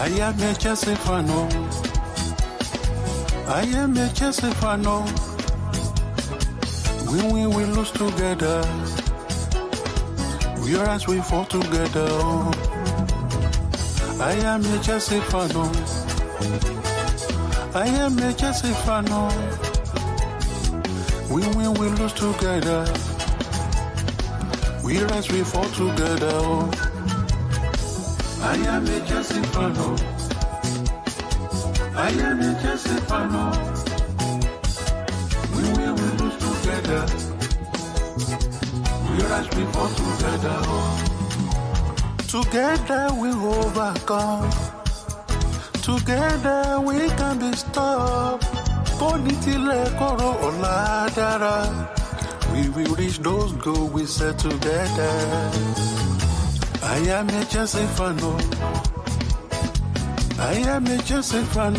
I am a Chelsea fan. I am a Chelsea fan. We will lose together. We are as we fall together. I am a Chelsea fan. I am a Chelsea fan. We will lose together. We rise, we fall together. I am a Chelsea fan. I am a Chelsea fan. We will lose together. We rise, we fall together. Together we overcome. Together we can be stopped. Bonitile koro oladara. We will reach those goals we set together. I am a Chelsea fan. I am a Chelsea fan.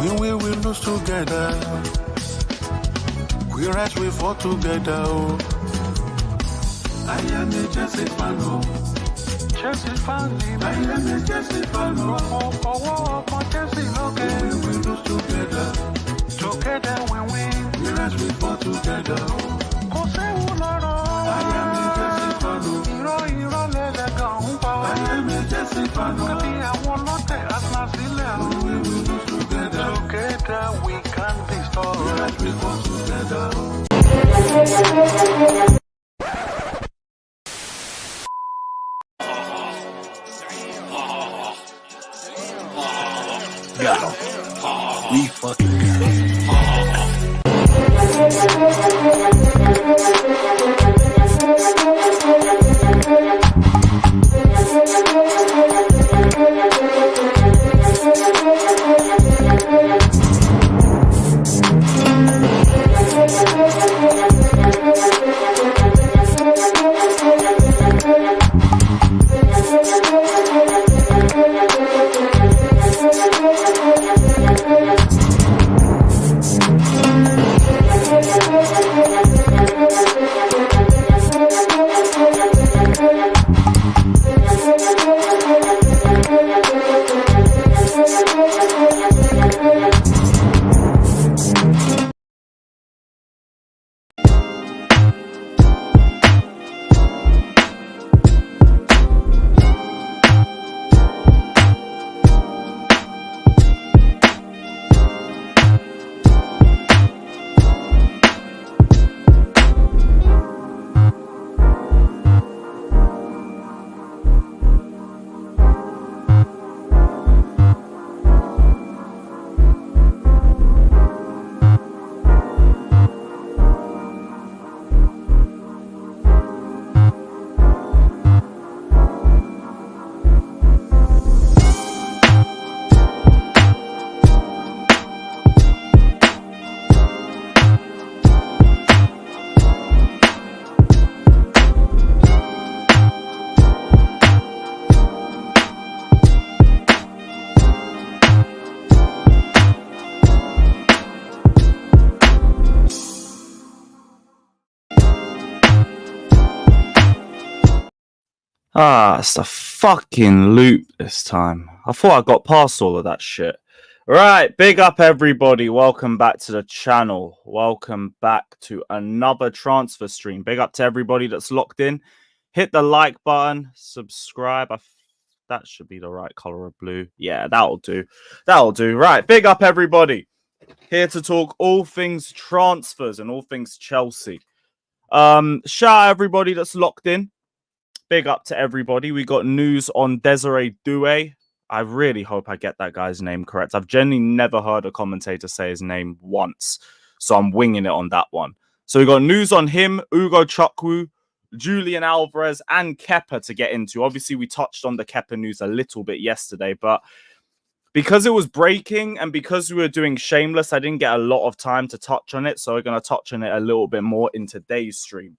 We will lose together. We rise, we fall together. I am a Chelsea fan. Chelsea fan. I am a Chelsea fan. Chelsea, okay. We will lose together. Together we win. We rise, we fall together. I am a Chelsea fan. I am a Chelsea fan. We will lose together. Together we can be strong. We rise, we fall together. Got him. We fucking got him. It's the fucking loop this time. I thought I got past all of that shit. Right, big up everybody. Welcome back to the channel. Welcome back to another transfer stream. Big up to everybody that's locked in. Hit the like button, subscribe. That should be the right color of blue. Yeah, that'll do. That'll do. Right, big up everybody. Here to talk all things transfers and all things Chelsea. Shout out everybody that's locked in. Big up to everybody. We got news on Desiree Doue. I really hope I get that guy's name correct. I've genuinely never heard a commentator say his name once, so I'm winging it on that one. So we got news on him, Ugochukwu, Julian Alvarez, and Kepa to get into. Obviously, we touched on the Kepa news a little bit yesterday, but because it was breaking and because we were doing Shameless, I didn't get a lot of time to touch on it, so we're going to touch on it a little bit more in today's stream.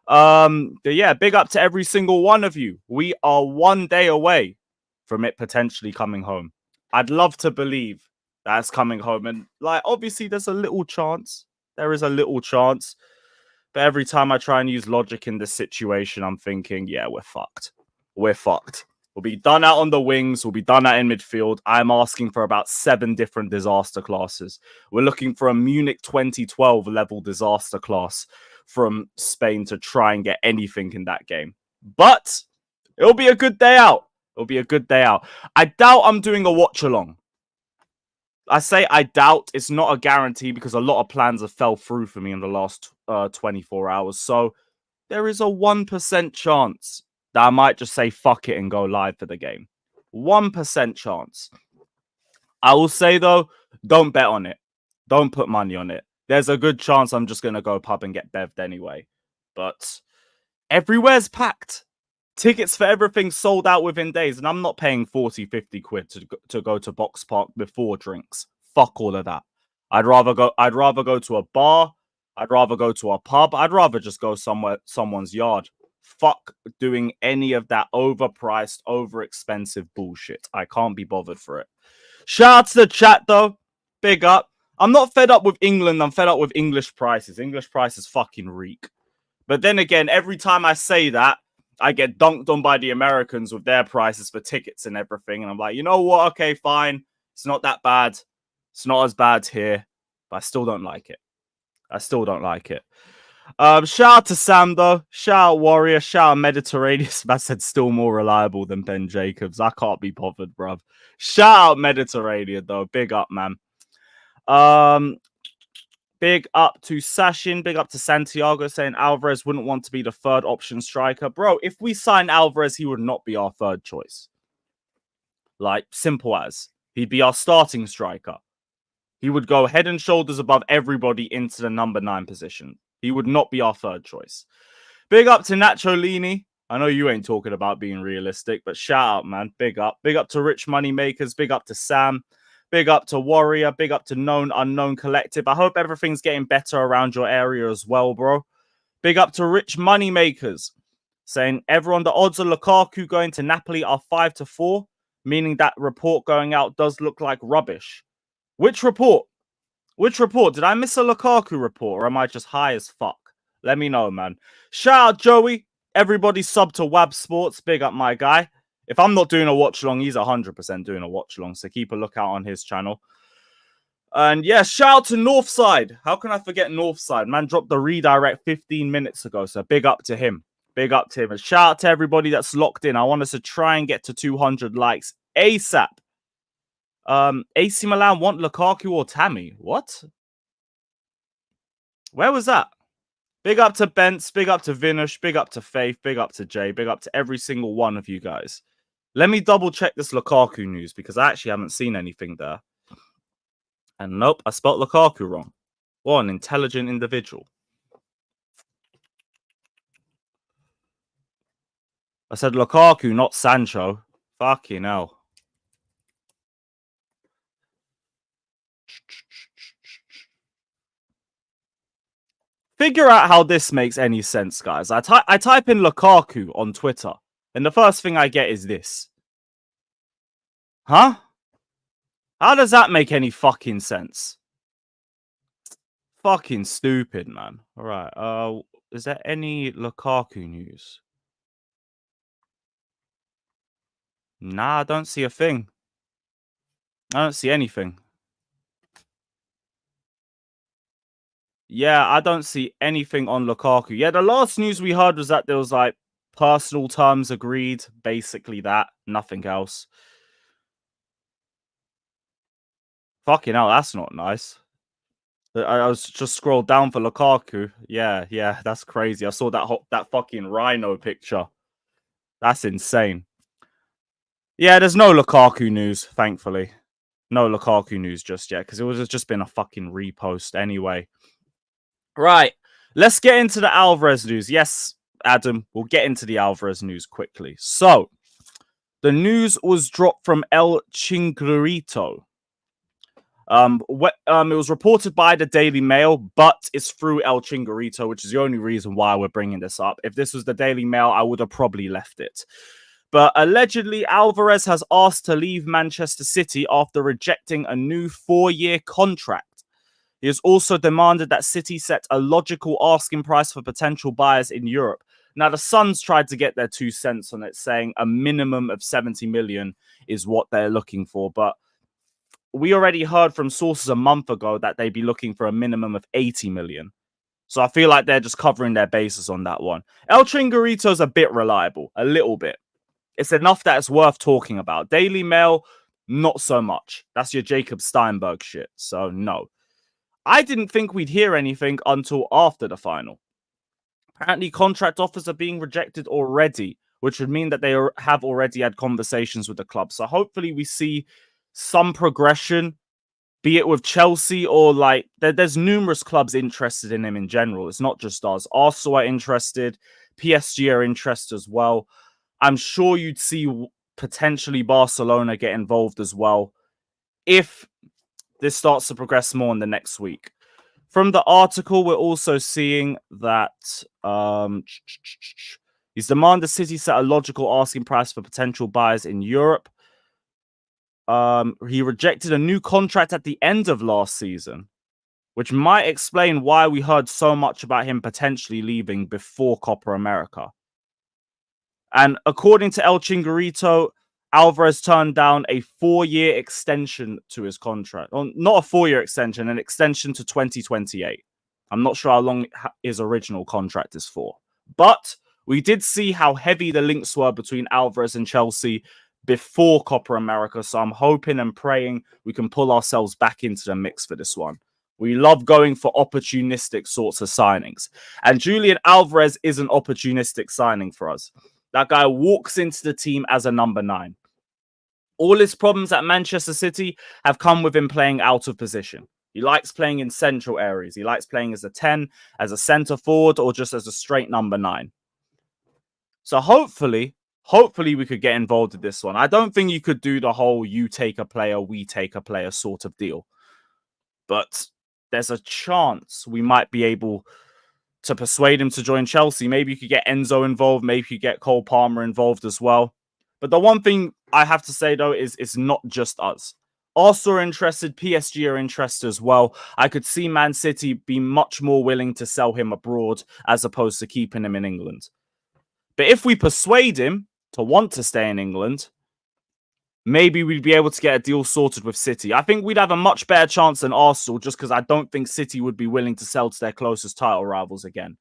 But yeah, big up to every single one of you. We are one day away from it potentially coming home. I'd love to believe that's coming home, and like obviously there's a little chance. There is a little chance, but every time I try and use logic in this situation, I'm thinking, yeah, we're fucked. We're fucked. We'll be done out on the wings. We'll be done out in midfield. I'm asking for about 7 different disaster classes. We're looking for a Munich 2012 level disaster class from Spain to try and get anything in that game. But it'll be a good day out. It'll be a good day out. I doubt I'm doing a watch along. I say I doubt. It's not a guarantee because a lot of plans have fell through for me in the last 24 hours. So there is a 1% chance that I might just say fuck it and go live for the game. 1% chance. I will say, though, don't bet on it. Don't put money on it. There's a good chance I'm just going to go pub and get bevved anyway. But everywhere's packed. Tickets for everything sold out within days. And I'm not paying 40, 50 quid to go to Box Park before drinks. Fuck all of that. I'd rather go to a bar. I'd rather go to a pub. I'd rather just go someone's yard. Fuck doing any of that overpriced, overexpensive bullshit. I can't be bothered for it. Shout out to the chat, though. Big up. I'm not fed up with England. I'm fed up with English prices. English prices fucking reek. But then again, every time I say that, I get dunked on by the Americans with their prices for tickets and everything. And I'm like, you know what? Okay, fine. It's not that bad. It's not as bad here. But I still don't like it. I still don't like it. Shout out to Sam, though. Shout out Warrior. Shout out Mediterranean. That said, still more reliable than Ben Jacobs. I can't be bothered, bruv. Shout out Mediterranean, though. Big up, man. Big up to Sashin. Big up to Santiago saying Alvarez wouldn't want to be the third option striker. Bro, if we sign Alvarez, he would not be our third choice. Like, simple as. He'd be our starting striker. He would go head and shoulders above everybody into the number 9 position. He would not be our third choice. Big up to Nacho Lini. I know you ain't talking about being realistic, but shout out, man. Big up. Big up to Rich Moneymakers. Big up to Sam. Big up to Warrior. Big up to Known Unknown Collective. I hope everything's getting better around your area as well, bro. Big up to Rich Moneymakers. Saying, everyone, the odds of Lukaku going to Napoli are 5-4, meaning that report going out does look like rubbish. Which report? Which report? Did I miss a Lukaku report or am I just high as fuck? Let me know, man. Shout out Joey. Everybody sub to Wab Sports. Big up my guy. If I'm not doing a watch along, he's 100% doing a watch along. So keep a lookout on his channel. And yeah, shout out to Northside. How can I forget Northside? Man dropped the redirect 15 minutes ago. So big up to him. Big up to him. And shout out to everybody that's locked in. I want us to try and get to 200 likes ASAP. AC Milan want Lukaku or Tammy. What? Where was that? Big up to Bence, big up to Vinush, big up to Faith, big up to Jay, big up to every single one of you guys. Let me double check this Lukaku news because I actually haven't seen anything there. And nope, I spelled Lukaku wrong. What an intelligent individual. I said Lukaku, not Sancho. Fucking hell. Figure out how this makes any sense, guys. I type in Lukaku on Twitter, and the first thing I get is this. Huh? How does that make any fucking sense? Fucking stupid, man. All right. Is there any Lukaku news? Nah, I don't see a thing. I don't see anything. Yeah, I don't see anything on Lukaku. Yeah, the last news we heard was that there was like personal terms agreed. Basically that. Nothing else. Fucking hell, that's not nice. I was just scrolled down for Lukaku. Yeah, that's crazy. I saw that fucking rhino picture. That's insane. Yeah, there's no Lukaku news, thankfully. No Lukaku news just yet, because it would have just been a fucking repost anyway. Right, let's get into the Alvarez news. Yes, Adam, we'll get into the Alvarez news quickly. So, the news was dropped from El Chinguito. It was reported by the Daily Mail, but it's through El Chinguito, which is the only reason why we're bringing this up. If this was the Daily Mail, I would have probably left it. But allegedly, Alvarez has asked to leave Manchester City after rejecting a new 4-year contract. He has also demanded that City set a logical asking price for potential buyers in Europe. Now, the Suns tried to get their 2 cents on it, saying a minimum of 70 million is what they're looking for. But we already heard from sources a month ago that they'd be looking for a minimum of 80 million. So I feel like they're just covering their bases on that one. El Chingarito's a bit reliable, a little bit. It's enough that it's worth talking about. Daily Mail, not so much. That's your Jacob Steinberg shit. So no. I didn't think we'd hear anything until after the final. Apparently, contract offers are being rejected already, which would mean that they have already had conversations with the club. So hopefully we see some progression, be it with Chelsea or like there's numerous clubs interested in him in general. It's not just us. Arsenal are interested. PSG are interested as well. I'm sure you'd see potentially Barcelona get involved as well if this starts to progress more in the next week. From the article, we're also seeing that he's demanded City set a logical asking price for potential buyers in Europe. He rejected a new contract at the end of last season, which might explain why we heard so much about him potentially leaving before Copa America. And according to El Chingarito, Alvarez turned down a 4-year extension to his contract. Well, not a 4-year extension, an extension to 2028. I'm not sure how long his original contract is for. But we did see how heavy the links were between Alvarez and Chelsea before Copa America. So I'm hoping and praying we can pull ourselves back into the mix for this one. We love going for opportunistic sorts of signings. And Julian Alvarez is an opportunistic signing for us. That guy walks into the team as a number 9. All his problems at Manchester City have come with him playing out of position. He likes playing in central areas. He likes playing as a 10, as a centre forward, or just as a straight number 9. So hopefully we could get involved in this one. I don't think you could do the whole you take a player, we take a player sort of deal. But there's a chance we might be able to persuade him to join Chelsea. Maybe you could get Enzo involved. Maybe you get Cole Palmer involved as well. But the one thing I have to say, though, is it's not just us. Arsenal are interested. PSG are interested as well. I could see Man City be much more willing to sell him abroad as opposed to keeping him in England. But if we persuade him to want to stay in England, maybe we'd be able to get a deal sorted with City. I think we'd have a much better chance than Arsenal just because I don't think City would be willing to sell to their closest title rivals again.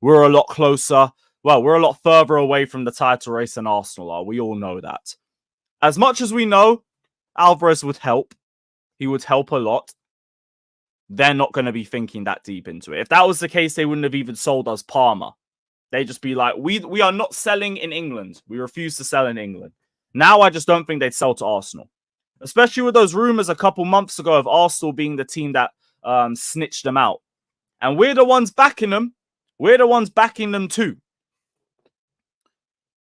We're a lot closer. Well, we're a lot further away from the title race than Arsenal are. We all know that. As much as we know, Alvarez would help. He would help a lot. They're not going to be thinking that deep into it. If that was the case, they wouldn't have even sold us Palmer. They'd just be like, we are not selling in England. We refuse to sell in England. Now, I just don't think they'd sell to Arsenal. Especially with those rumors a couple months ago of Arsenal being the team that snitched them out. And we're the ones backing them. We're the ones backing them too.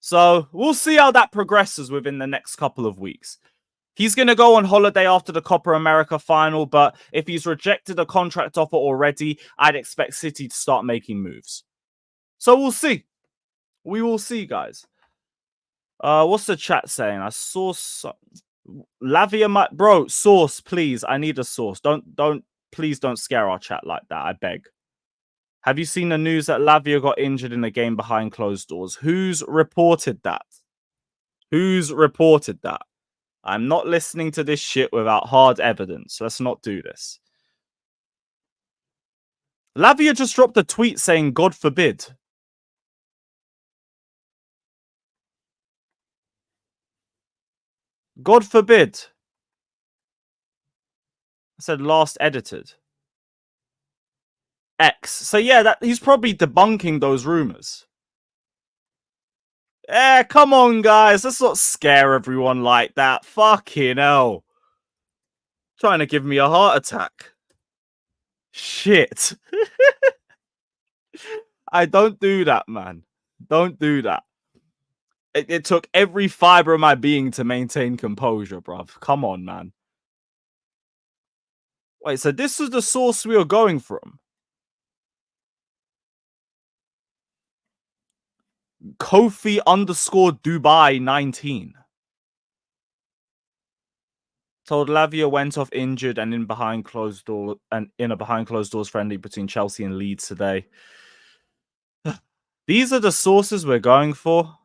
So we'll see how that progresses within the next couple of weeks. He's going to go on holiday after the Copa America final, but if he's rejected a contract offer already, I'd expect City to start making moves. So we'll see. We will see, guys. What's the chat saying? I saw some... Lavia might... Bro, source, please. I need a source. Please don't scare our chat like that. I beg. Have you seen the news that Lavia got injured in a game behind closed doors? Who's reported that? Who's reported that? I'm not listening to this shit without hard evidence. Let's not do this. Lavia just dropped a tweet saying, God forbid. God forbid. I said last edited. X. So yeah, he's probably debunking those rumors. Come on, guys. Let's not scare everyone like that. Fucking hell. Trying to give me a heart attack. Shit. I don't do that, man. Don't do that. It took every fiber of my being to maintain composure, bruv. Come on, man. Wait, so this is the source we were going from? Kofi _Dubai 19. Told Lavia went off injured and in a behind closed doors friendly between Chelsea and Leeds today. These are the sources we're going for.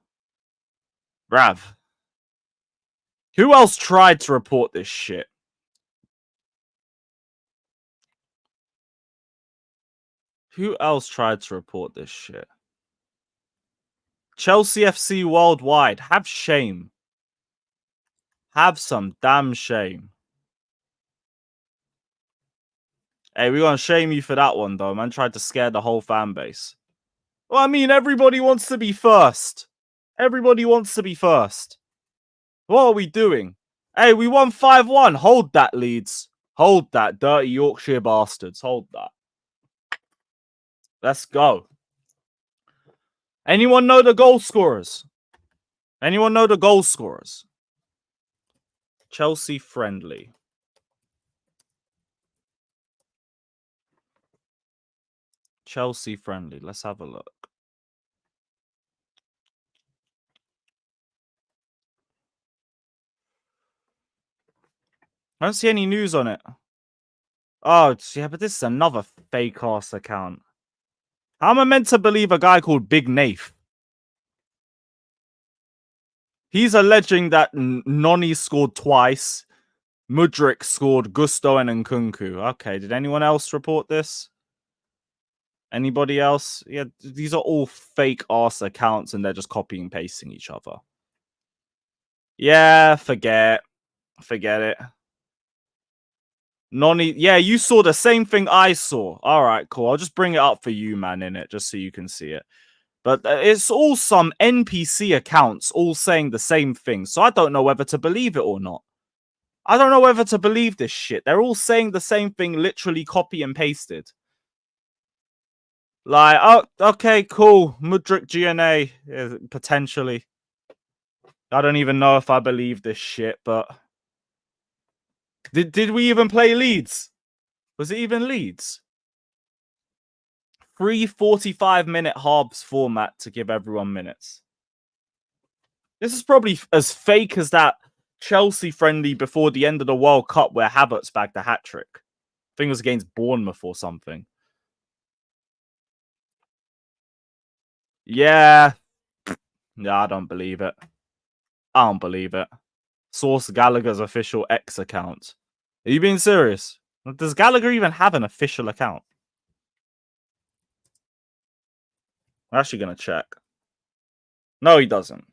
Brav. Who else tried to report this shit? Who else tried to report this shit? Chelsea FC Worldwide. Have shame. Have some damn shame. Hey, we're going to shame you for that one, though. Man tried to scare the whole fan base. Well, I mean, everybody wants to be first. Everybody wants to be first. What are we doing? Hey, we won 5-1. Hold that, Leeds. Hold that, dirty Yorkshire bastards. Hold that. Let's go. Anyone know the goal scorers? Anyone know the goal scorers? Chelsea friendly. Chelsea friendly. Let's have a look. I don't see any news on it. Oh, yeah, but this is another fake-ass account. How am I meant to believe a guy called Big Nath? He's alleging that Noni scored twice. Mudryk scored Gusto and Nkunku. Okay, did anyone else report this? Anybody else? Yeah, these are all fake-ass accounts and they're just copying and pasting each other. Yeah, forget it. Noni, yeah, you saw the same thing I saw. All right, cool. I'll just bring it up for you, man, in it, just so you can see it. But it's all some NPC accounts all saying the same thing. So I don't know whether to believe it or not. I don't know whether to believe this shit. They're all saying the same thing, literally copy and pasted. Like, oh, okay, cool. Mudryk GNA, potentially. I don't even know if I believe this shit, but... Did we even play Leeds? Was it even Leeds? Free 45-minute halves format to give everyone minutes. This is probably as fake as that Chelsea friendly before the end of the World Cup where Havertz bagged a hat-trick. I think it was against Bournemouth or something. Yeah. Yeah, I don't believe it. I don't believe it. Source Gallagher's official X account. Are you being serious? Does Gallagher even have an official account? I'm actually going to check. No, he doesn't.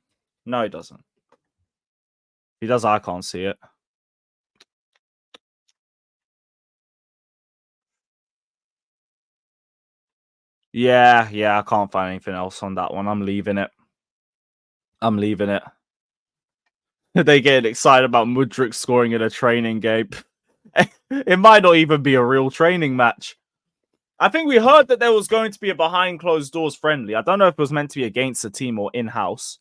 No, he doesn't. If he does, I can't see it. Yeah, I can't find anything else on that one. I'm leaving it. They get excited about Mudryk scoring in a training game. It might not even be a real training match. I think we heard that there was going to be a behind closed doors friendly. I don't know if it was meant to be against a team or in-house.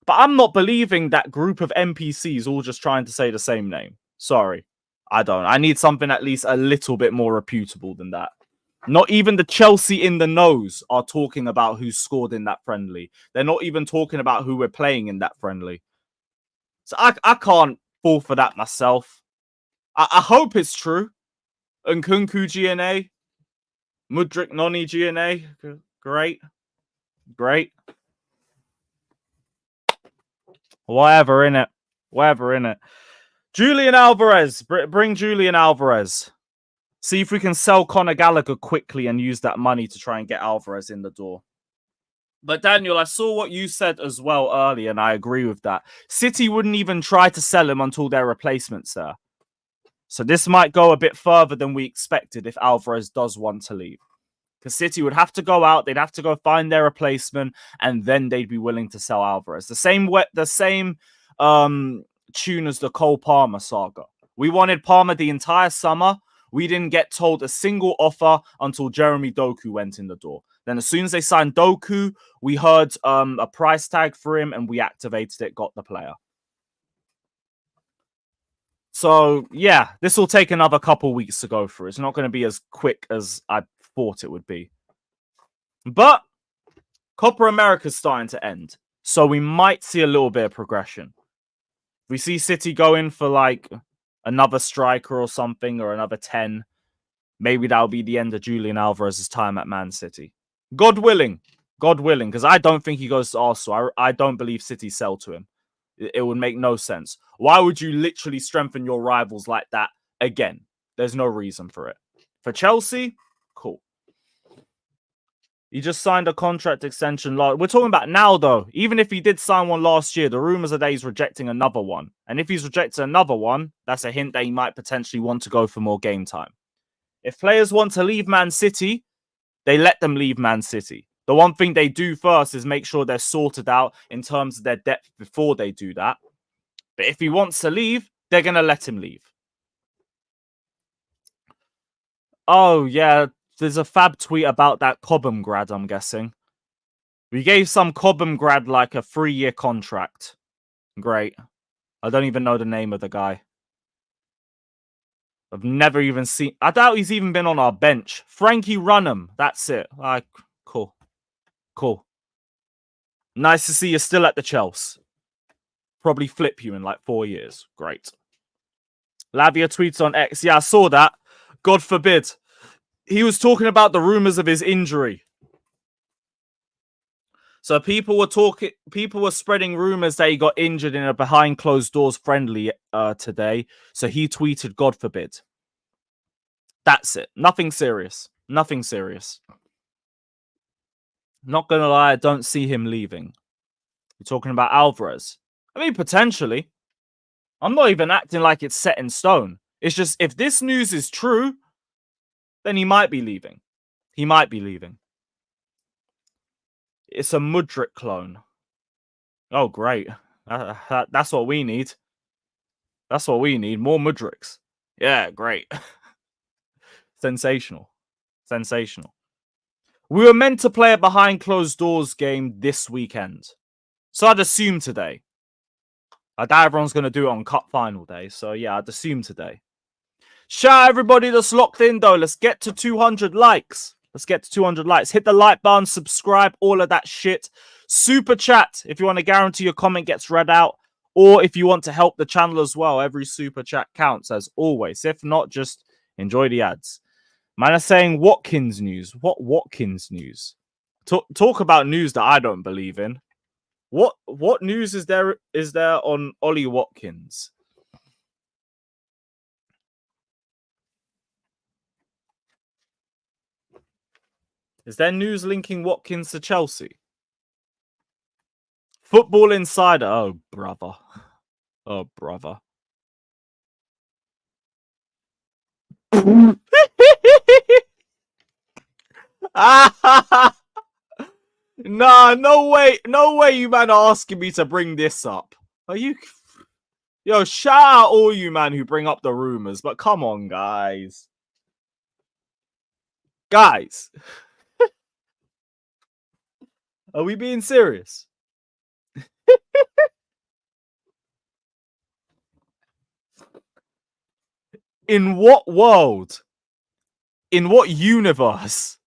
But I'm not believing that group of NPCs all just trying to say the same name. Sorry. I don't. I need something at least a little bit more reputable than that. Not even the Chelsea in the nose are talking about who scored in that friendly. They're not even talking about who we're playing in that friendly. So I can't fall for that myself. I hope it's true. Nkunku GNA. Mudryk Noni GNA. Great. Whatever, innit? Julian Alvarez. Bring Julian Alvarez. See if we can sell Conor Gallagher quickly and use that money to try and get Alvarez in the door. But Daniel, I saw what you said as well earlier, and I agree with that. City wouldn't even try to sell him until their replacement's there. So this might go a bit further than we expected if Alvarez does want to leave. Because City would have to go out, they'd have to go find their replacement, and then they'd be willing to sell Alvarez. The same tune as the Cole Palmer saga. We wanted Palmer the entire summer. We didn't get told a single offer until Jeremy Doku went in the door. Then as soon as they signed Doku, we heard a price tag for him and we activated it, got the player. So, yeah, this will take another couple weeks to go through. It's not going to be as quick as I thought it would be. But Copa America's starting to end. So we might see a little bit of progression. We see City go in for like another striker or something or another 10. Maybe that'll be the end of Julian Alvarez's time at Man City. God willing, because I don't think he goes to Arsenal. I don't believe City sell to him. It would make no sense. Why would you literally strengthen your rivals like that again? There's no reason for it. For Chelsea, cool. He just signed a contract extension. We're talking about now, though. Even if he did sign one last year, the rumors are that he's rejecting another one. And if he's rejecting another one, that's a hint that he might potentially want to go for more game time. If players want to leave Man City, they let them leave Man City. The one thing they do first is make sure they're sorted out in terms of their depth before they do that. But if he wants to leave, they're going to let him leave. Oh, yeah. There's a fab tweet about that Cobham grad, I'm guessing. We gave some Cobham grad like a 3-year contract. Great. I don't even know the name of the guy. I've never even seen... I doubt he's even been on our bench. Frankie Runham. That's it. Cool. Cool. Nice to see you still at the Chelsea. Probably flip you in like 4 years. Great. Lavia tweets on X. Yeah, I saw that. God forbid. He was talking about the rumors of his injury. So people were spreading rumors that he got injured in a behind closed doors friendly today. So he tweeted, God forbid. That's it. Nothing serious. Nothing serious. Not gonna lie, I don't see him leaving. You're talking about Alvarez. I mean, potentially. I'm not even acting like it's set in stone. It's just, if this news is true, then he might be leaving. He might be leaving. It's a Mudryk clone. Oh, great. That's what we need. That's what we need. More Mudryks. Yeah, great. Sensational. Sensational. We were meant to play a behind closed doors game this weekend. So I'd assume today. I doubt everyone's going to do it on cup final day. So yeah, I'd assume today. Shout out everybody that's locked in though. Let's get to 200 likes. Let's get to 200 likes. Hit the like button, subscribe, all of that shit. Super chat if you want to guarantee your comment gets read out. Or if you want to help the channel as well. Every super chat counts as always. If not, just enjoy the ads. Man are saying Watkins news. What Watkins news? Talk about news that I don't believe in. What news is there on Ollie Watkins? Is there news linking Watkins to Chelsea? Football Insider. Oh, brother. Oh, brother. Nah, no way. No way you man are asking me to bring this up. Are you... Yo, shout out all you man who bring up the rumors, but come on, guys. Guys. Are we being serious? In what world? In what universe?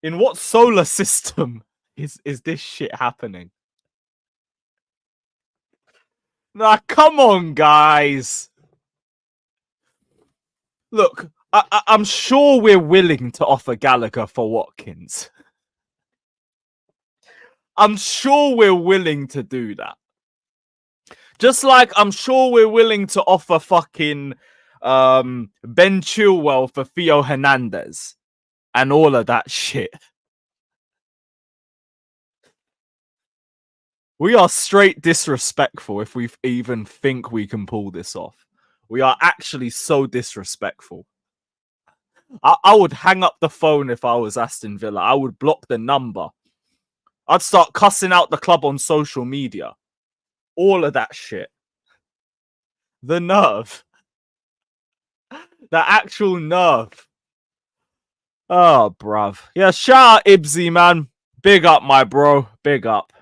In what solar system is this shit happening? Nah, come on, guys. Look, I'm sure we're willing to offer Gallagher for Watkins. I'm sure we're willing to do that. Just like I'm sure we're willing to offer fucking Ben Chilwell for Theo Hernandez and all of that shit. We are straight disrespectful if we even think we can pull this off. We are actually so disrespectful. I would hang up the phone if I was Aston Villa. I would block the number. I'd start cussing out the club on social media. All of that shit. The nerve. The actual nerve. Oh, bruv. Yeah, shout out Ibsy, man. Big up, my bro. Big up.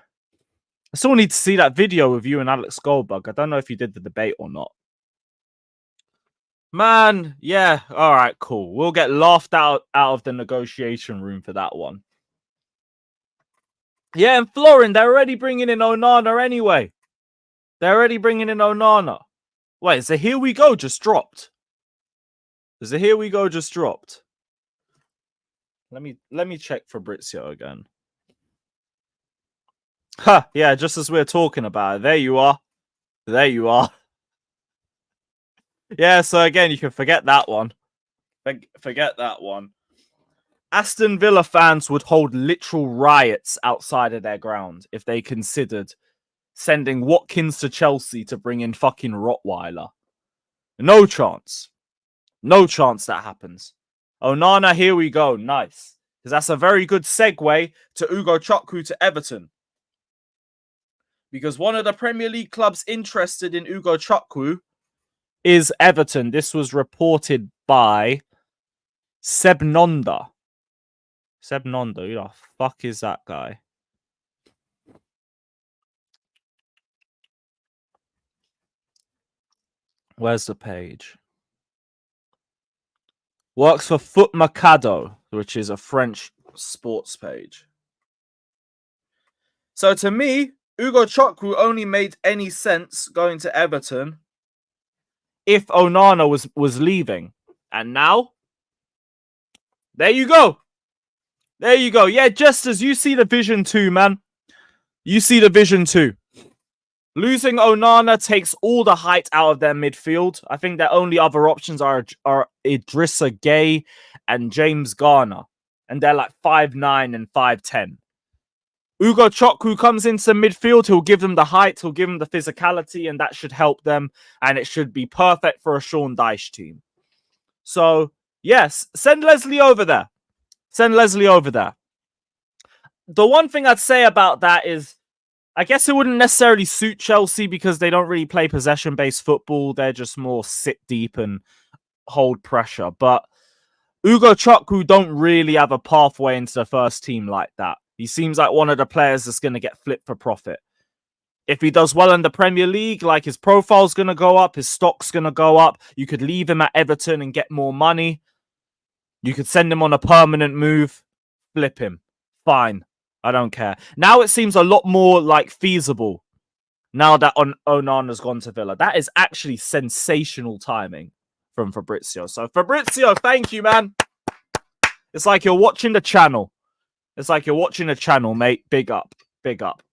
I still need to see that video of you and Alex Goldberg. I don't know if you did the debate or not. Man, yeah. All right, cool. We'll get laughed out of the negotiation room for that one. Yeah, and Florin, they're already bringing in Onana anyway. They're already bringing in Onana. Wait, so Here We Go just dropped. Is the Here We Go just dropped? Let me check Fabrizio again. Ha! Yeah, just as we're talking about it. There you are. There you are. Yeah, so again, you can forget that one. Forget that one. Aston Villa fans would hold literal riots outside of their ground if they considered sending Watkins to Chelsea to bring in fucking Rottweiler. No chance. No chance that happens. Onana, here we go. Nice. Because that's a very good segue to Ugochukwu to Everton. Because one of the Premier League clubs interested in Ugochukwu is Everton. This was reported by Sebnonda. Sebnonda, who the fuck is that guy? Where's the page? Works for Foot Mercado, which is a French sports page. So to me, Ugochukwu only made any sense going to Everton if Onana was leaving. And now, there you go. There you go. Yeah, just as you see the vision too, man. You see the vision too. Losing Onana takes all the height out of their midfield. I think their only other options are Idrissa Gueye and James Garner. And they're like 5'9" and 5'10". Ugochukwu comes into midfield. He'll give them the height. He'll give them the physicality. And that should help them. And it should be perfect for a Sean Dyche team. So, yes, send Leslie over there. Send Leslie over there. The one thing I'd say about that is, I guess it wouldn't necessarily suit Chelsea because they don't really play possession-based football. They're just more sit deep and hold pressure. But Ugochukwu don't really have a pathway into the first team like that. He seems like one of the players that's going to get flipped for profit. If he does well in the Premier League, like his profile's going to go up, his stock's going to go up. You could leave him at Everton and get more money. You could send him on a permanent move, flip him. Fine. I don't care. Now it seems a lot more like feasible now that Onana's gone to Villa. That is actually sensational timing from Fabrizio. So Fabrizio, thank you, man. It's like you're watching the channel. It's like you're watching a channel, mate. Big up. Big up.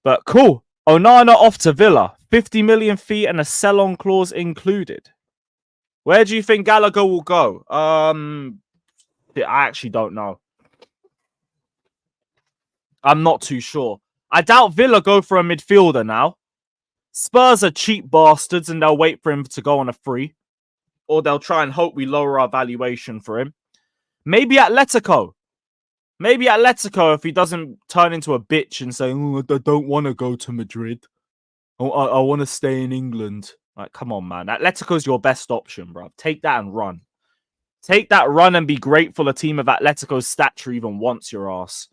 But cool. Onana off to Villa. 50 million fee and a sell-on clause included. Where do you think Gallagher will go? I actually don't know. I'm not too sure. I doubt Villa go for a midfielder now. Spurs are cheap bastards and they'll wait for him to go on a free. Or they'll try and hope we lower our valuation for him. Maybe Atletico. Maybe Atletico if he doesn't turn into a bitch and say, oh, I don't want to go to Madrid. I want to stay in England. Like, come on, man. Atletico's your best option, bro. Take that and run. Take that run and be grateful a team of Atletico's stature even wants your ass.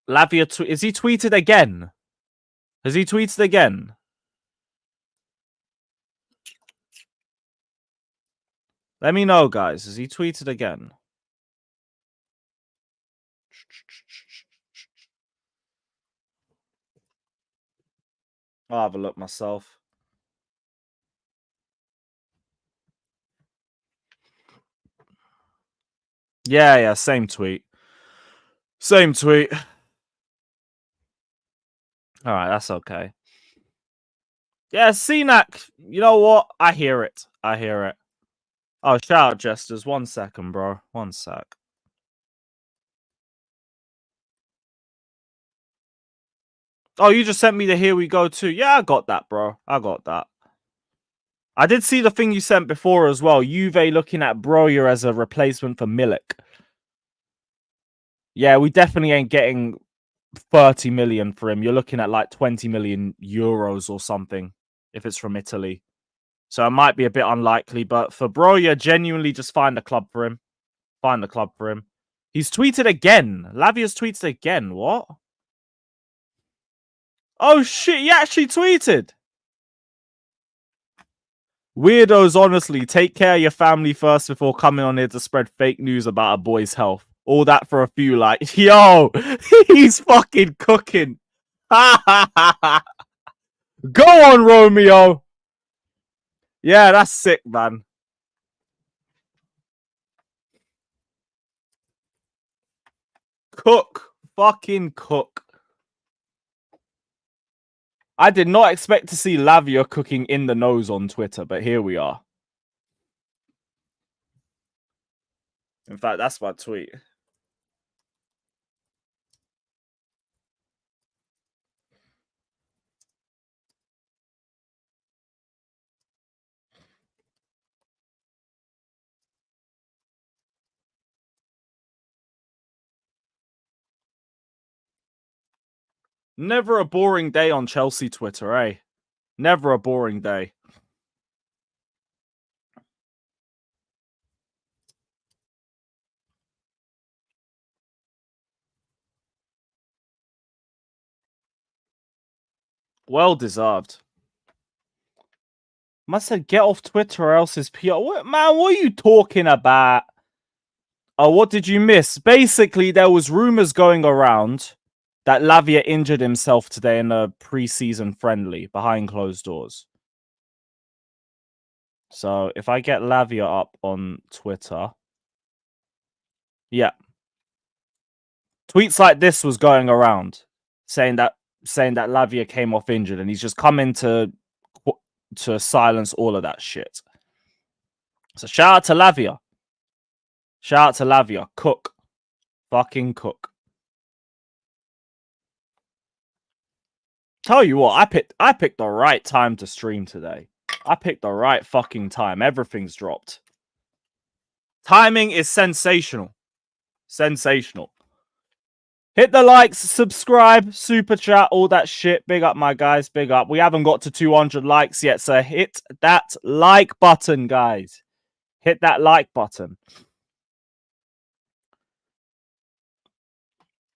Lavia, is he tweeted again? Has he tweeted again? Let me know, guys. Has he tweeted again? I'll have a look myself. Yeah, same tweet. Same tweet. All right, that's okay. Yeah, CNAC, you know what? I hear it. I hear it. Oh, shout out, Jesters. 1 second, bro. 1 sec. Oh, you just sent me the Here We Go too. Yeah, I got that, bro. I got that. I did see the thing you sent before as well. Juve looking at Broja as a replacement for Milik. Yeah, we definitely ain't getting 30 million for him. You're looking at like 20 million euros or something if it's from Italy. So it might be a bit unlikely. But for Broja, genuinely just find a club for him. Find the club for him. He's tweeted again. Lavia's tweeted again. What? Oh, shit. He actually tweeted. Weirdos, honestly, take care of your family first before coming on here to spread fake news about a boy's health. All that for a few likes. Yo, he's fucking cooking. Go on, Romeo. Yeah, that's sick, man. Cook. Fucking cook. I did not expect to see Lavia cooking in the nose on Twitter, but here we are. In fact, that's my tweet. Never a boring day on Chelsea Twitter, eh? Never a boring day. Well deserved. Must have get off Twitter or else his PR. What, man, what are you talking about? Oh, what did you miss? Basically, there was rumors going around that Lavia injured himself today in a pre-season friendly behind closed doors. So if I get Lavia up on Twitter, yeah, tweets like this was going around saying that Lavia came off injured and he's just come in to silence all of that shit. So shout out to Lavia. Shout out to Lavia. Cook. Fucking cook. Tell you what, I picked the right time to stream today. I picked the right fucking time. Everything's dropped. Timing is sensational. Sensational. Hit the likes, subscribe, super chat, all that shit. Big up, my guys. Big up. We haven't got to 200 likes yet, so hit that like button, guys. Hit that like button.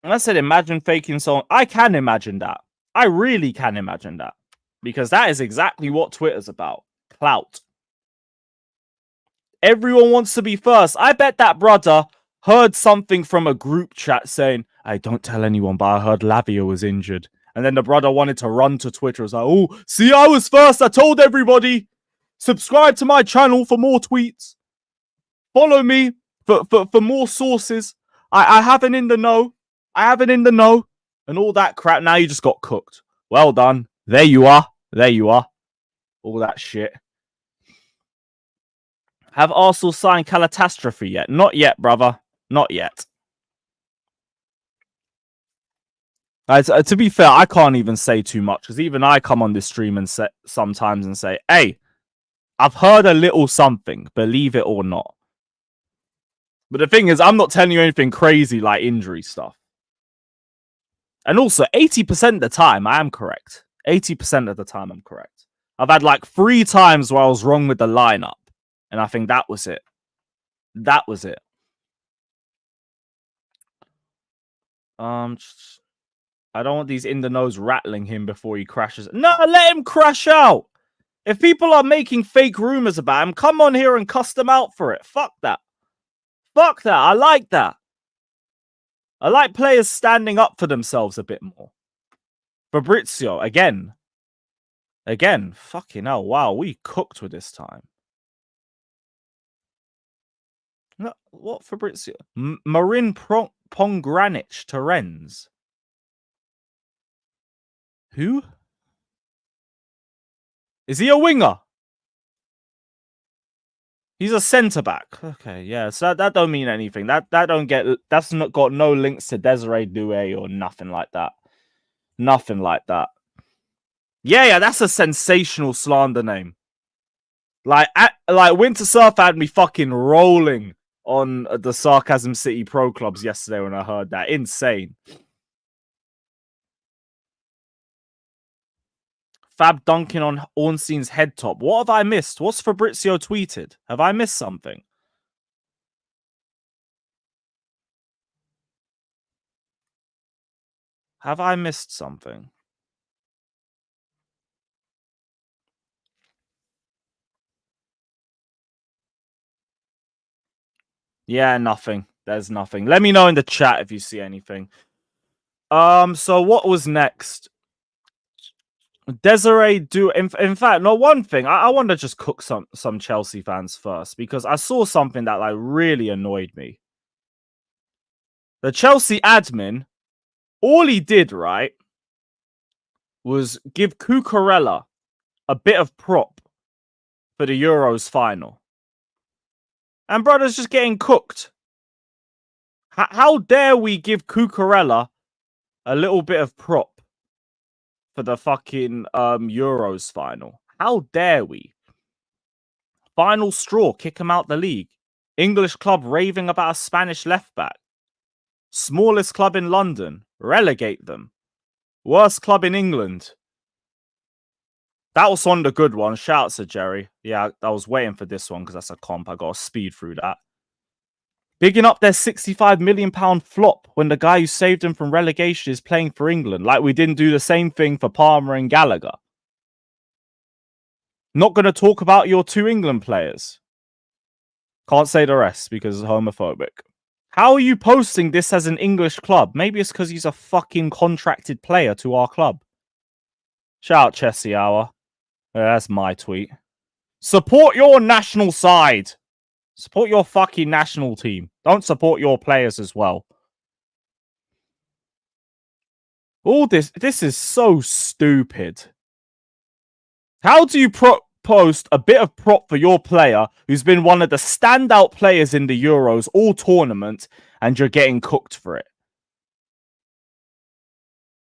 And I said, imagine faking song. I can imagine that. I really can imagine that. Because that is exactly what Twitter's about. Clout. Everyone wants to be first. I bet that brother heard something from a group chat saying, hey, don't tell anyone, but I heard Lavia was injured. And then the brother wanted to run to Twitter. It's like, oh, see, I was first. I told everybody. Subscribe to my channel for more tweets. Follow me for more sources. I have an in the know. I have an in the know. And all that crap. Now you just got cooked. Well done. There you are. There you are. All that shit. Have Arsenal signed Catastrophe yet? Not yet, brother. Not yet. To be fair, I can't even say too much because even I come on this stream and sometimes and say, hey, I've heard a little something, believe it or not. But the thing is, I'm not telling you anything crazy like injury stuff. And also, 80% of the time, I am correct. 80% of the time, I'm correct. I've had like 3 times where I was wrong with the lineup. And I think that was it. That was it. I don't want these in the nose rattling him before he crashes. No, let him crash out. If people are making fake rumors about him, come on here and cuss them out for it. Fuck that. Fuck that. I like that. I like players standing up for themselves a bit more. Fabrizio, again. Again. Fucking hell. Wow, we cooked with this time. No, what Fabrizio? Marin Pongranich Terenz. Who? Is he a winger? He's a centre back. Okay, yeah. So that don't mean anything. That's not got no links to Desiree Doue or nothing like that. Nothing like that. Yeah, that's a sensational slander name. Like Winter Surf had me fucking rolling on the Sarcasm City Pro Clubs yesterday when I heard that. Insane. Fab dunking on Ornstein's head top. What have I missed? What's Fabrizio tweeted? Have I missed something? Have I missed something? Yeah, nothing. There's nothing. Let me know in the chat if you see anything. So what was next? Desiree Doue. In fact, no, one thing. I want to just cook some Chelsea fans first because I saw something that like really annoyed me. The Chelsea admin, all he did, right, was give Cucurella a bit of prop for the Euros final. And brother's just getting cooked. How dare we give Cucurella a little bit of prop for the fucking Euros final? How dare we? Final straw, kick him out the league. English club raving about a Spanish left back. Smallest club in London, relegate them. Worst club in England. That was one of the good ones. Shout out to Jerry. Yeah, I was waiting for this one because that's a comp. I got to speed through that. Bigging up their £65 million flop when the guy who saved them from relegation is playing for England. Like we didn't do the same thing for Palmer and Gallagher. Not going to talk about your two England players. Can't say the rest because it's homophobic. How are you posting this as an English club? Maybe it's because he's a fucking contracted player to our club. Shout out Chelsea Hour. Yeah, that's my tweet. Support your national side. Support your fucking national team. Don't support your players as well. All this is so stupid. How do you post a bit of prop for your player who's been one of the standout players in the Euros all tournament and you're getting cooked for it?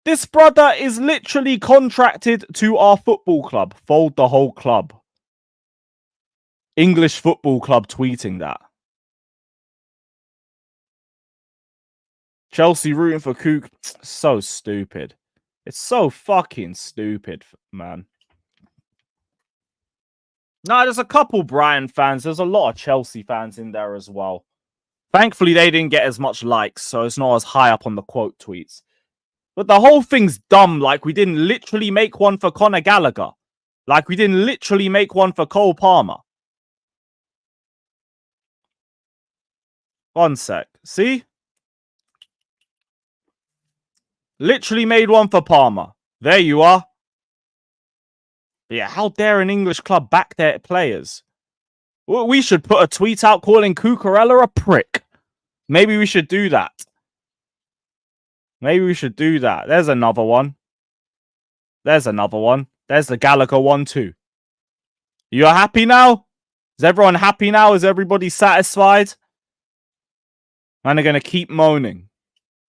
This brother is literally contracted to our football club. Fold the whole club. English football club tweeting that. Chelsea rooting for Cook. So stupid. It's so fucking stupid, man. No, there's a couple Brian fans. There's a lot of Chelsea fans in there as well. Thankfully, they didn't get as much likes, so it's not as high up on the quote tweets. But the whole thing's dumb. Like, we didn't literally make one for Conor Gallagher. Like, we didn't literally make one for Cole Palmer. One sec. See? Literally made one for Palmer. There you are. But yeah, how dare an English club back their players? We should put a tweet out calling Cucurella a prick. Maybe we should do that. Maybe we should do that. There's another one. There's another one. There's the Gallagher one too. You're happy now? Is everyone happy now? Is everybody satisfied? Man, they're going to keep moaning.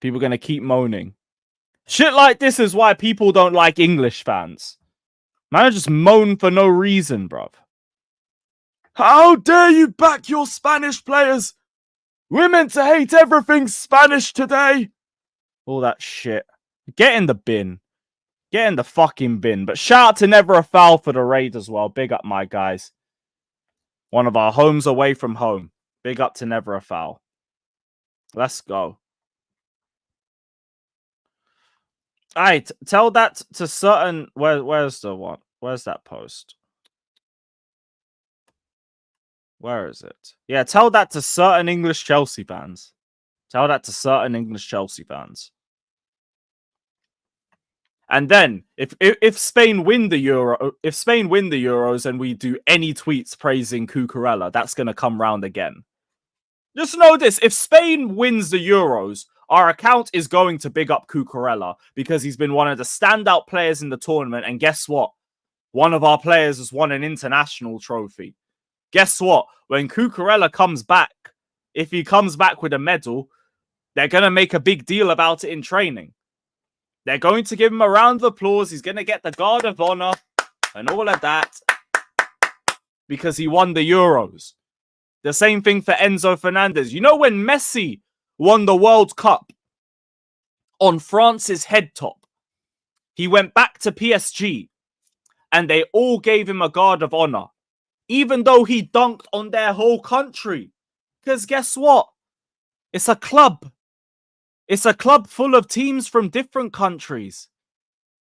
People are going to keep moaning. Shit like this is why people don't like English fans. Man, I just moan for no reason, bruv. How dare you back your Spanish players? We're meant to hate everything Spanish today. All that shit. Get in the bin. Get in the fucking bin. But shout out to Never a Foul for the raid as well. Big up, my guys. One of our homes away from home. Big up to Never a Foul. Let's go. Alright, tell that to certain... Where's the one? Where's that post? Where is it? Yeah, tell that to certain English Chelsea fans. Tell that to certain English Chelsea fans. And then, if Spain win the Euros and we do any tweets praising Cucurella, that's going to come round again. Just know this, if Spain wins the Euros, our account is going to big up Cucurella because he's been one of the standout players in the tournament. And guess what? One of our players has won an international trophy. Guess what? When Cucurella comes back, if he comes back with a medal, they're going to make a big deal about it in training. They're going to give him a round of applause. He's going to get the Guard of Honor and all of that because he won the Euros. The same thing for Enzo Fernandez. You know when Messi won the World Cup on France's head top, he went back to PSG and they all gave him a Guard of Honor, even though he dunked on their whole country. Because guess what? It's a club. It's a club full of teams from different countries.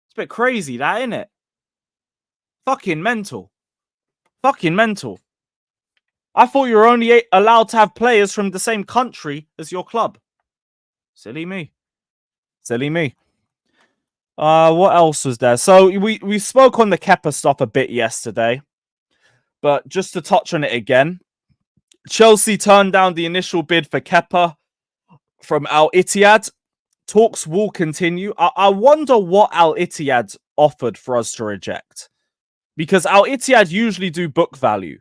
It's a bit crazy, that, isn't it? Fucking mental. Fucking mental. I thought you were only allowed to have players from the same country as your club. Silly me. Silly me. What else was there? So we spoke on the Kepa stuff a bit yesterday. But just to touch on it again. Chelsea turned down the initial bid for Kepa. from Al-Ittihad. Talks will continue. I wonder what Al-Ittihad offered for us to reject. Because Al-Ittihad usually do book value.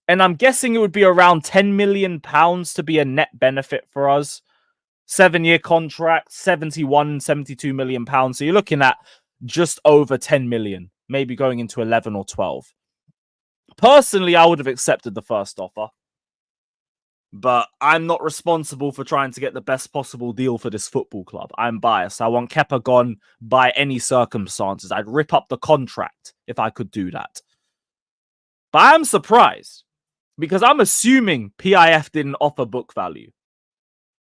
And I'm guessing it would be around £10 million to be a net benefit for us. 7-year contract, 71, 72 million pounds. So you're looking at just over 10 million, maybe going into 11 or 12. Personally, I would have accepted the first offer. But I'm not responsible for trying to get the best possible deal for this football club. I'm biased. I want Kepa gone by any circumstances. I'd rip up the contract if I could do that. But I'm surprised because I'm assuming PIF didn't offer book value.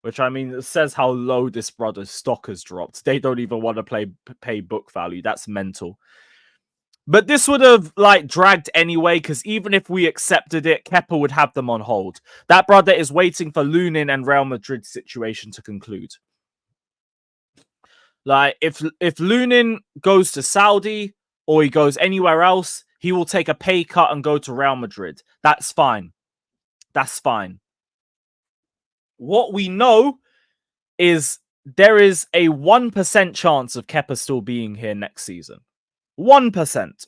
Which, I mean, it says how low this brother's stock has dropped. They don't even want to pay book value. That's mental. But this would have, dragged anyway, because even if we accepted it, Kepa would have them on hold. That brother is waiting for Lewin and Real Madrid's situation to conclude. If Lewin goes to Saudi or he goes anywhere else, he will take a pay cut and go to Real Madrid. That's fine. That's fine. What we know is there is a 1% chance of Kepa still being here next season. 1%.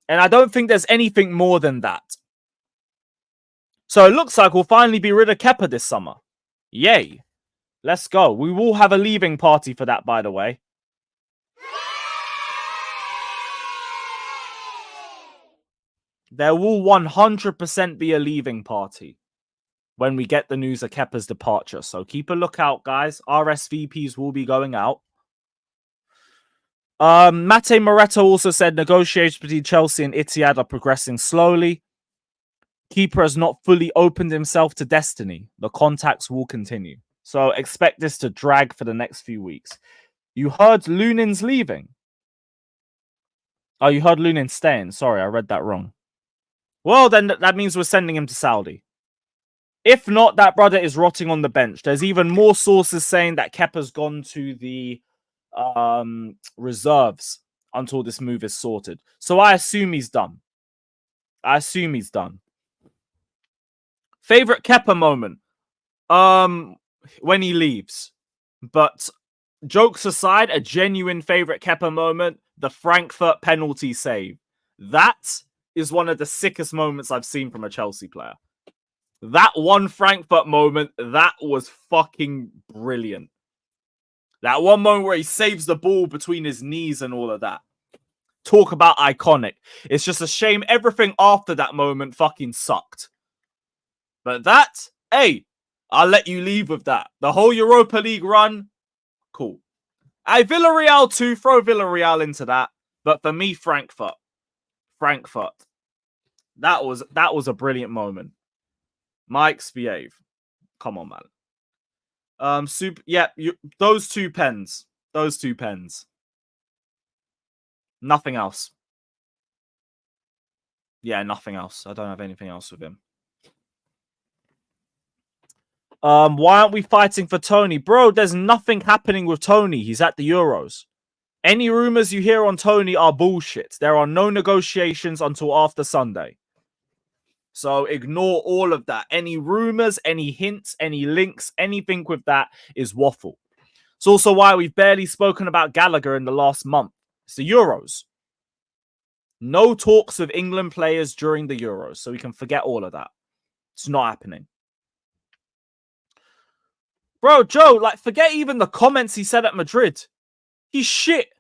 And I don't think there's anything more than that. So it looks like we'll finally be rid of Kepa this summer. Yay. Let's go. We will have a leaving party for that, by the way. There will 100% be a leaving party when we get the news of Kepa's departure. So keep a lookout, guys. RSVPs will be going out. Mate Moretto also said negotiations between Chelsea and Ittihad are progressing slowly. Keeper has not fully opened himself to destiny. The contacts will continue. So expect this to drag for the next few weeks. You heard Lunin's leaving. Oh, you heard Lunin staying. Sorry, I read that wrong. Well, then that means we're sending him to Saudi. If not, that brother is rotting on the bench. There's even more sources saying that Kepa's gone to the reserves until this move is sorted. So I assume he's done. Favorite Kepa moment? When he leaves. But jokes aside, a genuine favorite Kepa moment, the Frankfurt penalty save. That is one of the sickest moments I've seen from a Chelsea player. That one Frankfurt moment, that was fucking brilliant. That one moment where he saves the ball between his knees and all of that. Talk about iconic. It's just a shame everything after that moment fucking sucked. But that, hey, I'll let you leave with that. The whole Europa League run, cool. Villarreal too, throw Villarreal into that. But for me, Frankfurt. That was a brilliant moment. Mike's behave. Come on, man. Those two pens. Nothing else. Yeah, nothing else. I don't have anything else with him. Why aren't we fighting for Tony? Bro, there's nothing happening with Tony. He's at the Euros. Any rumors you hear on Tony are bullshit. There are no negotiations until after Sunday. So ignore all of that. Any rumors, any hints, any links, anything with that is waffle. It's also why we've barely spoken about Gallagher in the last month. It's the Euros. No talks with England players during the Euros. So we can forget all of that. It's not happening. Bro, Joe, forget even the comments he said at Madrid. He's shit.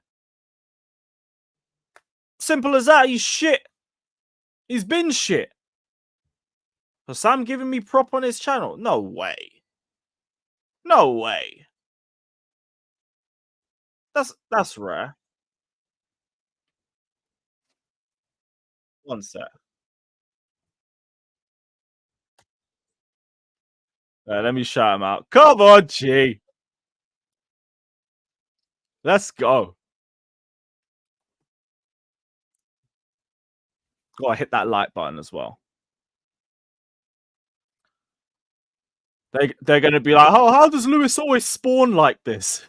Simple as that. He's shit. He's been shit. So Sam giving me prop on his channel? No way. No way. That's rare. One sec. Let me shout him out. Come on, G. Let's go. Gotta hit that like button as well. They're going to be like, oh, how does Lewis always spawn like this?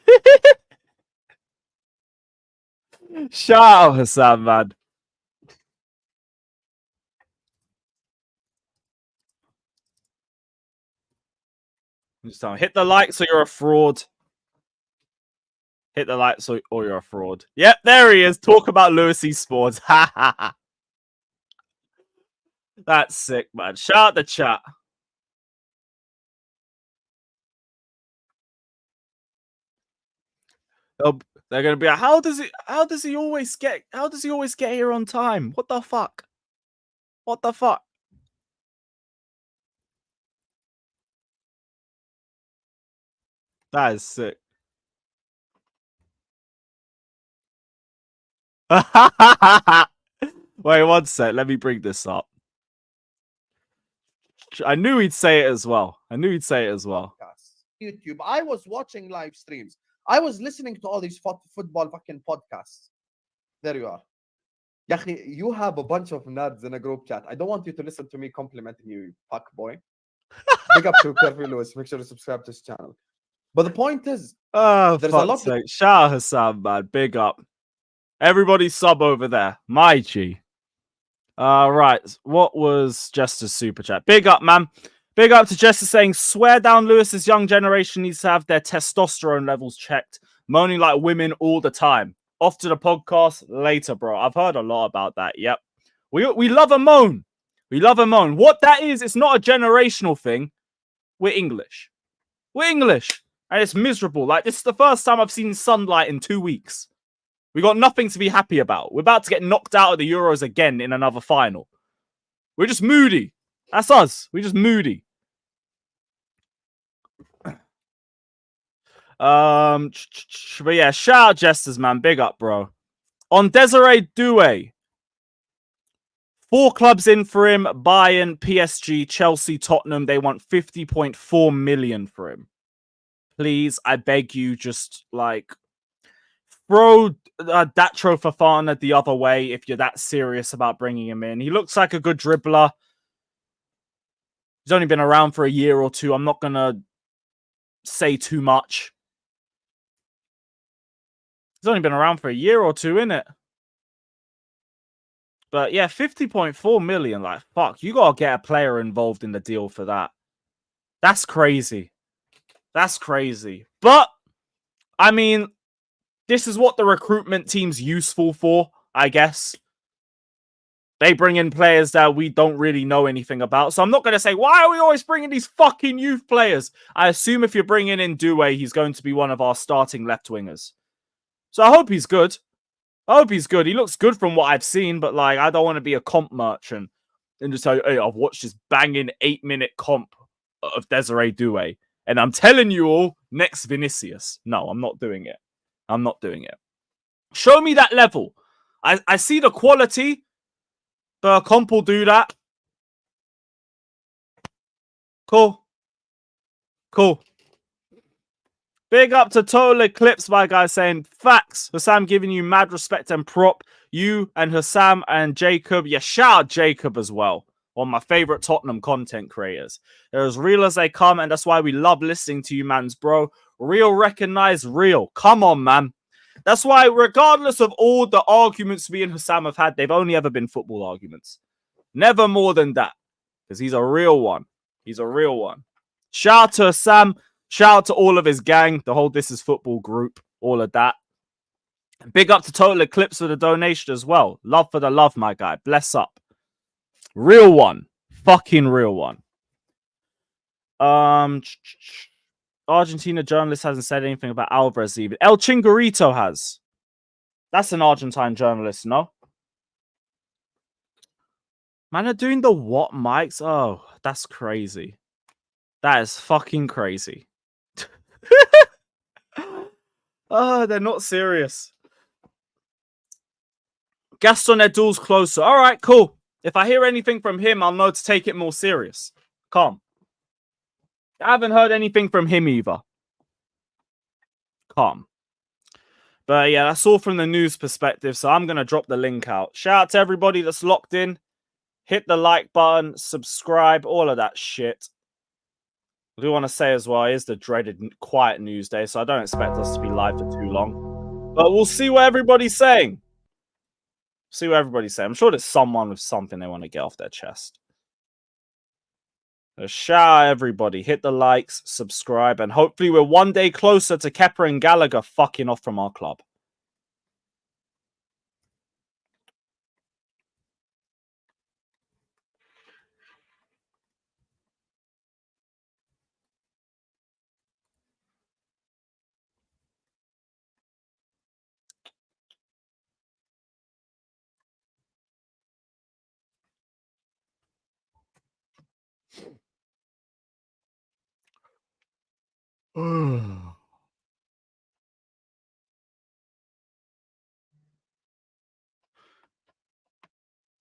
Shout out Hassan, man. Just tell me, hit the like so you're a fraud. Hit the like so or you're a fraud. Yep, there he is. Talk about Lewis Esports. Ha ha ha. That's sick, man. Shout out the chat. They're gonna be like, how does he always get here on time? What the fuck? What the fuck? That is sick. Wait, one sec. Let me bring this up. I knew he'd say it as well. YouTube. I was watching live streams. I was listening to all these football fucking podcasts. There you are. Yahi, you have a bunch of nuts in a group chat. I don't want you to listen to me complimenting you, you fuck boy. Big up to Curvy Lewis. Make sure to subscribe to his channel. But the point is, there's a lot. Shout out Hassan, man. Big up. Everybody sub over there. My G. Right. What was Jester's super chat? Big up, man. Big up to Jester saying, swear down Lewis's young generation needs to have their testosterone levels checked. Moaning like women all the time. Off to the podcast later, bro. I've heard a lot about that. Yep. We love a moan. We love a moan. What that is, it's not a generational thing. We're English. We're English. And it's miserable. Like, this is the first time I've seen sunlight in 2 weeks. We got nothing to be happy about. We're about to get knocked out of the Euros again in another final. We're just moody. That's us. We're just moody. But yeah, shout out Jesters, man. Big up, bro. On Desiree Doue. 4 clubs in for him. Bayern, PSG, Chelsea, Tottenham. They want 50.4 million for him. Please, I beg you, just like throw Datro Fofana the other way if you're that serious about bringing him in. He looks like a good dribbler. He's only been around for a year or two. I'm not going to say too much. He's only been around for a year or two, innit? But yeah, 50.4 million. Like, fuck, you got to get a player involved in the deal for that. That's crazy. That's crazy. But, I mean, this is what the recruitment team's useful for, I guess. They bring in players that we don't really know anything about. So I'm not going to say, why are we always bringing these fucking youth players? I assume if you're bringing in Doue, he's going to be one of our starting left wingers. So I hope he's good. I hope he's good. He looks good from what I've seen, but like, I don't want to be a comp merchant and just say, hey, I've watched this banging 8-minute comp of Desiree Doue. And I'm telling you all, next Vinicius. No, I'm not doing it. I'm not doing it. Show me that level. I see the quality, but a comp will do that. Cool. Cool. Big up to Total Eclipse, my guy, saying, facts. Hussam giving you mad respect and prop. You and Hussam and Jacob. Yeah, shout out Jacob as well. One of my favorite Tottenham content creators. They're as real as they come, and that's why we love listening to you, mans, bro. Real recognize real. Come on, man. That's why, regardless of all the arguments me and Hussam have had, they've only ever been football arguments. Never more than that. Because he's a real one. He's a real one. Shout out to Hussam. Shout out to all of his gang, the whole This Is Football group, all of that. Big up to Total Eclipse for the donation as well. Love for the love, my guy. Bless up. Real one. Fucking real one. Argentina journalist hasn't said anything about Alvarez even. El Chingarito has. That's an Argentine journalist, no? Man, are doing the what mics? Oh, that's crazy. That is fucking crazy. Oh, they're not serious. Gaston Edul's closer. All right, cool. If I hear anything from him, I'll know to take it more serious. Calm. I haven't heard anything from him either. Calm. But yeah, that's all from the news perspective. So I'm going to drop the link out. Shout out to everybody that's locked in. Hit the like button, subscribe, all of that shit. I do want to say as well, it is the dreaded quiet news day, so I don't expect us to be live for too long. But we'll see what everybody's saying. See what everybody's saying. I'm sure there's someone with something they want to get off their chest. Shout out everybody. Hit the likes, subscribe, and hopefully we're one day closer to Kepa and Gallagher fucking off from our club.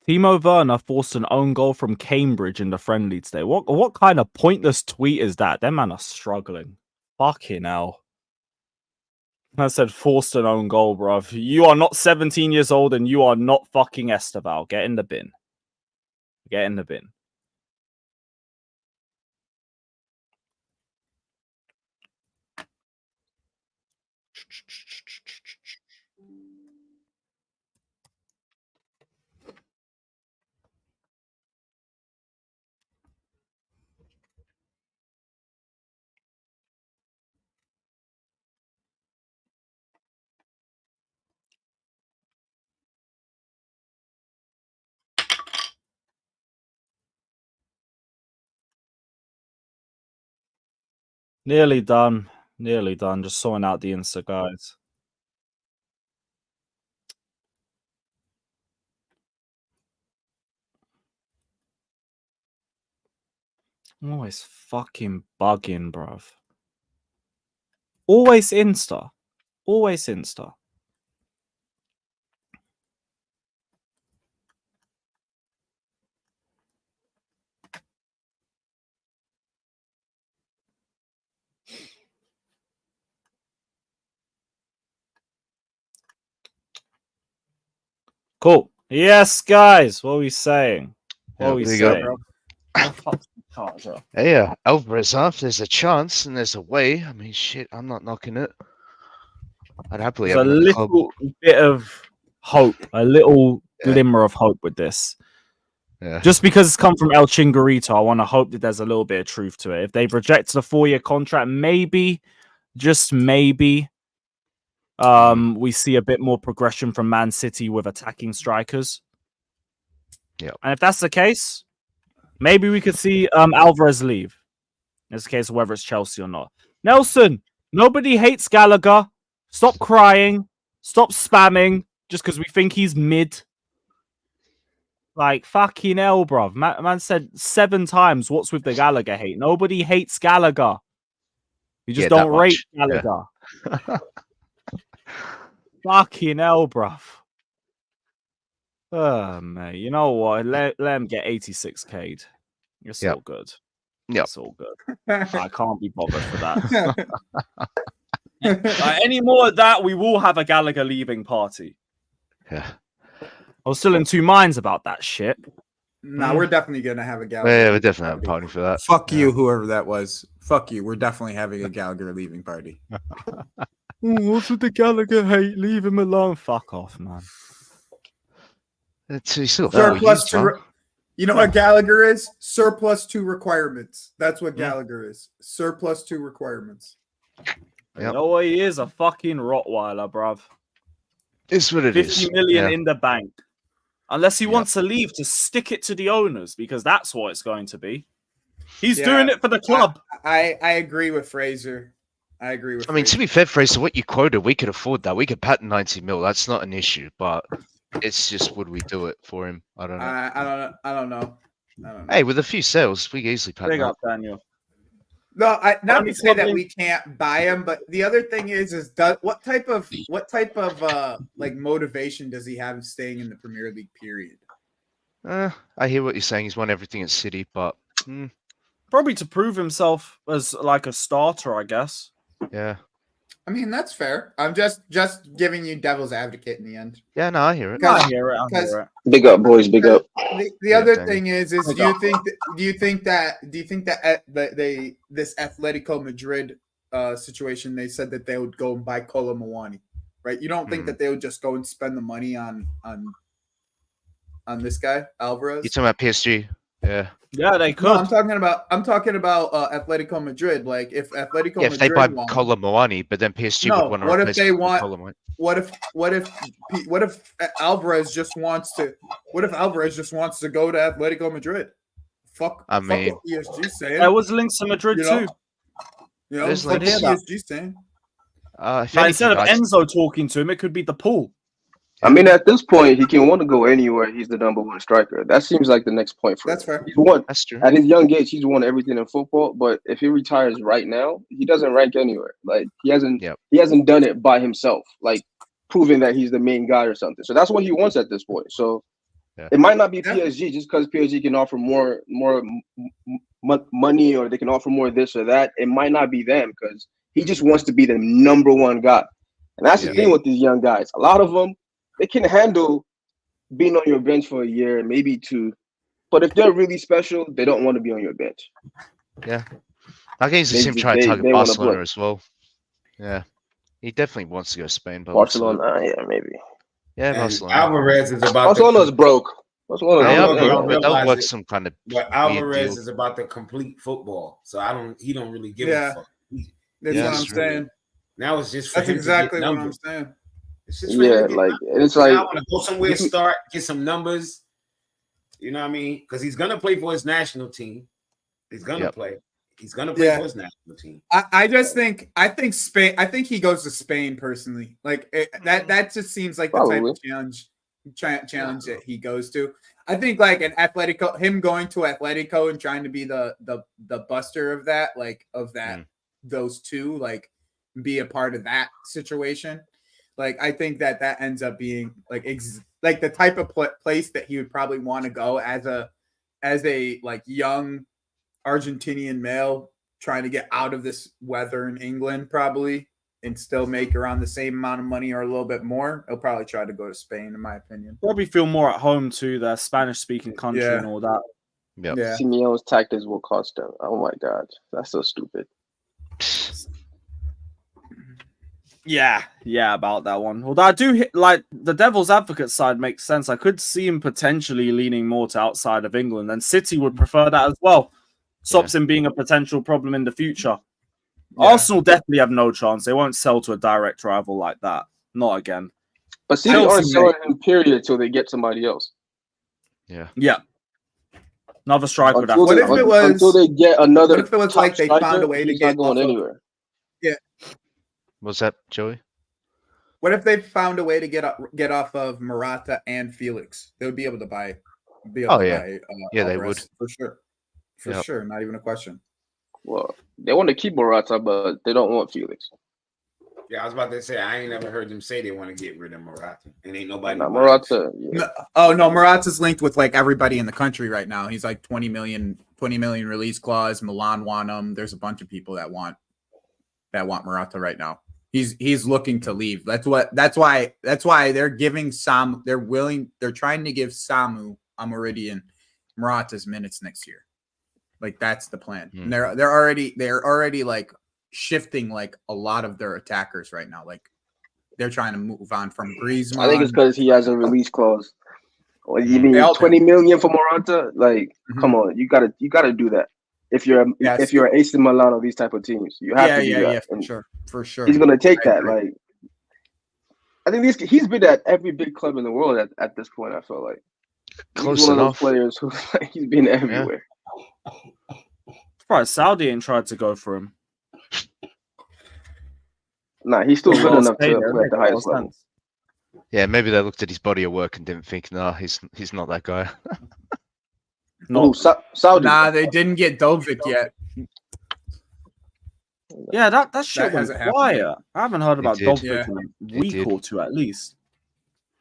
Timo Werner forced an own goal from Cambridge in the friendly today. What kind of pointless tweet is that? Them man are struggling. Fucking hell. I said forced an own goal, bruv. You are not 17 years old and you are not fucking Esteval. Get in the bin. Get in the bin. Nearly done. Nearly done. Just sorting out the Insta, guys. I'm always fucking bugging, bruv. Always Insta. Always Insta. Cool. Yes, guys. What are we saying? What are we saying? Hey, Alvarez off. There's a chance and there's a way. I mean, shit, I'm not knocking it. I'd happily There's have a him at the club. little bit of hope, a little glimmer of hope with this. Yeah. Just because it's come from El Chingarito, I want to hope that there's a little bit of truth to it. If they've rejected a 4-year contract, maybe, just maybe, we see a bit more progression from Man City with attacking strikers. Yeah. And if that's the case, maybe we could see Alvarez leave. In this case, whether it's Chelsea or not. Nelson, nobody hates Gallagher. Stop crying. Stop spamming just because we think he's mid. Like, fucking hell, bruv. Man said 7 times, what's with the Gallagher hate? Nobody hates Gallagher. You just don't rate Gallagher. Yeah. Fucking hell, bruv. Oh, mate. You know what? Let him get 86K'd. It's all good. Yeah. It's all good. I can't be bothered for that. Any more of that, we will have a Gallagher leaving party. Yeah. I was still in 2 minds about that shit. Nah, we're definitely gonna have a Gallagher. Yeah, we're definitely having a party for that. Fuck you, whoever that was. Fuck you. We're definitely having a Gallagher leaving party. What's with the Gallagher hate? Leave him alone. Fuck off, man. He's still surplus to. You know what Gallagher is? Surplus to requirements. That's what Gallagher is. Surplus to requirements. You know what he is? A fucking Rottweiler, bruv. It's what it 50 million in the bank. Unless he wants to leave to stick it to the owners, because that's what it's going to be. He's doing it for the club. I agree with Fraser. I agree with mean, to be fair, Fraser, what you quoted, we could afford that. We could patent 90 mil. That's not an issue, but it's just, would we do it for him? I don't know. I don't know. Hey, with a few sales, we easily patent Big up, Daniel. No, not to say that we can't buy him, but the other thing is what type of like motivation does he have staying in the Premier League? Period. I hear what you're saying. He's won everything at City, but probably to prove himself as like a starter, I guess. Yeah. I mean, that's fair. I'm just giving you devil's advocate in the end. Yeah, no, I hear it. I hear it. Big up, boys. Big up. The other thing is do you think that this Atletico Madrid situation, they said that they would go and buy Kolo Muani, right? You don't think that they would just go and spend the money on this guy Alvarez? You talking about PSG? Yeah. Yeah, they could. No, I'm talking about Atletico Madrid. Like if Atletico Yeah, if they Madrid buy won, Colomboani, but then PSG No, would want to what if replace they him with want- Colomboani. what if Alvarez just wants to go to Atletico Madrid? Fuck I mean- what PSG's saying. There was links to Madrid You know? too. There's fuck links. what PSG's saying. If But instead of anything, Enzo talking to him, it could be the pool. I mean, at this point, he can want to go anywhere. He's the number one striker. That seems like the next point for That's him. fair. He's won that's true. at his young age. He's won everything in football. But if he retires right now, he doesn't rank anywhere. Like he hasn't done it by himself. Like proving that he's the main guy or something. So that's what he wants at this point. So it might not be PSG just because PSG can offer more money or they can offer more this or that. It might not be them because he just wants to be the number one guy. And that's the thing with these young guys. A lot of them, they can handle being on your bench for a year, maybe two. But if they're really special, they don't want to be on your bench. Yeah. I think he's the trying to target Barcelona as well. Yeah. He definitely wants to go to Spain. But Barcelona, yeah, maybe. Yeah, And Barcelona. Alvarez is about Barcelona's broke. They'll work some kind of. But Alvarez is about the complete football, so he don't really give a fuck. That's what I'm saying. Now it's just for That's him exactly to get what I'm numbers. saying. It's just for him to get numbers. It's like I want to go somewhere, start, get some numbers. You know what I mean? Because he's gonna play for his national team. He's gonna play. He's gonna play for his national team. I think Spain. I think he goes to Spain personally. Like that just seems like the type of challenge that he goes to. I think like him going to Atletico and trying to be the buster of that, those two, like be a part of that situation. Like I think that ends up being like the type of place that he would probably want to go as a like young Argentinian male trying to get out of this weather in England probably and still make around the same amount of money or a little bit more. He'll probably try to go to Spain, in my opinion. Probably feel more at home to the Spanish-speaking country and all that. Yeah. Simeone's tactics will cost them. Oh my god, that's so stupid. Yeah, about that one. Although I do like the devil's advocate side makes sense. I could see him potentially leaning more to outside of England, and City would prefer that as well. Stops him being a potential problem in the future. Arsenal definitely have no chance. They won't sell to a direct rival like that. Not again. But City aren't selling him, period, till they get somebody else. Yeah. Another striker. Until they get another. What if it was like they found a way to get going anywhere? What's that, Joey? What if they found a way to get off of Morata and Felix? They would be able to buy. They would for sure. For sure, not even a question. Well, they want to keep Morata, but they don't want Felix. Yeah, I was about to say I ain't never heard them say they want to get rid of Morata, and ain't nobody. Morata. Morata's linked with like everybody in the country right now. He's like 20 million release clause. Milan want him. There's a bunch of people that want Morata right now. He's looking to leave. That's why they're giving they're trying to give Samu Amoridi and Morata's minutes next year. Like that's the plan. And they're already like shifting like a lot of their attackers right now. Like they're trying to move on from Griezmann. I think it's because he has a release clause. Well, you mean 20 million for Morata? Like, come on, you gotta do that. If you're AC Milan or these type of teams, you have to do that. Yeah, for sure. He's gonna take that. Like, I think he's been at every big club in the world at this point. I feel like close he's one enough. of those players who he's been everywhere. Probably Saudi ain't tried to go for him. Nah, he's still good enough to play at the highest level. Yeah, maybe they looked at his body of work and didn't think, nah, he's not that guy. Saudi. Nah, they didn't get Dovic yet. Yeah, that shit went quiet. I haven't heard about did. Dovic in a week or two at least.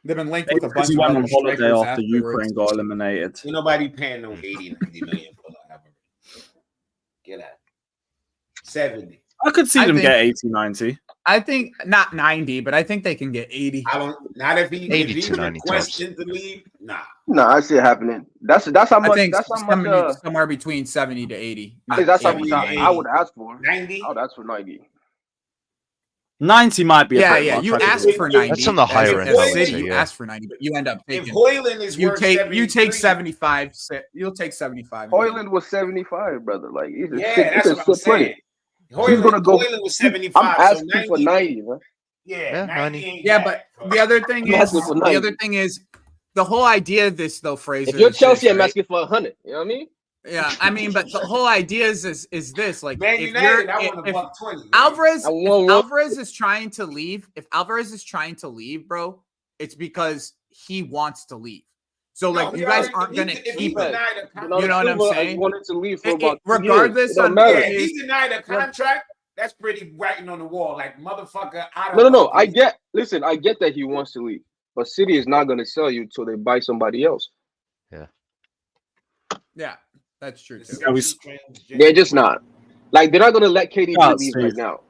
They've been linked with a bunch He of went other on holiday strikers after Ukraine got eliminated. Ain't nobody paying no 80, 90 million for that. Get out. 70. I could see them get 80, 90. I think not 90, but I think they can get 80. Not if he 80 to 90 question to leave. Nah, I see it happening. That's how much. I think that's how much. somewhere between 70 to 80. That's how much I would ask for. 90. I would ask for 90. 90 might be. Yeah, a bit yeah. much, You I asked think. for 90. That's on the higher As end, a I would city, say, you yeah. asked for 90, but you end up If taking. Hoyland is You worth take 73, 75. You'll take 75. Hoyland was 75, brother. Like he's a Yeah, sick, that's he's a what I'm sick player. saying. He's gonna go. Hoyland was I'm 75. So asking for 90. 90, man. Yeah, 90 90. ain't Yeah, bad. but the other thing I'm is, asking for 90. the whole idea of this, though, Fraser. If you're is Chelsea, this, I'm right? asking for 100. You know what I mean? Yeah, I mean, but the whole idea is this: like, Man if United, I you're want if $120. Man. Alvarez, I if want one. Alvarez is trying to leave, bro, it's because he wants to leave. So, like, No, you he guys already- aren't gonna if he keep him. denied a Bernardo You know what I'm Silva, saying? I wanted to leave for about 2 regardless years. It don't on- matter. Yeah, if he denied a contract, that's pretty writing on the wall. Like, motherfucker, I don't No. know. I get that he wants to leave, but City is not going to sell you till they buy somebody else. Yeah, that's true too. They're just not. Like they're not going to let KDB Yeah, leave Steve. right now.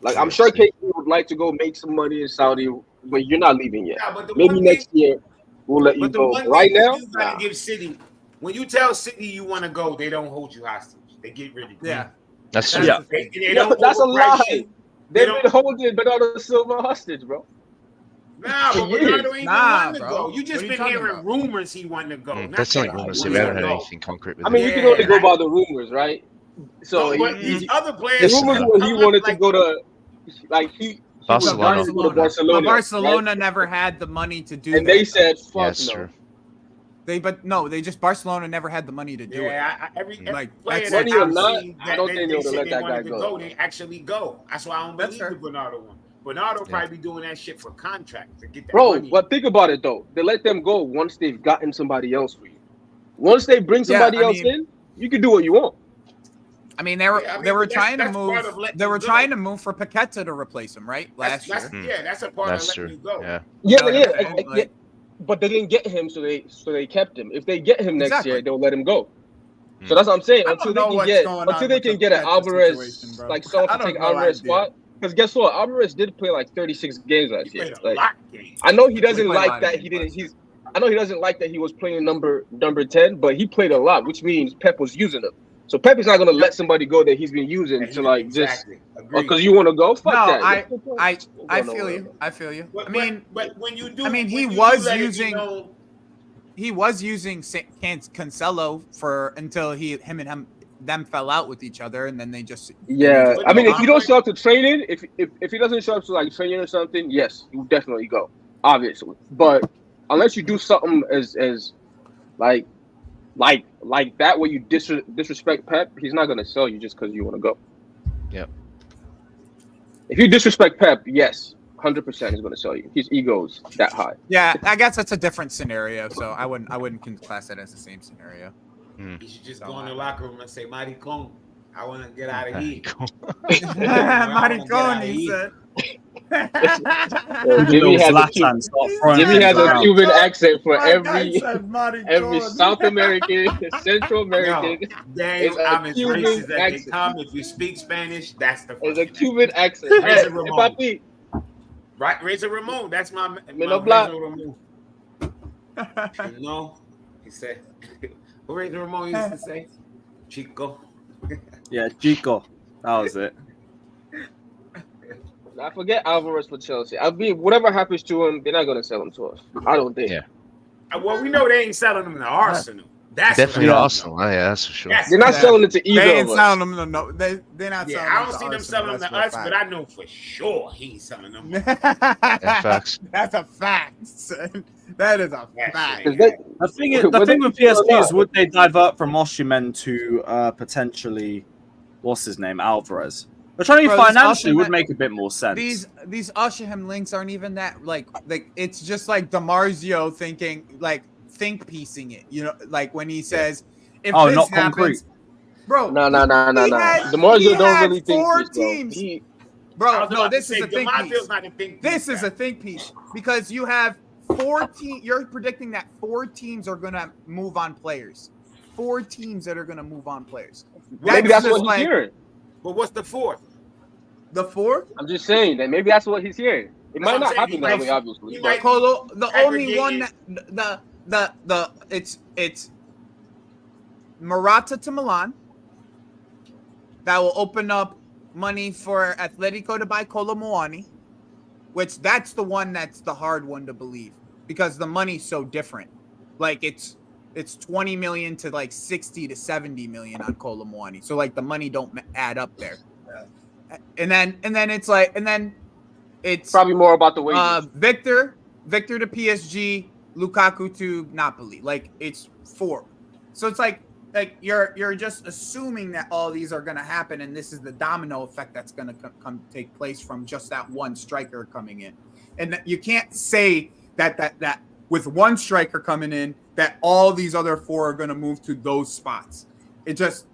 Like I'm sure KDB would like to go make some money in Saudi, but you're not leaving yet. Yeah, but the Maybe one next thing- year we'll let you But the go. one Right thing now, you gotta give City, when you tell City you want to go, they don't hold you hostage. They get rid of you. Yeah, That's That's true. the thing. They No, don't that's a overprice lie. you. They've don't- been holding Bernardo Silva hostage, bro. Nah, For but years. Bernardo ain't Nah, want to bro. go. You What just are you been talking hearing about? rumors he wanted to go. That's that not he rumors. We wanted haven't to heard go. anything concrete with I mean, it. we can only Yeah, go like- by the rumors, right? So No, but these other players, the rumors Listen, were he wanted to go to, like he was Barcelona. dying to go to Barcelona. But Barcelona right? never had the money to do And that. they said, "Fuck Yeah, it's no." true. Barcelona never had the money to do it. yeah, every Like, player that's that money or I've not, seen I don't think they they would said let they that guy wanted to go. go, they actually go. That's why I don't That's believe the fair. Bernardo one. Bernardo probably be doing that shit for contract to get that Bro, money. but think about it though. They let them go once they've gotten somebody else for you. Once they bring somebody else in, you can do what you want. I mean, they were Yeah, I mean, they were but trying to that's part move. of letting They were you go. trying to move for Paqueta to replace him, right? Last year. Yeah, that's a part That's of letting true. you go. Yeah. Yeah, know what I'm yeah, saying? Like- but they didn't get him, so they kept him. If they get him next Exactly. year, they'll let him go. Hmm. So that's what I'm saying. I Until don't they know can what's get going until on they with can the get an Paqueta Alvarez, situation, bro. like someone I to don't take know Alvarez idea. spot. Because guess what, Alvarez did play like 36 games last He year. played a Like, lot of games. I know he doesn't played a lot like of that. games He didn't. last year. I know he doesn't like that he was playing number 10, but he played a lot, which means Pep was using him. So Pep is not going to let somebody go that he's been using Yeah, to like exactly. just Agreed. because you want to go. Fuck No, that. I Go feel nowhere. you. I feel you. But, I mean, but when you do, I mean, he when you was do let it be using- known- he was using Cancelo for until him and them fell out with each other, and then they just Yeah, But I mean, no, if you I'm don't like- show up to training, if he doesn't show up to like training or something, yes, you definitely go, obviously. But unless you do something as like that where you disrespect Pep, he's not gonna sell you just because you want to go. Yep. If you disrespect Pep, yes, 100% he's gonna sell you. His ego's that high. Yeah, I guess that's a different scenario. So I wouldn't class that as the same scenario. You should just go in the locker room and say, "Maricon, I want to get out of here." Maricon, he said. Jimmy has a Zlatan start throwing Jimmy things has a around. Cuban accent for My guy every said Maricon. South American, Central No, American. damn, It's a I'm as Cuban racist as they accent. come. If you speak Spanish, that's the It's a fucking Cuban accent. Razor Hey, Ramon. papi, right. Razor Ramon, that's my no black. Razor Ramon. You know, he said, what Razor Ramon used to say? Chico. Yeah, Chico. That was it. I forget Alvarez for Chelsea. I mean, whatever happens to him, they're not gonna sell him to us. I don't think. Yeah. Well, we know they ain't selling him to Arsenal. That's Definitely what I know. Arsenal. Oh, yeah, that's for sure. That's They're not Yeah. selling it to They either ain't of us. selling them. No, they're not selling. Yeah, I don't to see them Arsenal, selling them that's to for a us, fact. but I know for sure he ain't selling them. Yeah, facts. That's a fact, son. That is a That fact. shit ain't They- happening. The thing Whether with you feel or PSG is not. would they divert from Osimhen to potentially what's his name, Alvarez? But trying to Bro, this financially would Osimhen- make a bit more sense. These Ushaham links aren't even that like it's just like DiMarzio think piecing it, you know, like when he says if Oh, this not happens, concrete. bro. No. he had- DeMarzio he don't had really think 4 this, bro. teams. He- I Bro, was no, about to this is say, a think DiMarzio's piece. not a think piece. This is a think piece because you have 4 teams. You're predicting that 4 teams are gonna move on players. 4 teams that are gonna move on players. Maybe that's just what he's like- hearing. But what's the fourth? The 4. I'm just saying that maybe that's what he's hearing. It That's might what not I'm happen saying. that He way, might- obviously. he but- might- Colo, the only one aggregated- that it's Morata to Milan. That will open up money for Atletico to buy Kolo Muani. which that's the one that's the hard one to believe because the money's so different. Like it's 20 million to like 60 to 70 million on Kolo Muani. So like the money don't add up there. And then it's Probably more about the wages. Victor to PSG, Lukaku to Napoli. Like it's 4. So it's like you're just assuming that all these are going to happen, and this is the domino effect that's going to come take place from just that one striker coming in. And you can't say that with one striker coming in that all these other 4 are going to move to those spots. It just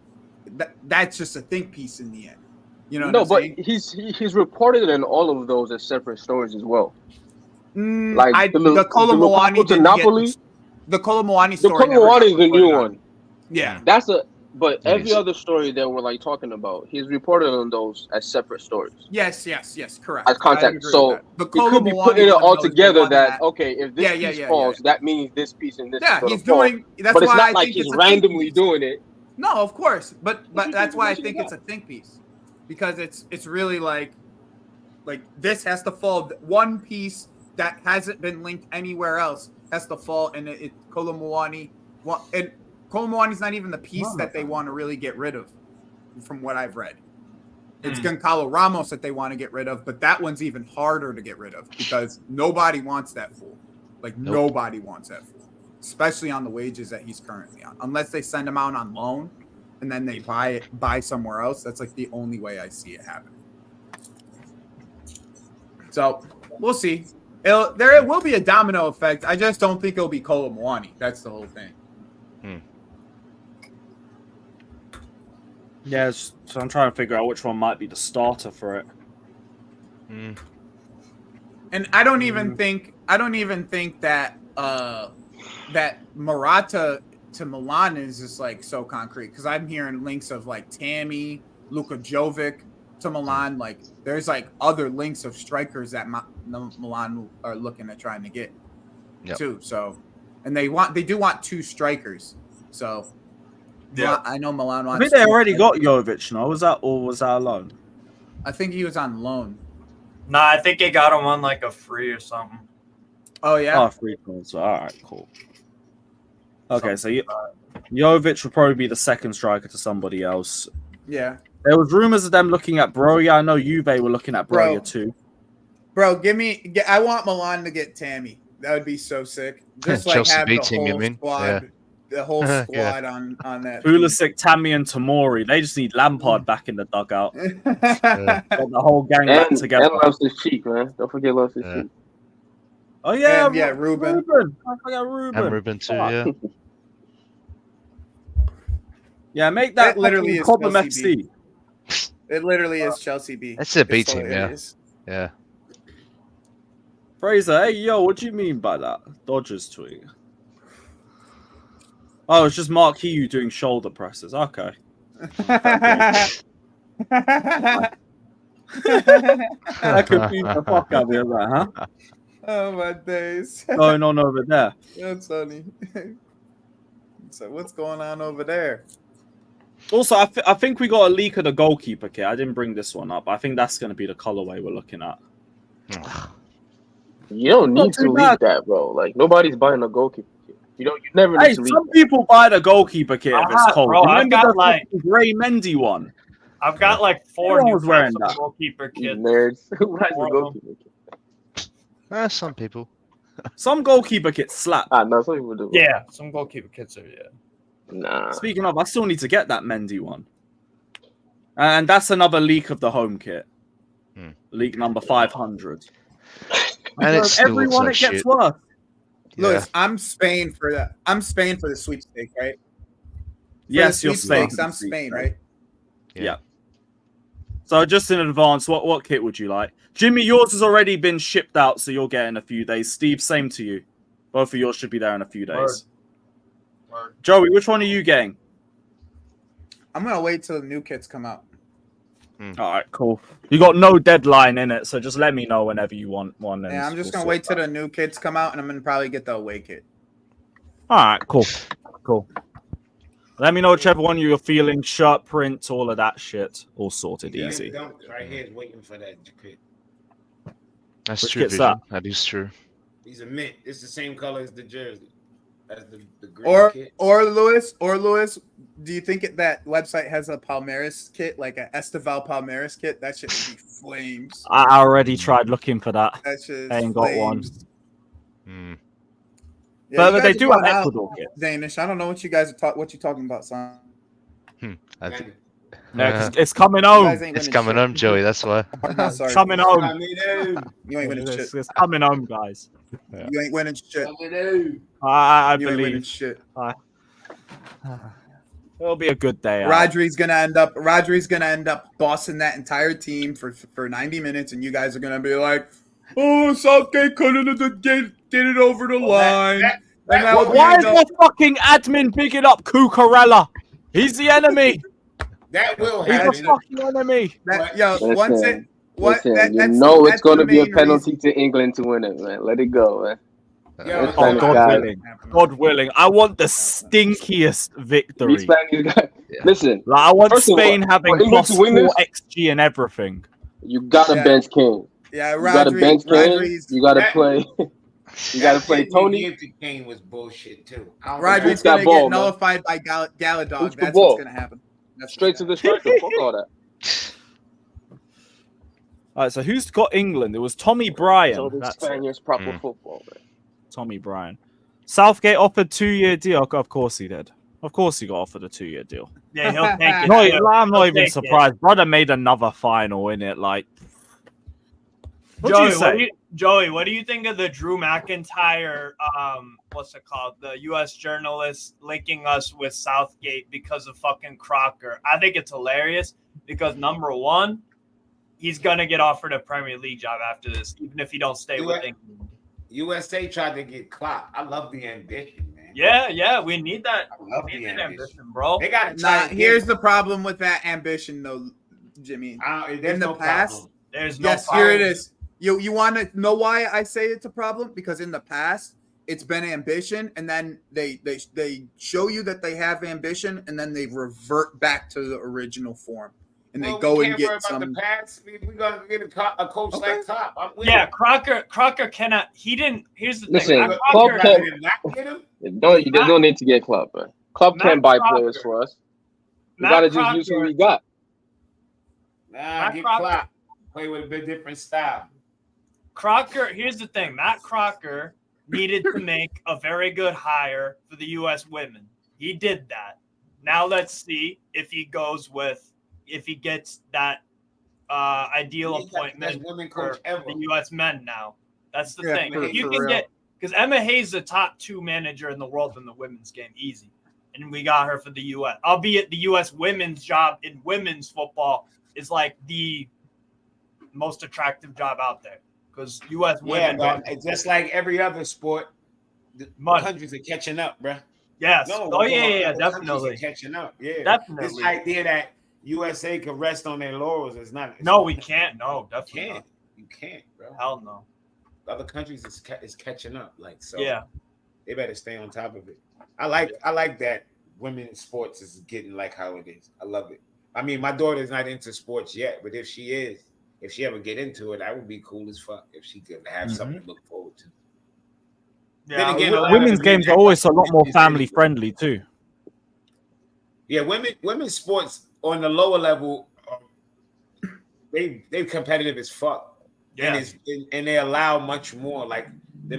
that's just a think piece in the end. You know? No, but he's reported in all of those as separate stories as well. Like the Kolo Muani to Napoli. The Kolo Muani story. The Kolo Muani is the new one. Yeah, but every other story that we're like talking about, he's reported on those as separate stories. Yes, correct. As contact. So he could be putting it all together that okay, if this piece falls, that means this piece and this. Yeah, is he's doing. That's but it's why not I like think he's it's randomly doing it. No, of course, but that's why I think it's a think piece because it's really like this has to fall. One piece that hasn't been linked anywhere else has to fall, and it Kolo Muani. And Kolo Muani's not even the piece that they want to really get rid of, from what I've read. It's Goncalo Ramos that they want to get rid of, but that one's even harder to get rid of because nobody wants that fool. Like nobody wants that fool, especially on the wages that he's currently on. Unless they send him out on loan and then they buy somewhere else. That's like the only way I see it happening. So we'll see. There will be a domino effect. I just don't think it'll be Kolo Muani. That's the whole thing. Yeah, so I'm trying to figure out which one might be the starter for it. And I don't even think that that Morata to Milan is just like so concrete because I'm hearing links of like Tammy, Luka Jovic to Milan. Like there's like other links of strikers that Milan are looking at trying to get too. So, and they do want 2 strikers. So. Yeah, I know Milan wants. I think they already got Jovic. No, was that a loan? I think he was on loan. Nah, I think they got him on like a free or something. Oh yeah, free calls. All right, cool. Okay, so Jovic will probably be the second striker to somebody else. Yeah, there was rumors of them looking at Broja. I know Juve were looking at Broja too. Bro, I want Milan to get Tammy. That would be so sick. Just like have the whole squad. Yeah. The whole squad on that. Pulisic, Tammy, and Tomori. They just need Lampard back in the dugout. Get the whole gang back together. And Loftus Cheek, man. Don't forget Loftus Cheek. Oh yeah, Ruben. I forgot Ruben. And Ruben too, yeah. Yeah, make that literally is Cobham Chelsea FC. It literally is Chelsea B. That's a B team, yeah. Fraser, hey yo, what do you mean by that? Dodgers tweet. Oh, it's just Mark Hugh doing shoulder presses. Okay. That confused the fuck out of you, huh? Oh my days. Going on over there. That's funny. So what's going on over there? Also, I think we got a leak of the goalkeeper kit. I didn't bring this one up. I think that's going to be the colorway we're looking at. You don't need to leak that, bro. Like nobody's buying a goalkeeper kit. You never need to leak some people buy the goalkeeper kit if it's cold. Bro, I've got like Gray Mendy one. I've got like 4 new wearing that goalkeeper kits. Nerds. Who buys a goalkeeper kit? Some people. Some goalkeeper kits slap. No, some people do. Yeah, some goalkeeper kits are, Nah. Speaking of, I still need to get that Mendy one. And that's another leak of the home kit. Leak number 500. And it's everyone it gets worse. Lewis, I'm Spain for that. I'm Spain for the sweepstake, right? Yes, you're Spain. I'm Spain, right? Yeah. So just in advance, what kit would you like? Jimmy, yours has already been shipped out, so you'll get in a few days. Steve, same to you. Both of yours should be there in a few days. Word. Joey, which one are you getting? I'm going to wait till the new kits come out. All right, cool. You got no deadline in it, so just let me know whenever you want one. Yeah, I'm just going to wait till the new kits come out, and I'm going to probably get the away kit. All right, cool. Let me know whichever one you're feeling, shirt print, all of that shit. All sorted, easy. Right here is waiting for that kit. That's Which true, kit's Vision. That is true. He's a mint. It's the same color as the jersey. As the green Or kit. Lewis, do you think that website has a Palmeiras kit, like an Estival Palmeiras kit? That shit would be flames. I already tried looking for that. That shit is I ain't got one. flames. Hmm. Yeah, you But guys they are do have going out, Ecuador kit. Danish. I don't know what you guys are what you talking about, son. I think No, 'cause it's coming You home. guys ain't it's winning coming shit. home, Joey. That's why. No, sorry. Coming home. You ain't winning shit. It's coming home, guys. You ain't winning shit. I You ain't winning believe shit. it'll be a good day. Rodri's gonna end up bossing that entire team for 90 minutes, and you guys are gonna be like, "Oh, Southgate couldn't get it over the line." Why is the fucking admin picking up Cucurella? He's the enemy. That will He's happen. the fucking enemy. Listen, that's it's going to the be a main penalty to England to win it, man. Let it go, man. Yo, This Oh, Spanish God guy- willing. God willing. I want the stinkiest victory. these Spanish guys- Listen, Like, I want First of all, Spain having for England plus to win 4 this- XG and everything. you got to Yeah. bench Kane. Yeah, You got to bench Kane. Rodri's You got to That- play. You got to play Tony. Kane was bullshit too. I don't Rodri's Who's got gonna ball, get man? nullified by Galadog. Who's the That's ball? what's gonna happen. That's Straight to the striker. Fuck all that. All right, so who's got England? It was Tommy Bryan. So the That's it. Spaniards proper Mm. football, man. Tommy Bryan. Southgate offered 2-year deal. Of course he did. Of course he got offered a 2-year deal. Yeah, he'll take it. No, too. I'm not He'll even take it. surprised. Brother made another final in it. Like, what do Joey, you say? what do you think of the Drew McIntyre? What's it called? The U.S. journalist linking us with Southgate because of fucking Crocker. I think it's hilarious because number one, he's gonna get offered a Premier League job after this, even if he don't stay with England. USA tried to get Klopp. I love the ambition, man. Yeah, we need that. I love We the need that ambition. ambition, bro. They got to try. Here's the problem with that ambition, though, Jimmy. in the past, There's no yes, problem. here it is. You want to know why I say it's a problem? Because in the past, it's been ambition, and then they show you that they have ambition, and then they revert back to the original form, and they go and get some. The past. We're gonna get a coach like Klopp. I'm with Yeah, him. Crocker cannot. He didn't. Here's the Listen, thing. Klopp Crocker, can't- Did not get him. There's no need to get Klopp, man. Klopp Matt can't buy Crocker. players for us. We Matt got to just use who Crocker- we got. Nah, get Klopp. Play with a bit different style. Crocker, here's the thing. Matt Crocker needed to make a very good hire for the U.S. women. He did that. Now let's see if he gets that ideal He's got the best appointment women for coach ever. the U.S. men now. That's the Yeah, thing. for You real. can get because Emma Hayes is the top 2 manager in the world in the women's game, easy. And we got her for the U.S. Albeit the U.S. women's job in women's football is like the most attractive job out there because U.S. Yeah, women. but it's just like every other sport, the Money. countries are catching up, bruh. Yes. No, Oh yeah, other countries definitely. are catching up. Yeah, Definitely. This idea that USA could rest on their laurels is not. No, we can't. No, You definitely can't. not. You can't, bro. Hell no. Other countries is catching up. Like so. Yeah. They better stay on top of it. I like that women in sports is getting like how it is. I love it. I mean, my daughter's not into sports yet, but if she ever get into it, that would be cool as fuck if she could have something to look forward to. Yeah. Then again, a lot Women's of the games men are always a lot more these family days, bro. friendly too. Yeah, women's sports on the lower level, they competitive as fuck. Yeah. And they allow much more. Like the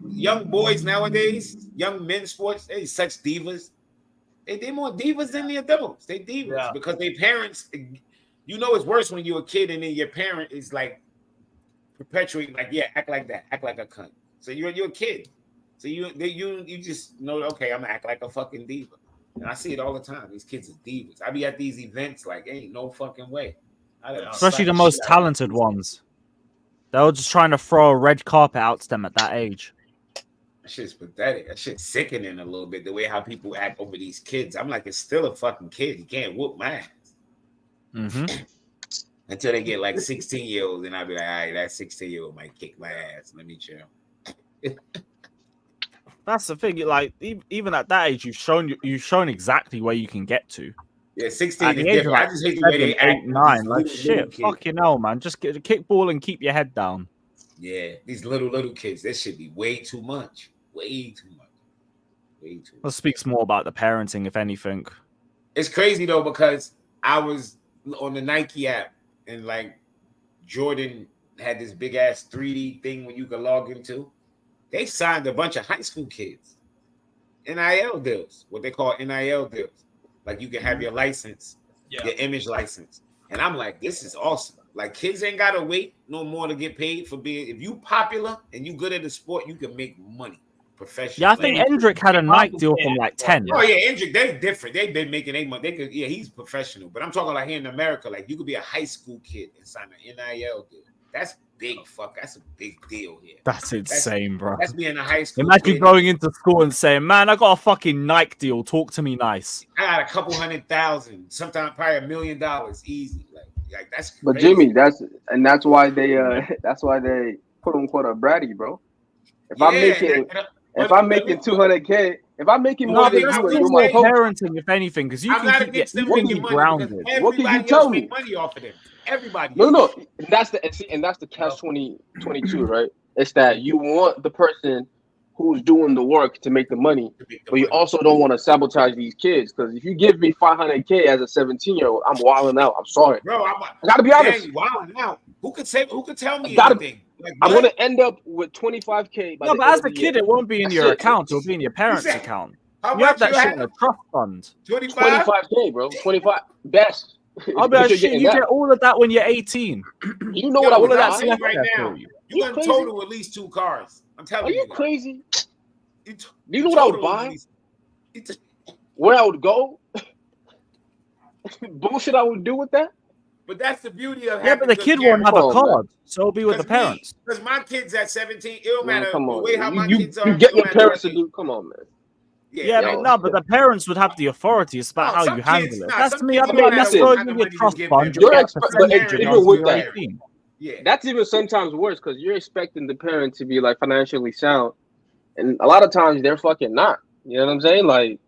young boys nowadays, young men's sports, they such divas. They more divas than the adults. They divas because their parents. You know, it's worse when you're a kid and then your parent is like perpetuating, like, yeah, act like that, act like a cunt. So you're a kid. So you just know, okay, I'm gonna act like a fucking diva. And I see it all the time. These kids are divas. I be at these events like, ain't no fucking way. Especially the most talented ones. They were just trying to throw a red carpet out to them at that age. That shit's pathetic. That shit's sickening a little bit, the way how people act over these kids. I'm like, it's still a fucking kid. You can't whoop my ass. Mm-hmm. Until they get like 16-year-olds, and I'll be like, all right, that 16-year-old might kick my ass. Let me chill. That's the thing. Like even at that age, you've shown exactly where you can get to. Yeah, 16 At is the age of different. I like just hate the way 7, they 8, act. 9, like Little shit, kids. fucking hell, man. Just get a kickball and keep your head down. Yeah, these little kids, that should be way too much. Way too much. Way too much. That speaks more about the parenting, if anything. It's crazy though, because I was on the Nike app and like Jordan had this big ass 3D thing when you could log into. They signed a bunch of high school kids. NIL deals, what they call NIL deals. Like you can have your license, your image license. And I'm like, this is awesome. Like kids ain't gotta wait no more to get paid for being. If you popular and you good at the sport, you can make money professionally. Yeah, I think Endrick had a Nike deal from like 10. Oh yeah, Endrick, they different. They've been making their money. They could, yeah, he's professional. But I'm talking like here in America, like you could be a high school kid and sign an NIL deal. That's big. Fuck, that's a big deal here. That's insane, bro. That's being a high school. Imagine kid. going into school and saying, "Man, I got a fucking Nike deal. Talk to me nice." I got a couple $100,000, sometimes probably $1 million, easy. Like that's. Crazy. But Jimmy, that's why they quote unquote a bratty, bro. If I'm making 200K, if I'm making more than you, you're my coach. Parenting, if anything, because you can keep them grounded. What can you tell me? Money off of them. Everybody. No. That's the catch 22, right? It's that you want the person who's doing the work to make the money, but you also don't want to sabotage these kids. Because if you give me 500K as a 17-year-old, I'm wilding out. I'm sorry, bro. I gotta be honest. Wilding out. Who could tell me anything? Like, I'm gonna end up with 25K. No, but as a kid, it won't be in your account. It'll be in your parents' account. You have that shit in a trust fund. 25K, bro. 25 best. I'll be like, shit, you get all of that when you're 18. You know what I was saying right now? You can total at least 2 cars. I'm telling you. Are you crazy? Do you know what I would buy? Where I would go? Bullshit I would do with that? But that's the beauty of but the kid won't have a card, so it'll be with the parents. Because my kids at 17, it don't matter come on. the way how my kids are. You get your parents to do. Come on, man. But the parents would have the authority. It's about how you handle it. That's to me. I'd be like, let's go in your trust fund. Even with that, that's even sometimes worse because you're expecting the parent to be like financially sound, and a lot of times they're fucking not. You know what I'm saying? Like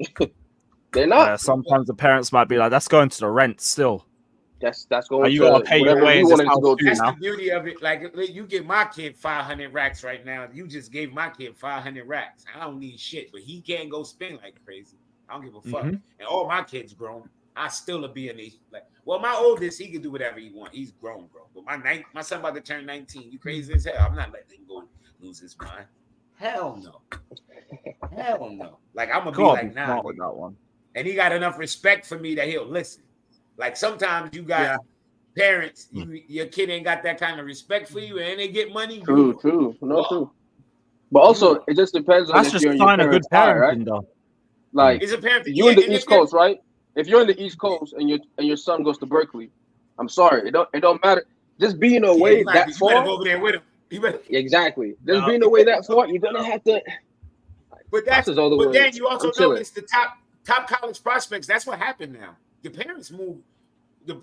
they're not. Yeah, sometimes the parents might be like, "That's going to the rent still." That's going. Are you gonna pay your way? That's the beauty of it. Like you give my kid 500 racks right now. You just gave my kid 500 racks. I don't need shit, but he can't go spend like crazy. I don't give a fuck. And all my kids grown. I still be in these like. Well, my oldest, he can do whatever he want. He's grown, bro. But my son about to turn 19. You crazy as hell. I'm not letting him go lose his mind. Hell no. Hell no. Like I'm gonna be like, nah. With that one. And he got enough respect for me that he'll listen. Like sometimes you got parents, your kid ain't got that kind of respect for you, and they get money. True. True. But also, it just depends on that's just sign a good parenting, though. Like it's a parent. You're in the East Coast, right? If you're in the East Coast and your son goes to Berkeley, I'm sorry, it don't matter. Just being away that far. You better go over there with him. Exactly. Just being away that far, you're gonna have to. But then you also notice the top college prospects. That's what happened now. The parents move. They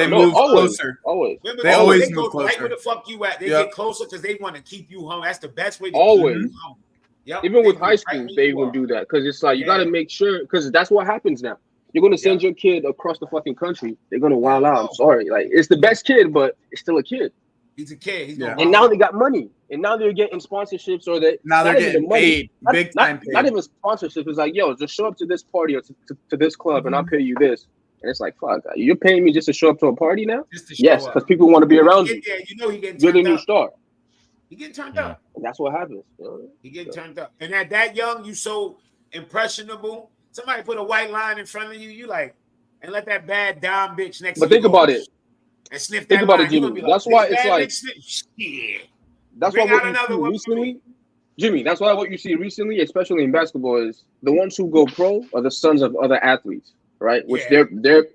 move closer. Always. They always move closer. Right where the fuck you at? They get closer because they want to keep you home. That's the best way to keep you home. Yep. Even with high school, they will do that because it's like you got to make sure because that's what happens now. You're gonna send your kid across the fucking country. They're gonna wild out. I'm sorry, like it's the best kid, but it's still a kid. He's a kid. And now they got money, and now they're getting sponsorships, or now they're getting paid, big time paid. Not even sponsorship. It's like, yo, just show up to this party or to this club, and I'll pay you this. And it's like, fuck, you're paying me just to show up to a party now? Yes, because people want to be around you. Yeah, you know he getting you're the new star. He getting turned up. And that's what happens. He getting turned up. And at that young, you so impressionable. Somebody put a white line in front of you, you like, and let that bad dime bitch next to you. But think about it. And sniff that Think about line. it, Jimmy. That's why it's like. That's why what you see recently. Jimmy, that's why what you see recently, especially in basketball, is the ones who go pro are the sons of other athletes, right? Which they're not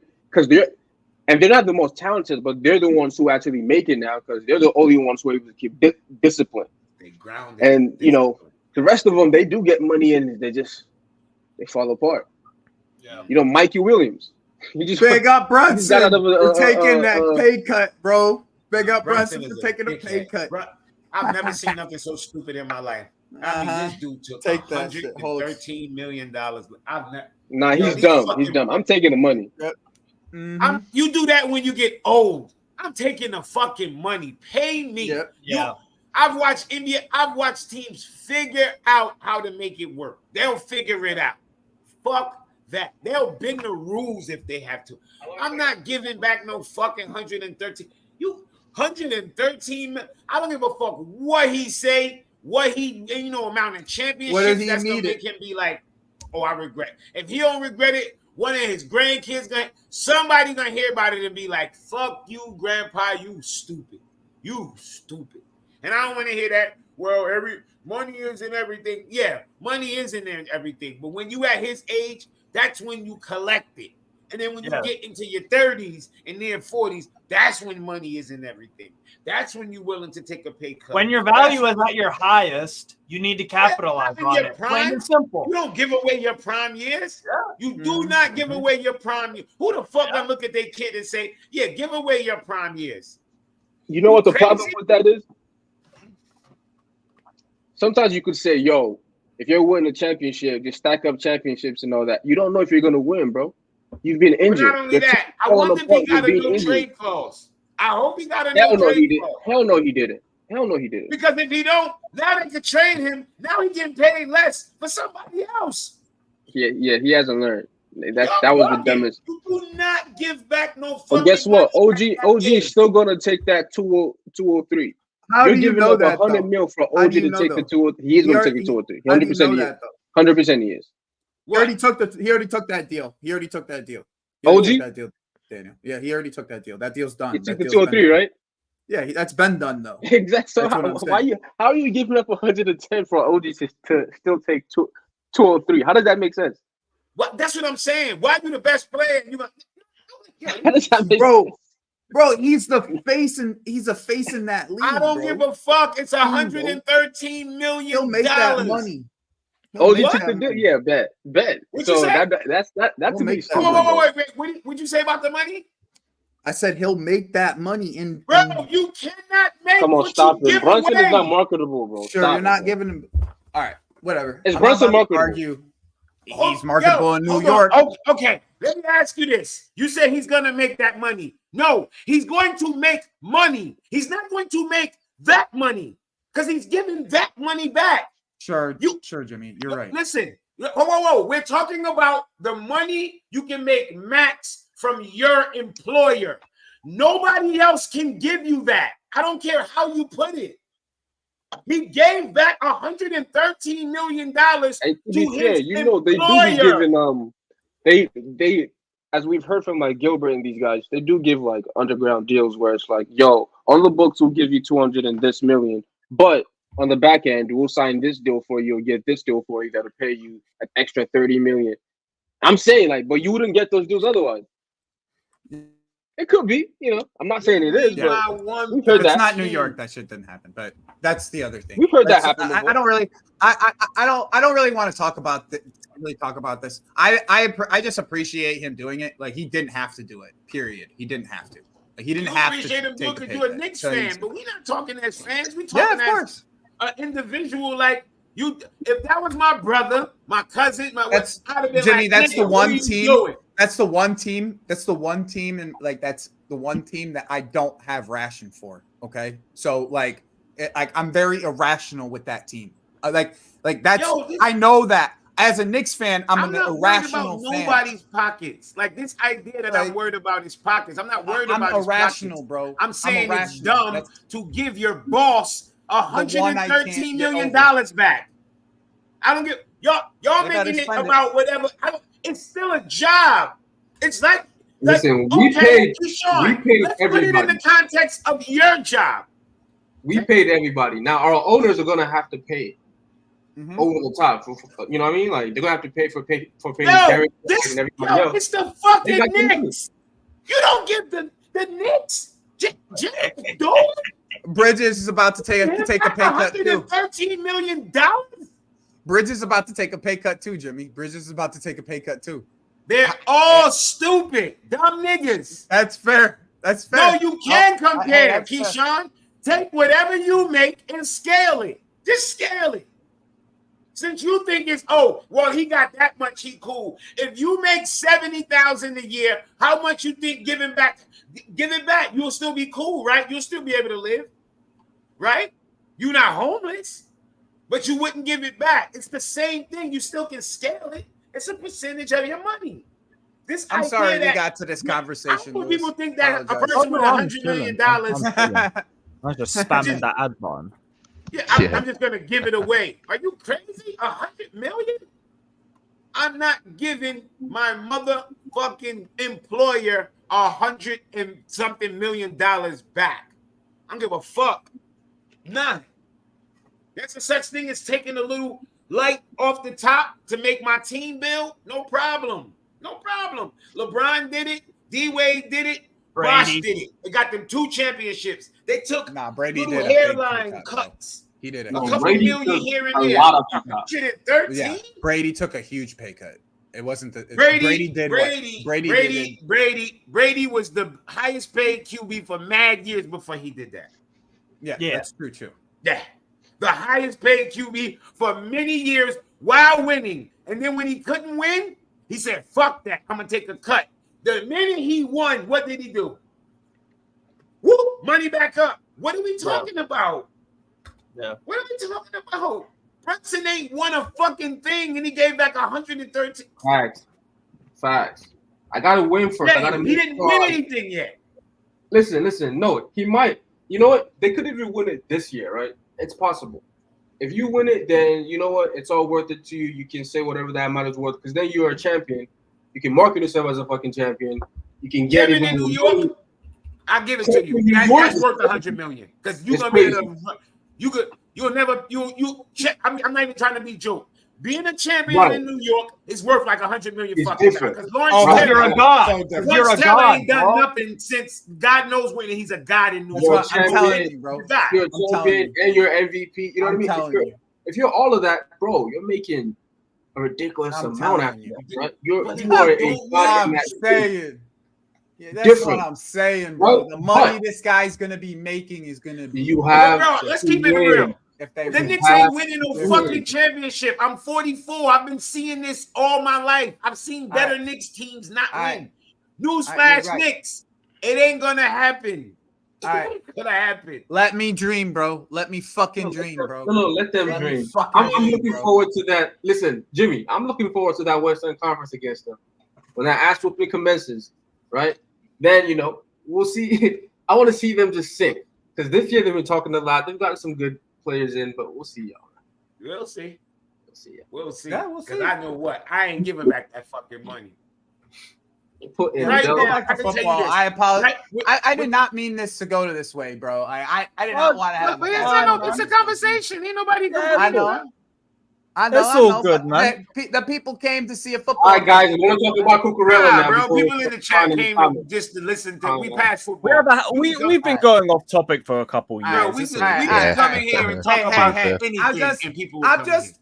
the most talented, but they're the ones who actually make it now because they're the only ones who are able to keep discipline. They grounded. And the rest of them, they do get money and they fall apart. Yeah. Mikey Williams. Big up Brunson for taking that pay cut, bro. Big up Brunson for taking a pay cut. I've never seen nothing so stupid in my life. I mean, this dude took $113 million. He's dumb. He's dumb. I'm taking the money. Yep. You do that when you get old. I'm taking the fucking money. Pay me. Yep. Yeah. I've watched India. I've watched teams figure out how to make it work. They'll figure it out. Fuck that. They'll bend the rules if they have to. I'm not giving back no fucking 113. You 113. I don't give a fuck what he say. What he amount of championships. What does he that's gonna need make him be like, oh, I regret. If he don't regret it, one of his grandkids somebody gonna hear about it and be like, fuck you, grandpa, you stupid. You stupid. And I don't want to hear that. Well, money is in everything. Yeah, money is in everything. But when you at his age, that's when you collect it. And then when you get into your 30s and near 40s, that's when money is in everything. That's when you're willing to take a pay cut. When your value is at your highest, you need to capitalize on it. Plain and simple. You don't give away your prime years. Yeah. You do not give away your prime years. Who the fuck gonna look at their kid and say, yeah, give away your prime years? You know what the problem with that is? Sometimes you could say, yo, if you're winning a championship, just stack up championships and all that. You don't know if you're going to win, bro. You've been injured. But not only that, I wonder if he got a new trade clause. I hope he got a new trade clause. Hell no, he didn't. Hell no, he didn't. Because if he don't, now they can trade him. Now he getting paid less for somebody else. Yeah, he hasn't learned. That was the dumbest. You do not give back no fucking. But guess what? OG is still going to take that 203. How do you know that? 100 mil for OG to take the 203. He's going to take the 203. 100% he is. 100% he is. He already took that deal. He already took that deal. OG? That deal, Daniel. Yeah, he already took that deal. That deal's done. He took the 203, right? Yeah, that's been done though. Exactly. So how are you giving up 110 for OG to still take 203? How does that make sense? What? That's what I'm saying. Why are you the best player? How does that make sense? Bro, he's a face in that league. I don't give a fuck. It's $113 million. He'll make that money. Oh, you took the deal? Yeah, bet. What'd So you say? that's to me. Wait. What'd you say about the money? I said he'll make that money in. Bro, you cannot make. Come on, stop it. Brunson is not marketable, bro. Sure, you're not giving him. All right, whatever. Is Brunson marketable? Argue. He's marketable in New York. Okay, let me ask you this. You say he's going to make that money. No, he's going to make money. He's not going to make that money because he's giving that money back. Sure, Jimmy. You're right. Listen, whoa. We're talking about the money you can make max from your employer. Nobody else can give you that. I don't care how you put it. He gave back $113 million to his employer. You know, they do be giving they as we've heard from like Gilbert and these guys, they do give like underground deals where it's like, yo, on the books we'll give you 200 and this million, but on the back end we'll sign this deal for you, get this deal for you that'll pay you an extra 30 million. I'm saying like, but you wouldn't get those deals otherwise. It could be, I'm not saying it is, but we've heard that. It's not New York. That shit didn't happen, but that's the other thing. We've heard that happen. I don't really want to talk about this. I just appreciate him doing it. Like he didn't have to do it. Period. He didn't have to. Like he didn't have to. Appreciate him doing it because you're a Knicks fan, but we're not talking as fans. We talking as an individual. Like you, if that was my brother, my cousin, Jimmy. That's the one team. That's the one team. That's the one team, and like that's the one team that I don't have ration for. Okay, so like I'm very irrational with that team. Like that's I know that as a Knicks fan, I'm an irrational fan. Nobody's pockets. Like this idea that I'm worried about his pockets. I'm not worried about his irrational, pockets. Bro. I'm saying it's dumb to give your boss $113 million back. I don't get y'all making it about whatever. It's still a job. It's like listen, we paid everybody. Put it in the context of your job. We paid everybody. Now our owners are gonna have to pay over the top. You know what I mean? Like they're gonna have to pay for paying Derek and everybody else. It's the fucking Knicks. You don't give the Knicks. Bridges is about to take a pay cut too. $113 million. Bridges is about to take a pay cut too, Jimmy. Bridges is about to take a pay cut too. They're all stupid, dumb niggas. That's fair. No, you can compare, Keyshawn. Take whatever you make and scale it. Just scale it. Since you think it's, oh, well, he got that much, he cool. If you make $70,000 a year, how much you think giving back? Give it back. You'll still be cool, right? You'll still be able to live, right? You're not homeless, but you wouldn't give it back. It's the same thing. You still can scale it. It's a percentage of your money. I'm sorry we got to this conversation. People think that a person with $100 million. I'm just spamming that ad button. Yeah, I'm just gonna give it away. Are you crazy? $100 million? I'm not giving my motherfucking employer $100 and something million back. I don't give a fuck. None. There's a such thing as taking a little light off the top to make my team build. No problem. No problem. LeBron did it. D-Wade did it. Bosh did it. They got them 2 championships. They took Brady little did hairline cuts. He did it. A couple million here and there. A lot of people. 13. Yeah, Brady took a huge pay cut. It wasn't the Brady was the highest paid QB for mad years before he did that. Yeah, that's true too. Yeah, the highest paid QB for many years while winning, and then when he couldn't win, he said, "Fuck that! I'm gonna take a cut." The minute he won, what did he do? Woo! Money back up. What are we talking about? Yeah. What are we talking about? Brunson ain't won a fucking thing, and he gave back 113. Facts. I gotta win first. Yeah, he didn't win anything yet. Listen. No, he might. You know what? They could even win it this year, right? It's possible. If you win it, then you know what? It's all worth it to you. You can say whatever that amount is worth, because then you're a champion. You can market yourself as a fucking champion. You can get it in New York. I'll give it to you. That's worth $100 million, because you're gonna be able to. You'll never. I'm not even trying to be joke. Being a champion in New York is worth like $100 million. It's fucking different. Because Lawrence you're a god. You're a god, ain't done nothing since God knows when. He's a god in New York. I'm telling you, bro. You're a champion and you're MVP. You know what I mean? If you're all of that, bro, you're making a ridiculous amount after that. Right? You are a god in that saying. Yeah, that's what I'm saying, bro. The money this guy's gonna be making is gonna be. You have. Bro, let's keep it real. The Knicks ain't winning no fucking championship. I'm 44. I've been seeing this all my life. I've seen better Knicks teams not win. Newsflash, Knicks. It ain't gonna happen. It ain't gonna happen. Let me dream, bro. Let me fucking dream, bro. No, let them dream. I'm looking forward to that. Listen, Jimmy, I'm looking forward to that Western Conference against them. When that ass whooping commences, right? Then, we'll see. I want to see them just sink. Because this year they've been talking a lot. They've got some good players in, but we'll see, y'all. We'll see. We'll see. Yeah, we'll see. Because I know what. I ain't giving back that fucking money. Put in right now, I football. I apologize. I did not mean this to go to this way, bro. I did not want to have. But it's a conversation. Ain't nobody. I know. That's all good, man. The people came to see a football. All right, guys, we're talking about Cucurella now. Bro, people in the chat came just to listen to. We passed football. We've been going off topic for a couple years. Bro, we just come in here and talk about anything, and people. I'm just,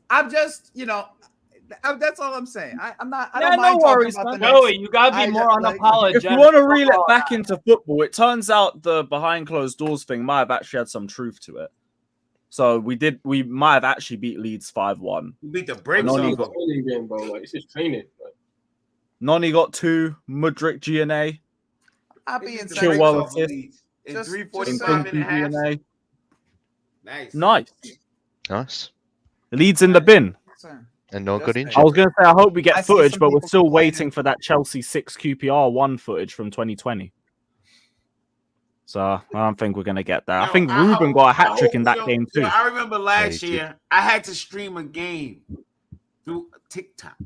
that's all I'm saying. I'm not. I don't no mind worries, talking about man. the No, you gotta be more unapologetic. If you want to reel it back into football, it turns out the behind closed doors thing might have actually had some truth to it. So we might have actually beat Leeds 5-1. We beat the brakes off the game, bro. Like, it's just training. Like. Noni got 2, Mudryk GNA. I'll be in Chilwell assist. In 3:45 and a half. Nice. Leeds in the bin. And no good injury. I was going to say, I hope we get footage, but we're still waiting for that Chelsea 6 QPR 1 footage from 2020. So I don't think we're going to get that. I think Ruben got a hat-trick in that game too. I remember last year, I had to stream a game through TikTok.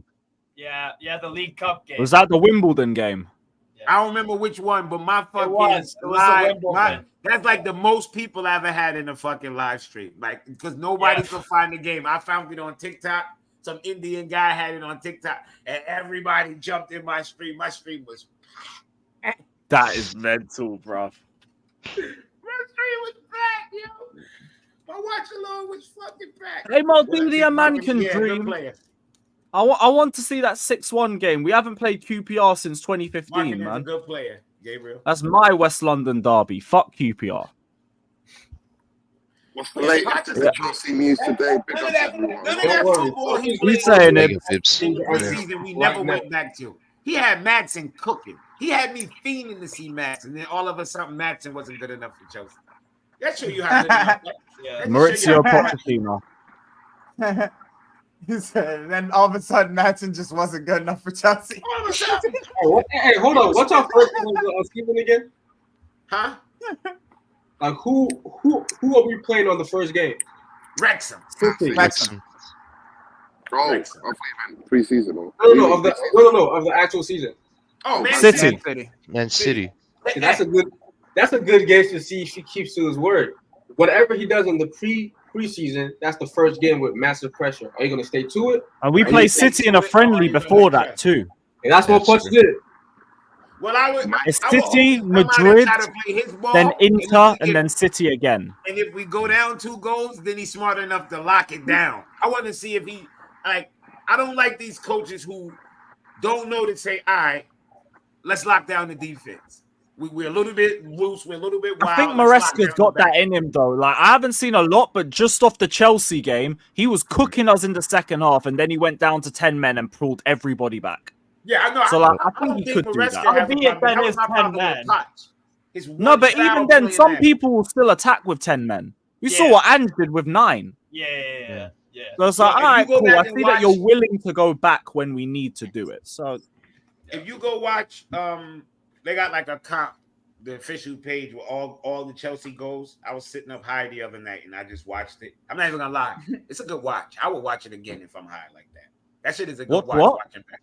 Yeah, the League Cup game. Was that the Wimbledon game? Yeah. I don't remember which one, but my fucking live, that's like the most people I ever had in a fucking live stream. Like, because nobody could find the game. I found it on TikTok. Some Indian guy had it on TikTok, and everybody jumped in my stream. My stream was that is mental, bro. My stream was packed, yo. My watch alone was fucking packed. Hey, Maldini, a man can dream. I want to see that 6-1 game. We haven't played QPR since 2015, Martin man. is a good player, Gabriel. That's my West London derby. Fuck QPR. What's the latest in the Chelsea news today? None of that football he He's played saying in it. the preseason we never went back to. He had Madsen cooking. He had me fiending to see Madsen. And then all of a sudden, Madsen wasn't good enough for Chelsea. That show you how good enough. Maurizio Pochettino. He said, and then all of a sudden, Madsen just wasn't good enough for Chelsea. All of a sudden. Hey, hold on. What's our first Stephen again? Huh? Like who are we playing on the first game? Wrexham. Wrexham. Oh, I'm even preseason. No, of the actual season. Oh, Man City. Man City. See, that's a good gauge to see if he keeps to his word. Whatever he does in the preseason, that's the first game with massive pressure. Are you going to stay to it? And we played City in a friendly before that too. And that's what Poch did. Well, I would. It's City, Madrid, then Inter, and then City again. And if we go down 2 goals, then he's smart enough to lock it down. I want to see if he I don't like these coaches who don't know to say, all right, let's lock down the defense. We're a little bit loose. We're a little bit wild. I think Maresca's got that in him, though. Like, I haven't seen a lot, but just off the Chelsea game, he was cooking us in the second half, and then he went down to 10 men and pulled everybody back. Yeah, I know. So, like, I think he could do that. Albeit then it's 10 men. No, but even then, some people will still attack with 10 men. We saw what Ange did with 9. Yeah. So it's like, all right, cool. I see that you're willing to go back when we need to do it. So if you go watch, they got like a comp, the official page with all the Chelsea goals. I was sitting up high the other night and I just watched it. I'm not even gonna lie, it's a good watch. I would watch it again if I'm high like that. That shit is a good watch. Watching back.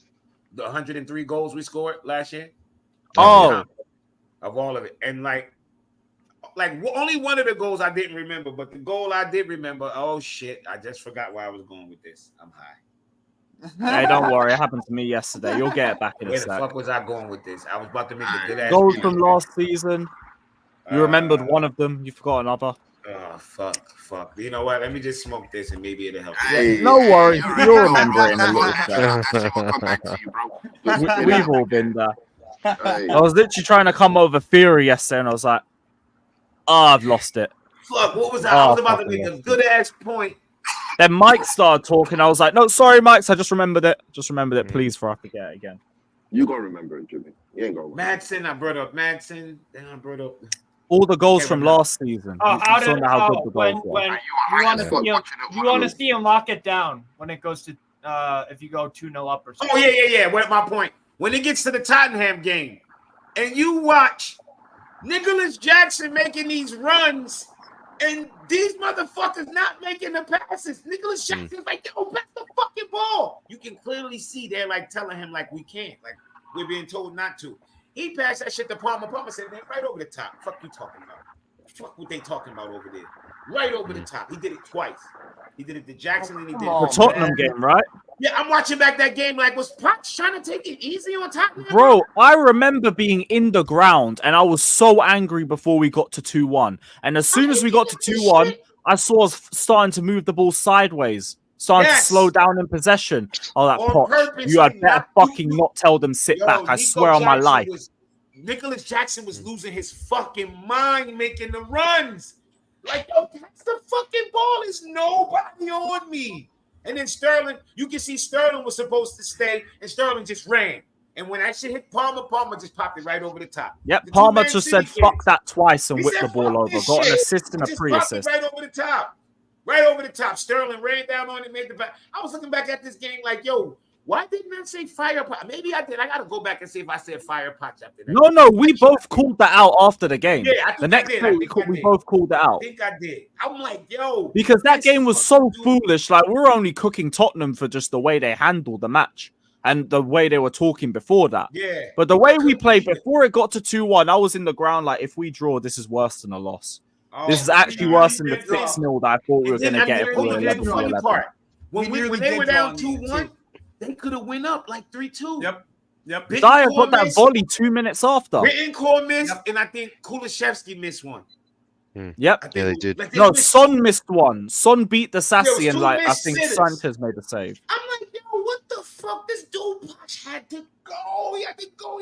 The 103 goals we scored last year. Oh, of all of it, and like only one of the goals I didn't remember, but the goal I did remember. Oh shit! I just forgot where I was going with this. I'm high. Hey, don't worry. It happened to me yesterday. You'll get it back in a Where sec. the fuck was I going with this? I was about to make a good ass goals from last season. You remembered one of them. You forgot another. Oh fuck! You know what? Let me just smoke this and maybe it'll help. Yeah, no worries. You'll remember it in a little bit. We've all been there. I was literally trying to come over Fury yesterday, and I was like, "Oh, I've lost it." Fuck! What was that? I was about to make a good ass point. Then Mike started talking. I was like, "No, sorry, Mike. I just remembered it. Please, before I forget it again." You gonna remember it, Jimmy. You ain't gonna. Madsen, I brought up Madsen. Then I brought up all the goals from last season. Oh, how good the goals were. You want to see him lock it down when it goes to if you go 2-0 up or something. Oh yeah. Where's my point? When it gets to the Tottenham game, and you watch Nicholas Jackson making these runs, and these motherfuckers not making the passes. Nicholas Jackson's like, yo, pass the fucking ball. You can clearly see they're like telling him like we can't, like we're being told not to. He passed that shit to Palmer. Palmer said, man, right over the top. Fuck you talking about? Fuck what they talking about over there. Right over the top. He did it twice. He did it to Jackson and he did it the Tottenham game, right? Yeah, I'm watching back that game. Like, was Potts trying to take it easy on Tottenham? Bro, I remember being in the ground and I was so angry before we got to 2-1. And as soon as we got to 2-1, I saw us starting to move the ball sideways, starting to slow down in possession. Oh, that Potts, you had better fucking not tell them sit back. I swear on my life. Nicholas Jackson was losing his fucking mind making the runs. Like, yo, that's the fucking ball. There's nobody on me. And then Sterling, you can see Sterling was supposed to stay, and Sterling just ran. And when that shit hit Palmer, Palmer just popped it right over the top. Yep, Palmer just said fuck that twice and whipped the ball over. Got an assist and a pre-assist. Right over the top. Right over the top. Sterling ran down on it, made the back. I was looking back at this game like, yo, why didn't I say fire pot? Maybe I did. I got to go back and see if I said fire pots after that. No, we both called that out after the game. Yeah, I think the next day we both called it out. I think I did. I'm like, yo. Because that game was so foolish. Like, we're only cooking Tottenham for just the way they handled the match and the way they were talking before that. Yeah. But the way we played before it got to 2-1, I was in the ground like, if we draw, this is worse than a loss. This is actually worse than the 6-0 that I thought we were going to get if we were 11-11. When they were down 2-1, they could have went up like 3-2. Yep. Dyer got that volley 2 minutes after. Bittencourt missed, and I think Kulishevsky missed one. Yep. Yeah, they did. Like no, Son missed one. Son beat the Sassy, and like I think Sanchez made a save. I'm like, yo, what the fuck? This dude had to go. He had to go.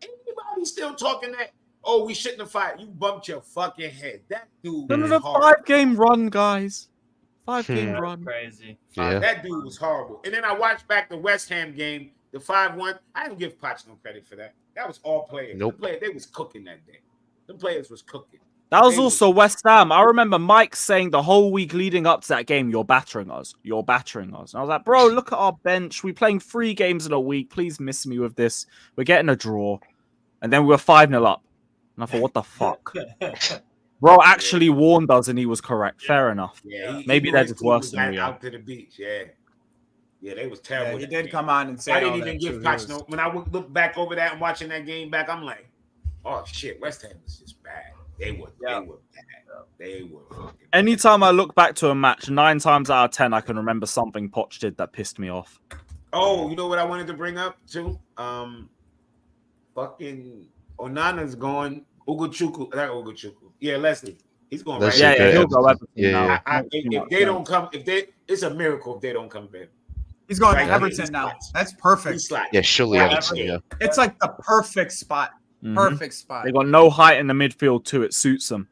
Anybody still talking that? oh, we shouldn't have fired. You bumped your fucking head. That dude. No, was no, horrible. 5-game run, guys. 5-game run. Crazy. Yeah. That dude was horrible. And then I watched back the West Ham game, the 5-1. I didn't give Poch no credit for that. That was all players. Nope. The players, they was cooking that day. The players was cooking. That was They also West Ham. I remember Mike saying the whole week leading up to that game, you're battering us. You're battering us. And I was like, bro, look at our bench. We're playing 3 games in a week. Please miss me with this. We're getting a draw. And then we were 5-0 up. And I thought, what the fuck? Bro actually warned us and he was correct. Fair enough. Yeah, Maybe they're just worse than we are. Out to the beach, yeah. Yeah, they was terrible. Yeah, he did come on and say I didn't all even that give too. Poch no. When I would look back over that and watching that game back, I'm like, oh shit, West Ham was just bad. They were bad. They were fucking bad. Anytime I look back to a match, 9 times out of 10, I can remember something Poch did that pissed me off. Oh, you know what I wanted to bring up too? Fucking Onana's going. Ugochukwu, not Ugochukwu. Yeah, Leslie. He's going Leslie, right. Yeah, he'll go Everton Yeah, now. yeah. If they don't come, it's a miracle if they don't come back. He's going Right, to Everton he's now. slots. That's perfect. He's like, Yeah, surely Yeah, Everton, yeah. It's like the perfect spot. Mhm. Perfect spot. They got no height in the midfield too. It suits them.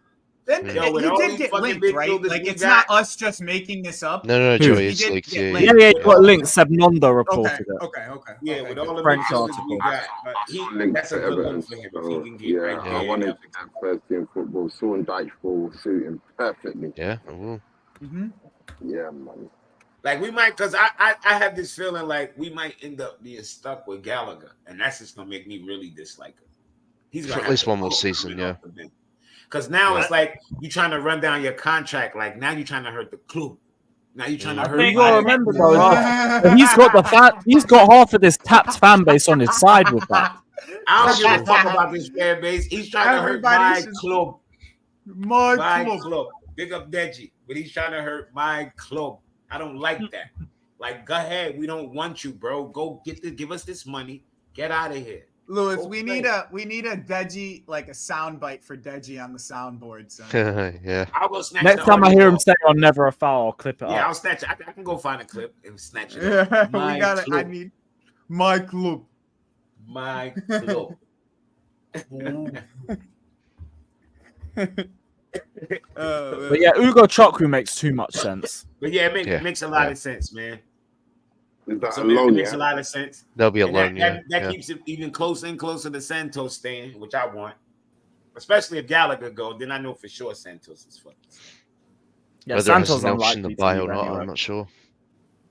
Then Yo, with he all did these get fucking linked, right? midfielders Like we it's got- not us just making this up. No, Who? Joey, He it's did like, get yeah. linked. Yeah, he got linked. Sebnondo reported Okay, it. okay. Yeah, okay, with good. all the French midfielders article. we got, that's a good look for him if he can get Yeah, right I there. wanted to get first team football. Sean Dyche will suit him perfectly. Yeah, I will. Mhm. Yeah, man. Like we might, because I have this feeling like we might end up being stuck with Gallagher, and that's just gonna make me really dislike him. He's For gonna at have least to one more cook season, coming yeah. off the bench. Because now Yeah. it's like you trying to run down your contract. Like now you're trying to hurt the club. Now you're trying to I hurt. think you gotta remember though, he's got half of this tapped fan base on his side with that. I don't give a fuck about this fan base. He's trying to hurt my club. My club. Big up Deji, but he's trying to hurt my club. I don't like that. Like, go ahead. We don't want you, bro. Go give us this money. Get out of here. Lewis, Go we play. need a Deji, like a sound bite for Deji on the soundboard, son. Yeah. I'll go snatch Next the time I hear him audio. say "on never a foul," I'll clip it Yeah, I'll up. snatch it. I can go find a clip and snatch it. Yeah, up. we My got it. I club. need my club. My club. But yeah, Ugochukwu makes too much sense. But yeah, it makes a lot Yeah. of sense, man. Is that So alone? it makes Yeah. a lot of sense. They'll be And alone, that yeah. keeps it even closer and closer to Santos staying, which I want. Especially if Gallagher go, then I know for sure Santos is fucked. Yeah, Whether Santos has an option unlikely to buy to or leave not, anyway. I'm not sure.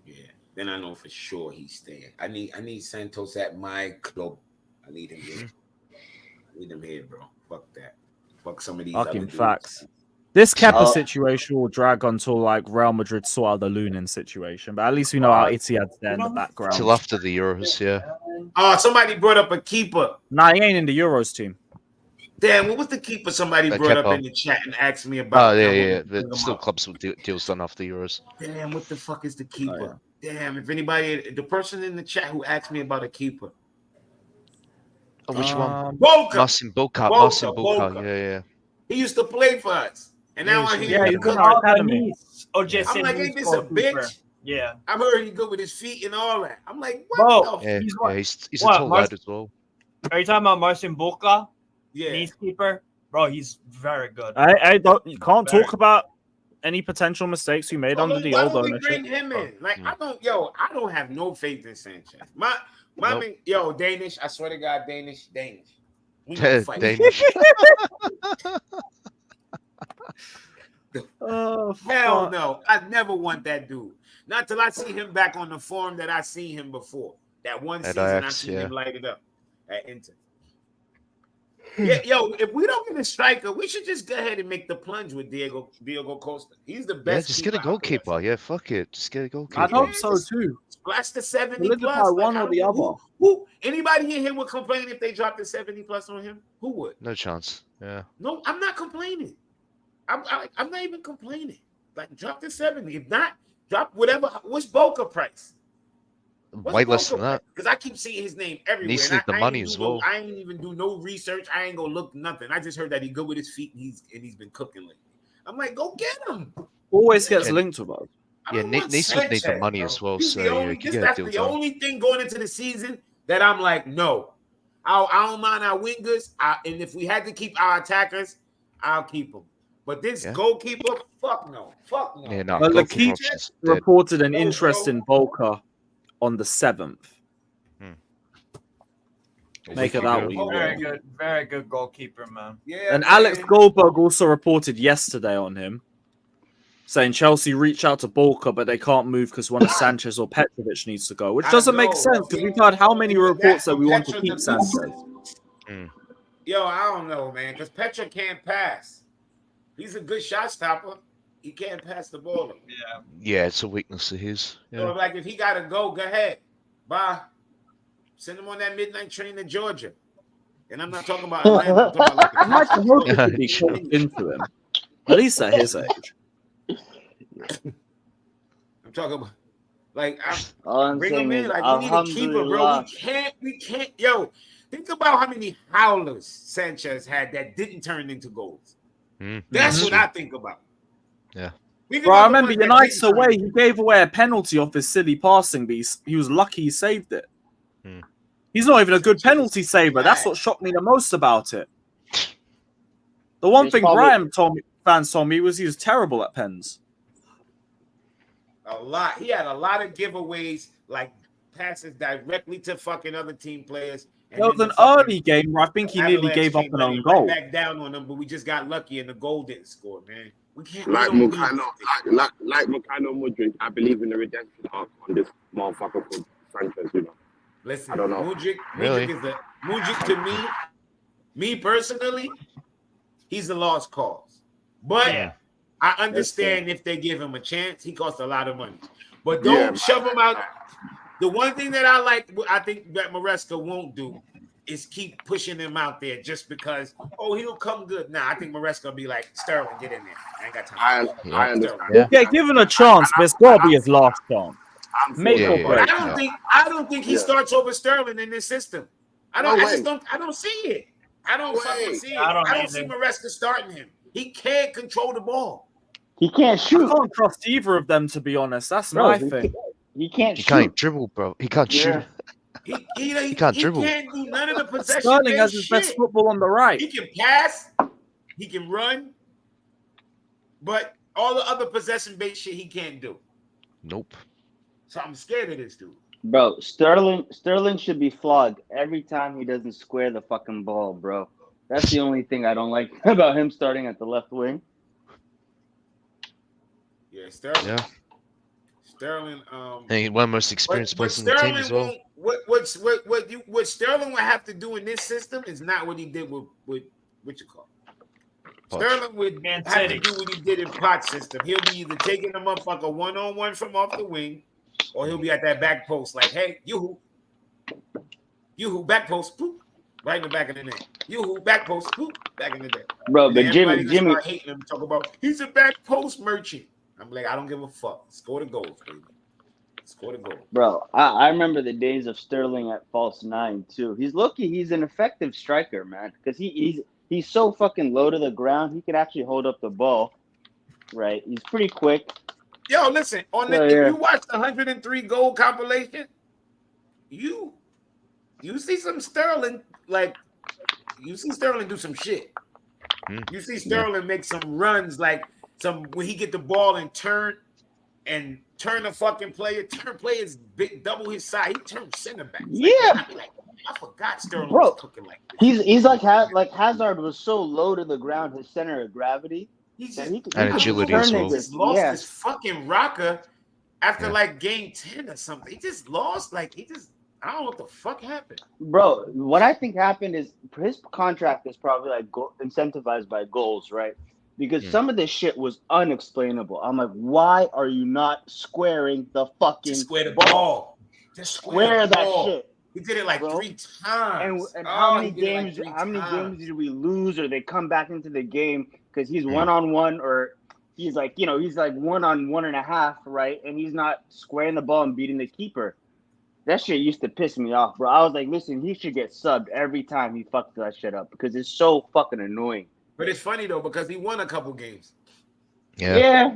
Yeah, then I know for sure he's staying. I need Santos at my club. I need him here. I need him here, bro. Fuck that. Fuck some of these other Fucking dudes. facts. This Kepa situation will drag until like Real Madrid sort out the Lunin situation, but at least we know Al-Ittihad's there in the background. Till after the Euros, yeah. Oh, somebody brought up a keeper. Nah, he ain't in the Euros team. Damn, what was the keeper somebody brought up Kepa. in the chat and asked me about? Oh, yeah, I yeah. wanted to bring But him still up. clubs with deals done after the Euros. Damn, what the fuck is the keeper? Damn, if anybody, the person in the chat who asked me about a keeper. Oh, which one? Boca. Marcin Boca. Boca, Marcin Boca. Boca. Yeah. He used to play for us. And now I hear Yeah, he's he's in good. our academy. I'm like, ain't this a bitch? Yeah. I've heard he good with his feet and all that. I'm like, Bro, what the Yeah, He's yeah, he's a what, tall lad as well. Are you talking about Marcin Boca? Yeah. Knees keeper? Bro, he's very good. I don't. You can't Very talk about any potential mistakes we made under the Why old don't we ownership. bring him in? Like, I don't have no faith in Sanchez. My Nope. man, yo, Danish, I swear to God, Danish. We gonna fight. Danish. Oh, Hell fuck. no. I never want that dude. Not till I see him back on the form that I seen him before. That one At season I Ajax, seen yeah. him light it up at Inter. Yeah, yo, if we don't get a striker, we should just go ahead and make the plunge with Diego Costa. He's the Yeah, best. just get a keeper out there. goalkeeper. Yeah, fuck it. Just get a goalkeeper. I hope so too. Splash the 70 Solidify plus. one I or don't the know other. who anybody in here would complain if they dropped the 70 plus on him? Who would? No chance. Yeah. No, I'm not complaining. I'm not even complaining. Like, drop the 70. If not, drop whatever. What's Boca price? Way less than that. Because I keep seeing his name everywhere. Needs to and need the I money ain't as do no- well. I ain't even do no research. I ain't gonna look nothing. I just heard that he good with his feet and he's been cooking lately. I'm like, go get him. Always gets Yeah. linked with us. I Yeah, don't Nick want needs to need the Sanchez, money bro. as well. He's So the yeah, only, you can this, get a that's deal the done. only thing going into the season that I'm like, no. I don't mind our wingers, and if we had to keep our attackers, I'll keep them. But this goalkeeper, fuck no. Yeah, no. Well, goalkeeper Lakeith option's dead. reported an interest in Bolka on the 7th. Make it that what you want. Very good goalkeeper, man. Yeah. And Alex Goldberg also reported yesterday on him, saying Chelsea reached out to Bolka, but they can't move because one of Sanchez or Petrovic needs to go, which doesn't make sense because we've heard how many reports that we want to keep Sanchez. Yo, I don't know, man, because Petra can't pass. He's a good shot stopper. He can't pass the ball. Yeah, it's a weakness of his. Yeah. So, like, if he got to go ahead. Bye. Send him on that midnight train to Georgia. And I'm not talking about Atlanta. I'm talking about I might hope it could be cooked into him, at least at his age. I'm talking about, like, I'm bring him saying in. Like, we need a keeper, bro. We can't. Yo, think about how many howlers Sanchez had that didn't turn into goals. That's what I think about. Yeah. Bro, I remember United's away. He gave away a penalty off his silly passing, but he was lucky he saved it. He's not even a good penalty saver. That's what shocked me the most about it. The one thing Brian fans told me was he was terrible at pens. A lot. He had a lot of giveaways, like passes directly to fucking other team players. There was an early game where I think he nearly gave up an own goal. Back down on them, but we just got lucky and the goal didn't score, man. We can't. Like Mikhailo Mudryk, I believe in the redemption arc on this motherfucker called Sanchez, you know. Listen, I don't know. Mudryk to me personally, he's a lost cause. But I understand if they give him a chance. He costs a lot of money. But don't shove him out. The one thing that I think that Maresca won't do is keep pushing him out there just because, he'll come good. Nah, I think Maresca will be like, Sterling, get in there. I ain't got time. I understand. Yeah, give him a chance, but it's got to be his last chance. I don't think he starts over Sterling in this system. I don't see it. I don't fucking see it. I don't see Maresca starting him. He can't control the ball. He can't shoot. I can't trust either of them, to be honest. That's my thing. He can't shoot. He can't dribble, bro. He can't shoot. He can't dribble. He can't do none of the possession. Sterling has his best football on the right. He can pass. He can run. But all the other possession-based shit he can't do. Nope. So I'm scared of this dude. Bro, Sterling should be flogged every time he doesn't square the fucking ball, bro. That's the only thing I don't like about him starting at the left wing. Yeah, Sterling. Yeah. Sterling. And he's one of the most experienced players in the team as well. What Sterling would have to do in this system is not what he did with what you call it. Sterling would have to do what he did in Pot's system. He'll be either taking the motherfucker one-on-one from off the wing, or he'll be at that back post like, hey, you back post, poop, right in the back of the net. You back post, poop, back in the net. Bro, but Jimmy, start hating him, talk about he's a back post merchant. I'm like, I don't give a fuck. Score the goals, baby. Score the goal. Bro, I remember the days of Sterling at false 9 too. He's lucky he's an effective striker, man, because he's so fucking low to the ground. He can actually hold up the ball, right? He's pretty quick. Yo, listen, if you watch the 103 goal compilation, you see some Sterling, like you see Sterling do some shit. You see Sterling make some runs, like when he get the ball and turn the fucking player, turn players big double his size. He turned center back. I forgot Sterling was cooking like this. He's like Hazard was so low to the ground, his center of gravity. And agility as well. He just lost his fucking rocker after like game 10 or something. He just lost, I don't know what the fuck happened. Bro, what I think happened is his contract is probably like incentivized by goals, right? Because some of this shit was unexplainable. I'm like, why are you not squaring the fucking square the ball? Just square that shit. He did it like 3 times. And how many games did we lose, or they come back into the game because he's one-on-one, or he's like 1-on-1.5, right? And he's not squaring the ball and beating the keeper. That shit used to piss me off, bro. I was like, listen, he should get subbed every time he fucks that shit up because it's so fucking annoying. But it's funny though because he won a couple games. Yeah.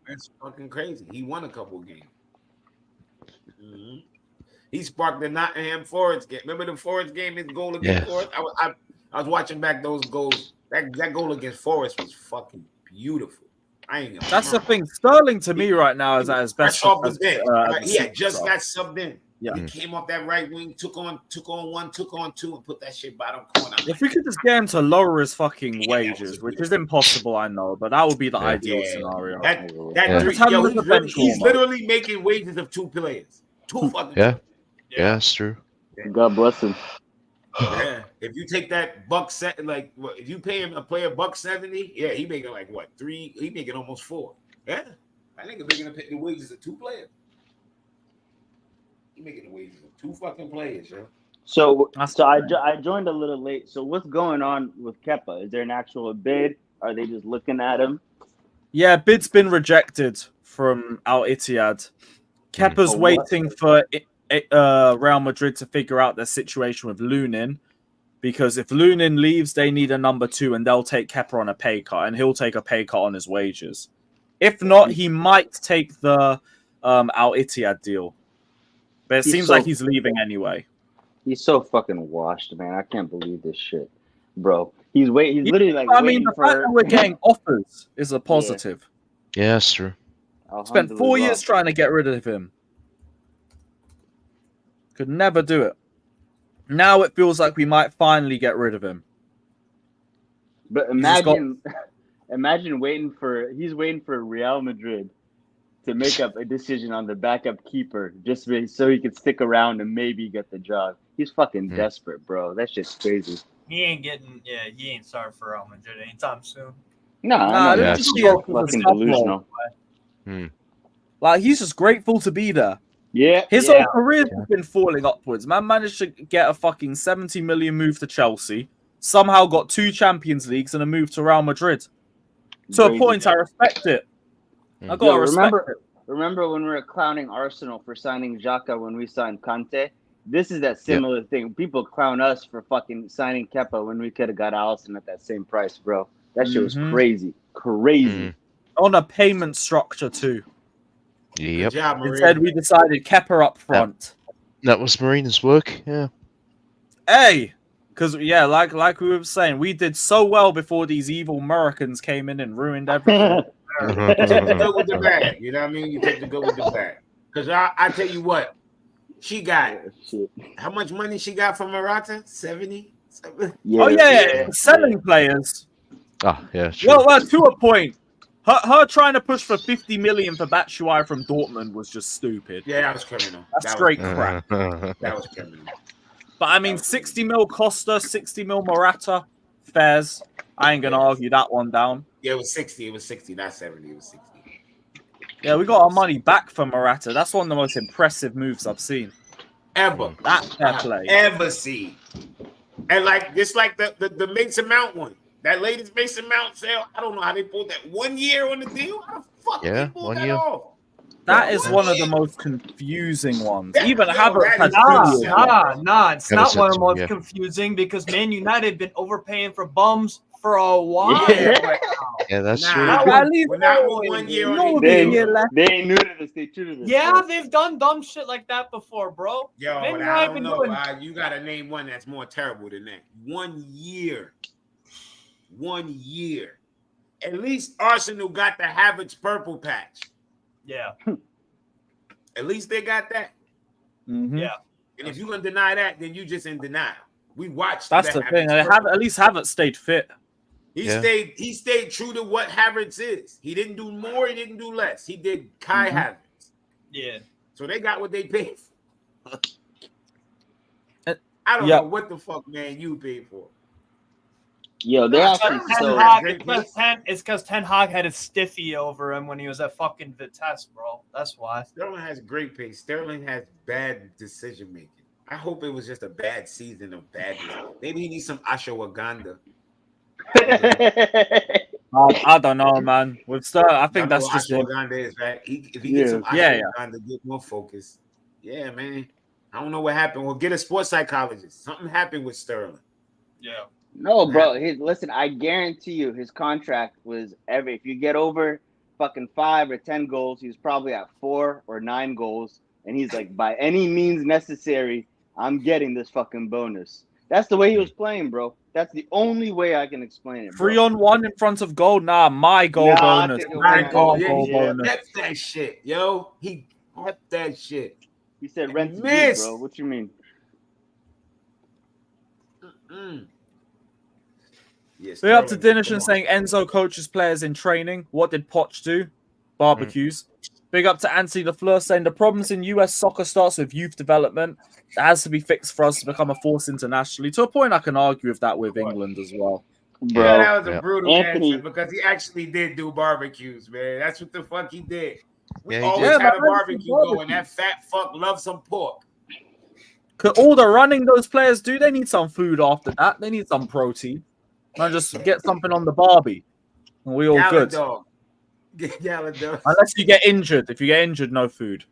That's fucking crazy. He won a couple games. He sparked the Nottingham Forest game. Remember the Forest game? His goal against Forest. I was watching back those goals. That goal against Forest was fucking beautiful. I ain't gonna That's the thing. Sterling to me right now is at his best. Fresh off the bench. He had just got subbed in. Yeah. He came off that right wing, took on one, took on two, and put that shit bottom corner. If we could just get him to lower his fucking wages, which is impossible, I know, but that would be the ideal scenario. He's literally making wages of 2 players. 2 fucking yeah, that's true. God bless him. Yeah, if you take that if you pay him a player $170, yeah, he making like what 3? He making almost 4. Yeah, I think they're gonna pay the wages of 2 players. He making the wages of 2 fucking players, yo. So I joined a little late. So what's going on with Kepa? Is there an actual bid? Are they just looking at him? Yeah, bid's been rejected from Al-Ittihad. Kepa's waiting for Real Madrid to figure out their situation with Lewin, because if Lewin leaves, they need a number 2, and they'll take Kepa on a pay cut, and he'll take a pay cut on his wages. If not, he might take the Al-Ittihad deal, but it seems like he's leaving anyway. He's so fucking washed, man. I can't believe this shit, bro. He's literally like. I mean, the fact that we're getting offers is a positive. Yeah, that's true. Spent 4 years trying to get rid of him. Could never do it. Now it feels like we might finally get rid of him. But imagine he's waiting for Real Madrid to make up a decision on the backup keeper just so he could stick around and maybe get the job. He's fucking desperate, bro. That's just crazy. He ain't starting for Real Madrid anytime soon. Nah, that's so fucking delusional. Like, he's just grateful to be there. Yeah. His whole career's been falling upwards. Man managed to get a fucking 70 million move to Chelsea, somehow got 2 Champions Leagues and a move to Real Madrid. To a point, I respect it. I gotta respect it. Remember when we were clowning Arsenal for signing Xhaka when we signed Kante? This is that similar thing. People clown us for fucking signing Kepa when we could have got Alisson at that same price, bro. That shit was crazy. Crazy. On a payment structure, too. Yep. Instead, we decided Kepa up front. That was Marina's work, yeah. Hey! Because, like we were saying, we did so well before these evil Americans came in and ruined everything. You take the good with the bad. You know what I mean? You take the good with the bad. Because I tell you what, she got how much money she got from Morata? 70? Selling players. Oh, yeah, sure. Well, to a point. Her trying to push for 50 million for Batshuayi from Dortmund was just stupid. Yeah, that was criminal. That's straight crap. That was criminal. But I mean, 60 mil Costa, 60 mil Morata, Fairs. I ain't gonna argue that one down. Yeah, it was 60. It was 60, not 70. It was 60. Yeah, we got our money back from Morata. That's one of the most impressive moves I've seen. Ever. Ever seen. And just like the Mason Mount one. That latest Mason Mount sale, I don't know how they pulled that 1 year on the deal. How the fuck they pulled that off? That is one of the most confusing ones. Even Havertz has Nah. It's not one of the most confusing because Man United been overpaying for bums for a while. Yeah, that's true. At least we're not 1 year on They ain't new to this. They true to this. Yeah, they've done dumb shit like that before, bro. Yo, Man I don't know. You got to name one that's more terrible than that. 1 year. 1 year. At least Arsenal got the Havertz purple patch. Yeah. At least they got that. Yeah. And if you're gonna deny that, then you just in denial. We watched. That's the thing. At least Havertz stayed fit. He stayed true to what Havertz is. He didn't do more. He didn't do less. He did Kai Havertz. Yeah. So they got what they paid for. I don't know what the fuck, man, you paid for. Yo, they're actually it's because Ten Hag had a stiffy over him when he was at fucking Vitesse, bro. That's why. Sterling has great pace. Sterling has bad decision making. I hope it was just a bad season of badness. Maybe he needs some ashwagandha. I don't know, man. With Sterling, I think that's just ashwagandha is right. If he gets some ashwagandha, get more focus. Yeah, man. I don't know what happened. We'll get a sports psychologist. Something happened with Sterling. Yeah. No, bro. Listen, I guarantee you his contract was if you get over fucking 5 or 10 goals, he was probably at 4 or 9 goals. And he's like, by any means necessary, I'm getting this fucking bonus. That's the way he was playing, bro. That's the only way I can explain it, bro. 3-on-1 in front of goal. Nah, my goal Nah, bonus. I think it My was- goal, goal yeah, bonus. That's that shit, yo. He kept that shit. He said rent's due, Miss. bro. What you mean? Yes. Big up to Dinishan saying Enzo coaches players in training. What did Poch do? Barbecues. Big up to Anthony LaFleur saying the problems in US soccer starts with youth development. That has to be fixed for us to become a force internationally. To a point, I can argue with that with England as well. Bro, Yeah, that was a Yeah. brutal Anthony- answer because he actually did do barbecues, man. That's what the fuck he did. We Yeah, he always did. had Yeah, a man, barbecue barbecue. going. That fat fuck loves some pork. Could all the running those players do, they need some food after that. They need some protein. Man, just get something on the barbie. And we all Gallon good. dog. Gallon dog. Unless you get injured. If you get injured, no food.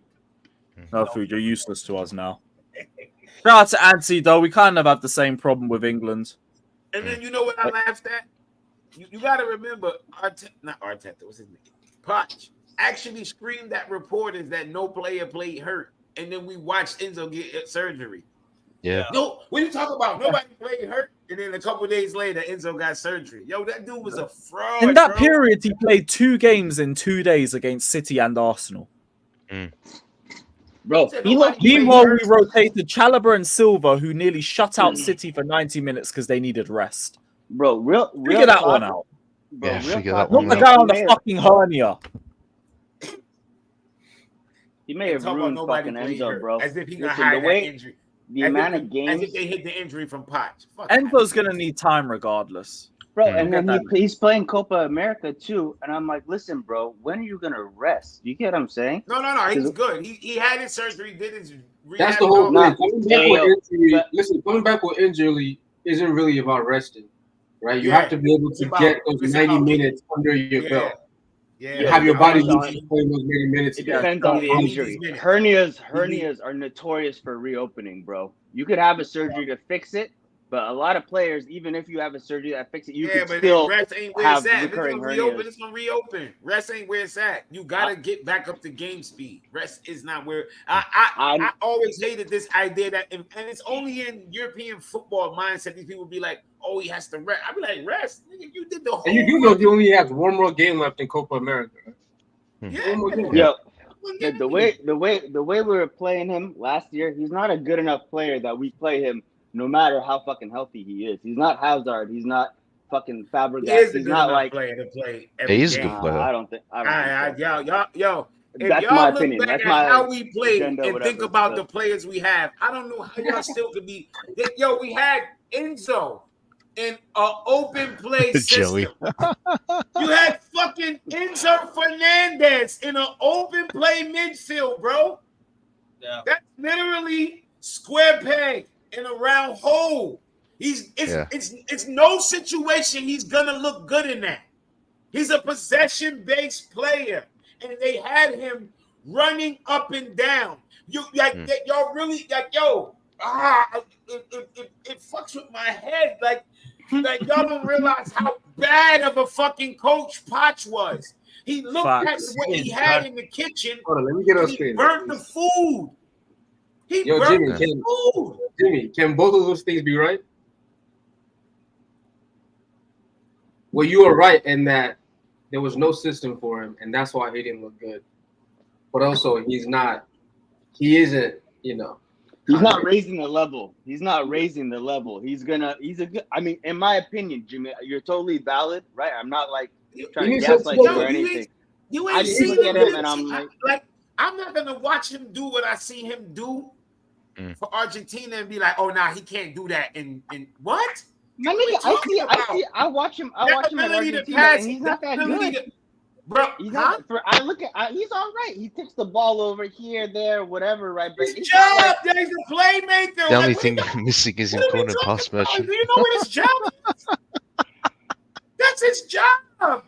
No food. You're useless to us now. Shout out to Anthony, though. We kind of have the same problem with England. And then you know what I laughed at? You got to remember, not Arteta, what's his name? Poch actually screamed at reporters that no player played hurt. And then we watched Enzo get surgery. Yeah. No, when you talk about nobody played hurt, and then a couple days later, Enzo got surgery. Yo, that dude was a fraud. In that bro. period, he played 2 games in 2 days against City and Arsenal. Bro, Said he nobody looked. played Meanwhile, we hurt. rotated Chalobah and Silva, who nearly shut out City for 90 minutes because they needed rest. Bro, real. Figure that talk- one out. Bro, Yeah, real figure talk, that Not one the out. guy on he the may fucking hernia. He may have Talk about ruined nobody fucking played Enzo, hurt. bro. As if he gonna Listen, hide the that way injury. the As amount if, of games, as if they hit the injury from Poch. Fuck Enzo's going to need time regardless. bro, Mm. and Look then at that. he's playing Copa America too. And I'm like, listen, bro, when are you gonna rest? You get what I'm saying? No, he's good. He had his surgery, did his rehab. That's the whole and all thing. Coming back with injury, but- listen, coming back with injury isn't really about resting, right? You Yeah, have to be able it's to about- get those it's 90 about- minutes under your Yeah. belt. Yeah, Have your it body depends used on- to playing those 90 minutes. It again. depends on the Yeah. injury. Minutes. Hernias are notorious for reopening, bro. You could have a surgery to fix it, but a lot of players, even if you have a surgery that fixes it, you Yeah, could but still rest ain't where have it's at. If it's recurring gonna reopen, hernias. it's gonna reopen. Rest ain't where it's at. You gotta get back up to game speed. Rest is not where I always hated this idea that, and it's only in European football mindset. These people be like, "Oh, he has to rest." I be like, "Rest, nigga, you did the whole." And you do know he only has one more game left in Copa America. Yeah. One more game. Yo, the way we were playing him last year, he's not a good enough player that we play him no matter how fucking healthy he is. He's not Hazard. He's not fucking He Fabregas. is a He's good not enough like. player to play. He is a game. good player. I don't think. Yo. If That's y'all my look opinion. back That's at my how we play agenda, and think whatever, about but- the players we have, I don't know how y'all still could be. Yo, we had Enzo in an open play Joey. system. You had fucking Enzo Fernandez in an open play midfield, bro. Yeah. That's literally square peg in a round hole. It's no situation he's gonna look good in that. He's a possession-based player, and they had him running up and down. Y'all really it fucks with my head. Like y'all don't realize how bad of a fucking coach Poch was. He looked Facts. at what he had in the kitchen. Hold on, let me get on He screen. burnt the food. He Yo, burnt Jimmy, the food. Jimmy, can both of those things be right? Well, you are right in that there was no system for him, and that's why he didn't look good. But also, he isn't, He's not raising the level. He's not raising the level. He's a good. I mean, in my opinion, Jimmy, you're totally valid, right? I'm not like trying to gaslight you or anything. You I ain't just seen look at him, him and I'm like, I'm not gonna watch him do what I see him do for Argentina and be like, oh nah, he can't do that. And what? My nigga, I watch him at Argentina, and he's not that good. Bro, he's not. He's all right. He takes the ball over here, there, whatever, right? But his job, he's a playmaker. The only thing missing is in corner pass merchant. Do you know what his job is? That's his job.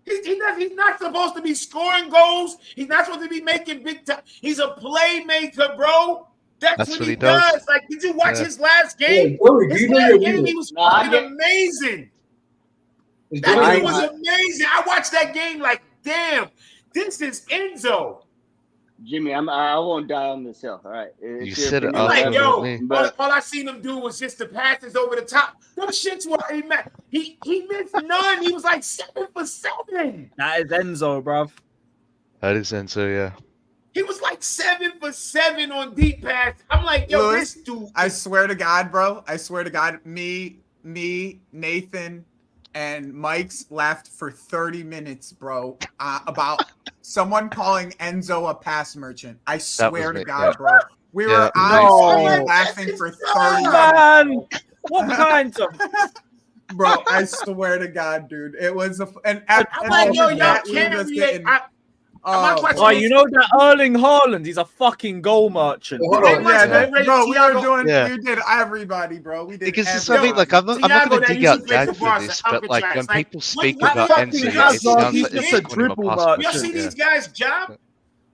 He's not supposed to be scoring goals. He's not supposed to be making big time. He's a playmaker, bro. That's what he does. Like, did you watch his last game? His last game, he was fucking amazing. That game was amazing. I watched that game like, damn, this is Enzo. Jimmy, I won't die on this hill. All right. You said it. Like, yo, but all I seen him do was just the passes over the top. Those shits were he missed none. He was like 7 for 7. That is Enzo, bruv. That is Enzo, yeah. He was like 7 for 7 on deep pass. I'm like, yo, Lewis, this dude. I swear to God, bro. I swear to God, me, Nathan, and Mike's laughed for 30 minutes, bro, about someone calling Enzo a pass merchant. I swear to God, bro. We were honestly laughing for 30 Man, what kind of... Bro, I swear to God, dude. It was I'm like, yo, y'all can't react. Oh, you know that Erling Haaland? He's a fucking goal merchant. Bro, we were doing. We did everybody, bro. We did. Because it's something like I'm not going to dig out Dad for this, but like when people speak about Enzo, it sounds like it's just calling him a pass Y'all see these guys' job?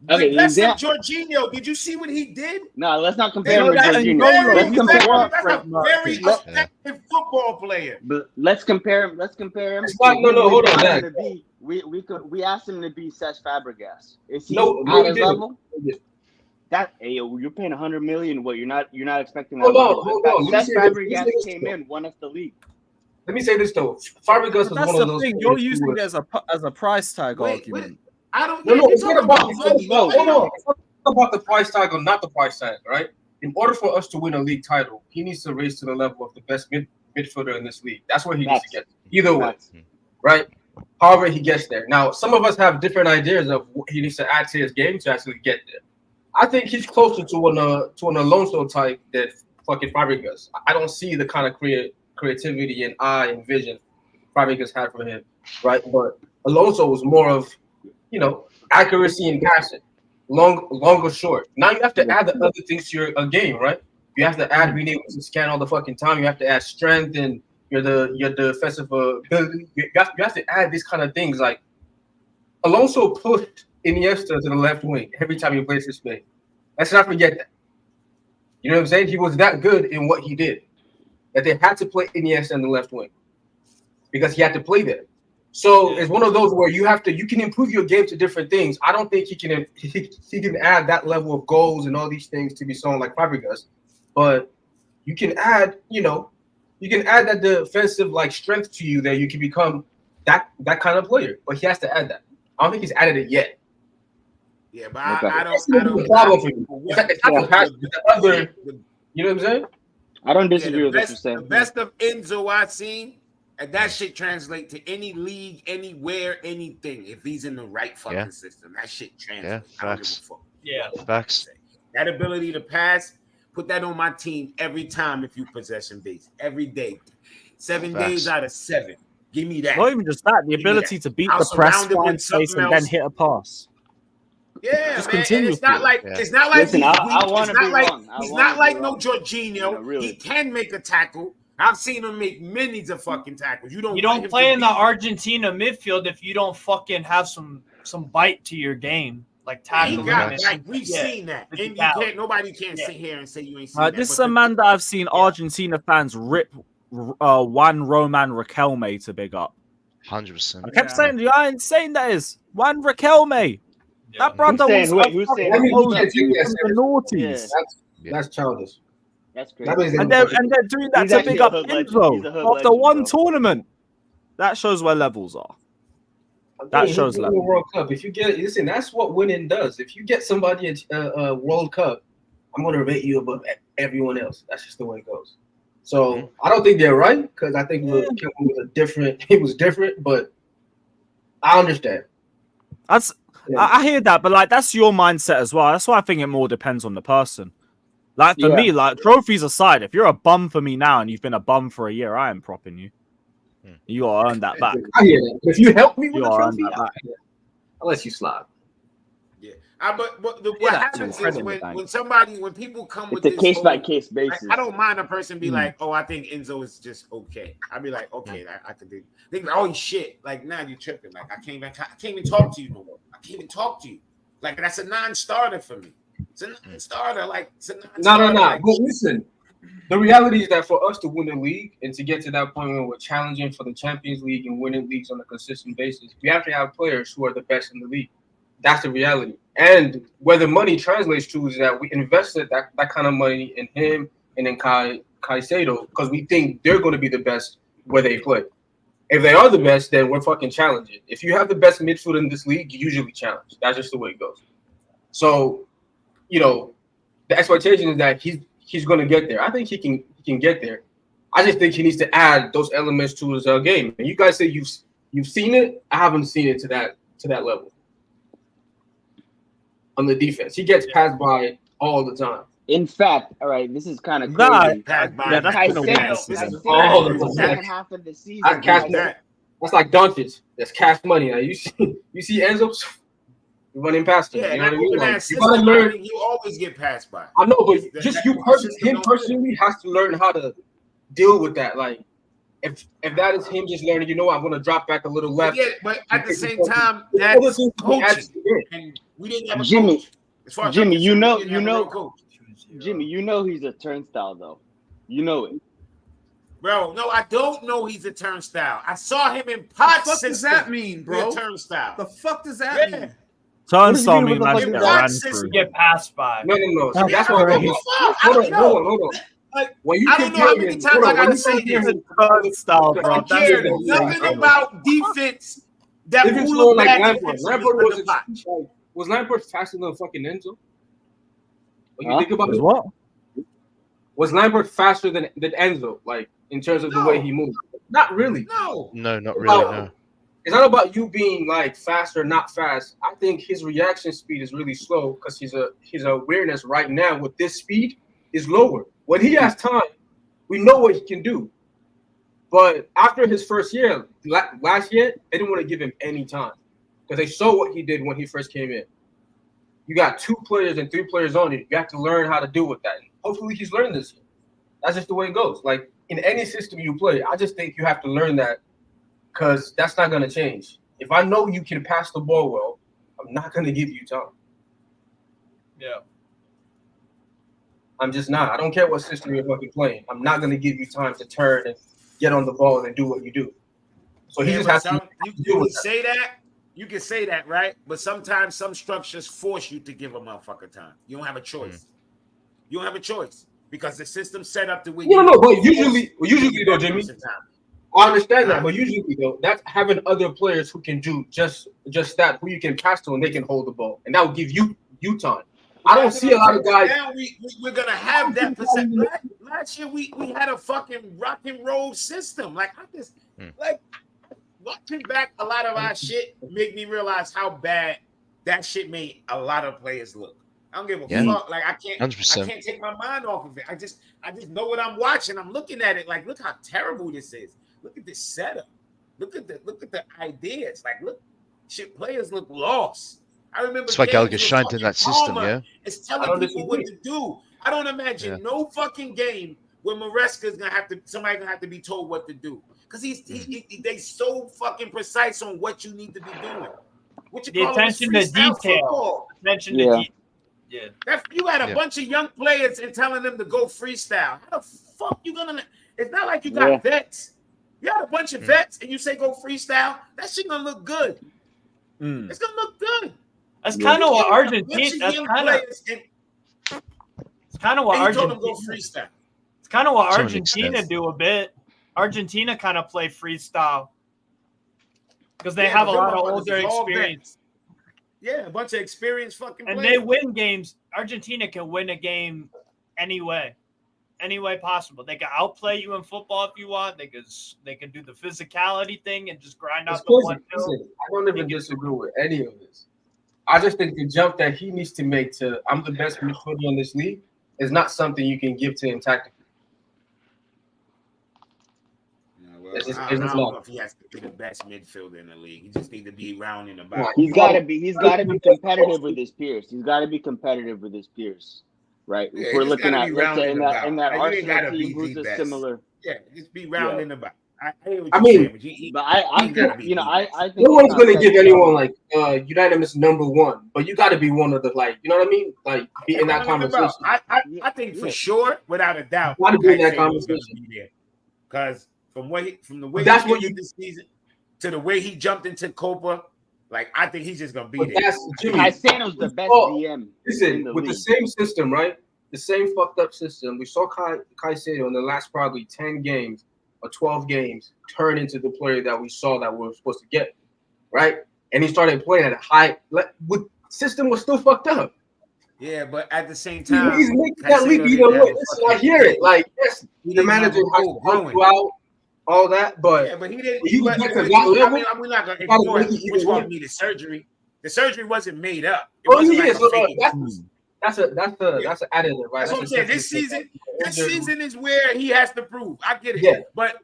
Okay, That's like Jorginho. Did you see what he did? No, let's not compare him with Jorginho. Let's compare. That's a very effective football player. But let's compare him. No, hold on, Dad. We asked him to be Cesc Fabregas. Is he at his level? You're paying $100 million. What you're not expecting that. Hold on. Cesc Fabregas came in, won us the league. Let me say this though. Fabregas was one of those. Thing. You're using it as a price tag argument. I don't. No, it's not about the price tag or not the price tag, right? In order for us to win a league title, he needs to raise to the level of the best midfielder in this league. That's where he needs to get. Either way, right? However, he gets there. Now, some of us have different ideas of what he needs to add to his game to actually get there. I think he's closer to an Alonso type than fucking Fabregas. I don't see the kind of creativity and eye and vision Fabregas had for him, right? But Alonso was more of, accuracy and passing, long or short. Now you have to add the other things to your game, right? You have to add being able to scan all the fucking time. You have to add strength and your defensive ability. You have to add these kind of things. Like Alonso pushed Iniesta to the left wing every time he plays his play. Let's not forget that. You know what I'm saying? He was that good in what he did that they had to play Iniesta in the left wing because he had to play there. So it's one of those where you can improve your game to different things. I don't think he can add that level of goals and all these things to be someone like Fabregas, but you can add, that defensive like strength to you that you can become that kind of player. But he has to add that. I don't think he's added it yet. Yeah, but I don't. It's not the passion, it's the other. You know what I'm saying? I don't disagree with what you're saying. The best of Enzo I've seen. And that shit translate to any league, anywhere, anything. If he's in the right fucking system, that shit translates. Yeah, facts. Facts. That ability to pass, put that on my team every time if you possession based. Every day. 7 days out of 7. Give me that. Not even just that, the ability to beat the press, find space, and then hit a pass. Yeah, just man. continue. It's not like Listen, he's not like no wrong. Jorginho. Really. He can make a tackle. I've seen him make millions of fucking tackles. You don't play in the Argentina midfield if you don't fucking have some bite to your game, like tackling. We've seen that. And nobody can sit here and say you ain't seen that. This is a man that I've seen Argentina fans rip Juan Roman Riquelme to big up. 100%. I kept saying, you ain't saying that is Juan Riquelme. That brother was the naughties. That's childish. That's crazy. And they're doing that to big up Enzo after one tournament. That shows where levels are. That shows levels. World Cup. If you listen, that's what winning does. If you get somebody a World Cup, I'm going to rate you above everyone else. That's just the way it goes. So I don't think they're right because I think it was different, but I understand. I hear that, but like that's your mindset as well. That's why I think it more depends on the person. Like for me, like trophies aside, if you're a bum for me now and you've been a bum for a year, I am propping you. You gotta earn that back. I hear that. If you help me with the trophy, I'll let you slide. Yeah, but what happens is when people come with it's a case by case basis. Like, I don't mind a person be like, "Oh, I think Enzo is just okay." I'd be like, "Okay, I could do." They be like, "Oh shit!" Like now you're tripping. Like I can't even talk to you no more. I can't even talk to you. Like that's a non-starter for me. It's a non-starter. Like it's a non-starter. No. But listen, the reality is that for us to win the league and to get to that point where we're challenging for the Champions League and winning leagues on a consistent basis, we have to have players who are the best in the league. That's the reality. And where the money translates to is that we invested that kind of money in him and in Caicedo because we think they're going to be the best where they play. If they are the best, then we're fucking challenging. If you have the best midfield in this league, you usually challenge. That's just the way it goes. So, you know, the expectation is that he's going to get there. I think he can get there. I just think he needs to add those elements to his game. And you guys say you've seen it. I haven't seen it to that level. On the defense, he gets passed by all the time. In fact, all right, this is kind of crazy. The second half of the season. That's like Doncic. That's cash money. Now you see Enzo running past him. Yeah, you know what I mean? Like, you gotta learn. You always get passed by. I know, but just him personally has to learn how to deal with that. Like, if that is him just learning, you know, I'm gonna drop back a little left. Yeah, but at the same time, that's coaching. And we didn't have a coach. Jimmy, you know, Jimmy, you know he's a turnstile though. You know it. Bro, no, I don't know he's a turnstile. I saw him in Potts. What does that mean, bro? A turnstile. The fuck does that mean? Turnstile means man get ran through. Get passed by. No. That's what hold on. Like, when you I don't know how many times I gotta say this. Turnstile, bro. I care nothing about defense. That if it's more like Lampard. Was Lampard faster than fucking Enzo? When you think about it, what? Was Lampard faster than Enzo? Like in terms of the way he moved? Not really. No, not really. No. It's not about you being like fast or not fast. I think his reaction speed is really slow because his awareness right now with this speed is lower. When he has time, we know what he can do. But after his first year, last year, they didn't want to give him any time because they saw what he did when he first came in. You got 2 players and 3 players on it. You have to learn how to deal with that. And hopefully he's learned this year. That's just the way it goes. Like in any system you play, I just think you have to learn that because that's not going to change. If I know you can pass the ball well, I'm not going to give you time. Yeah. I'm just not. I don't care what system you're fucking playing. I'm not going to give you time to turn and get on the ball and do what you do. So he just has to you can say that. You can say that, right? But sometimes some structures force you to give a motherfucker time. You don't have a choice. You don't have a choice because the system's set up to win. No, but usually though, Jimmy. I understand that, but usually though, that's having other players who can do just that, who you can pass to and they can hold the ball, and that will give you time. I don't see a lot of guys. Now we're gonna have that percent. Last year we had a fucking rock and roll system. Like I just like watching back a lot of our shit made me realize how bad that shit made a lot of players look. I don't give a fuck. Like I can't take my mind off of it. I just know what I'm watching. I'm looking at it like, look how terrible this is. Look at this setup. Look at the ideas. Like look, shit, players look lost. I remember that's why Gallagher shined in that system, yeah. It's telling people what to do. I don't imagine no fucking game where Maresca's somebody's gonna have to be told what to do. Because they so fucking precise on what you need to be doing. The attention to detail. Attention to detail. Yeah. You had a bunch of young players and telling them to go freestyle. How the fuck you gonna? It's not like you got vets. You had a bunch of vets and you say go freestyle. That shit gonna look good. It's gonna look good. That's kind of what Argentina. That's kind of what Argentina. Go freestyle. It's kind of what Argentina do a bit. Argentina kind of play freestyle because they have a lot of older experience. Yeah, a bunch of experienced fucking and players. They win games. Argentina can win a game any way possible. They can outplay you in football if you want. They can do the physicality thing and just grind out the 1-0. I don't even disagree with any of this. I just think the jump that he needs to make to I'm the best midfielder in this league is not something you can give to him tactically. I don't know if he has to be the best midfielder in the league. He just needs to be round and about. He's got to be competitive with his peers. He's got to be competitive with his peers, right? Yeah, if we're looking at let's say in that like, Arsenal team who's a similar. Yeah, just be round and about. I mean, but I think I think no one's going to give anyone like unanimous number 1, but you got to be one of the you know what I mean? Like be in that conversation. I think for sure, without a doubt, got to be in that conversation. Because from the way that's he what did this season to the way he jumped into Copa, Like I think he's just gonna be But there. that's Jimmy. Caicedo's the best DM in Listen, the with the league. same system, right? The same fucked up system. We saw Caicedo in the last probably 10 games or 12 games turn into the player that we saw that we were supposed to get, right? And he started playing at a high. With system was still fucked up. Yeah, but at the same time, He's making that leap either way. Listen, I hear it. Like, yes, the manager has to help you out, all that, but yeah, but he didn't. you But, get but to that level, we're not gonna you gotta ignore make it which either one way. needed surgery. The surgery wasn't made up. It Oh, wasn't yeah, like so, a fake. that's an additive, right? That's what I'm saying. This season is where he has to prove. I get it. Yeah. But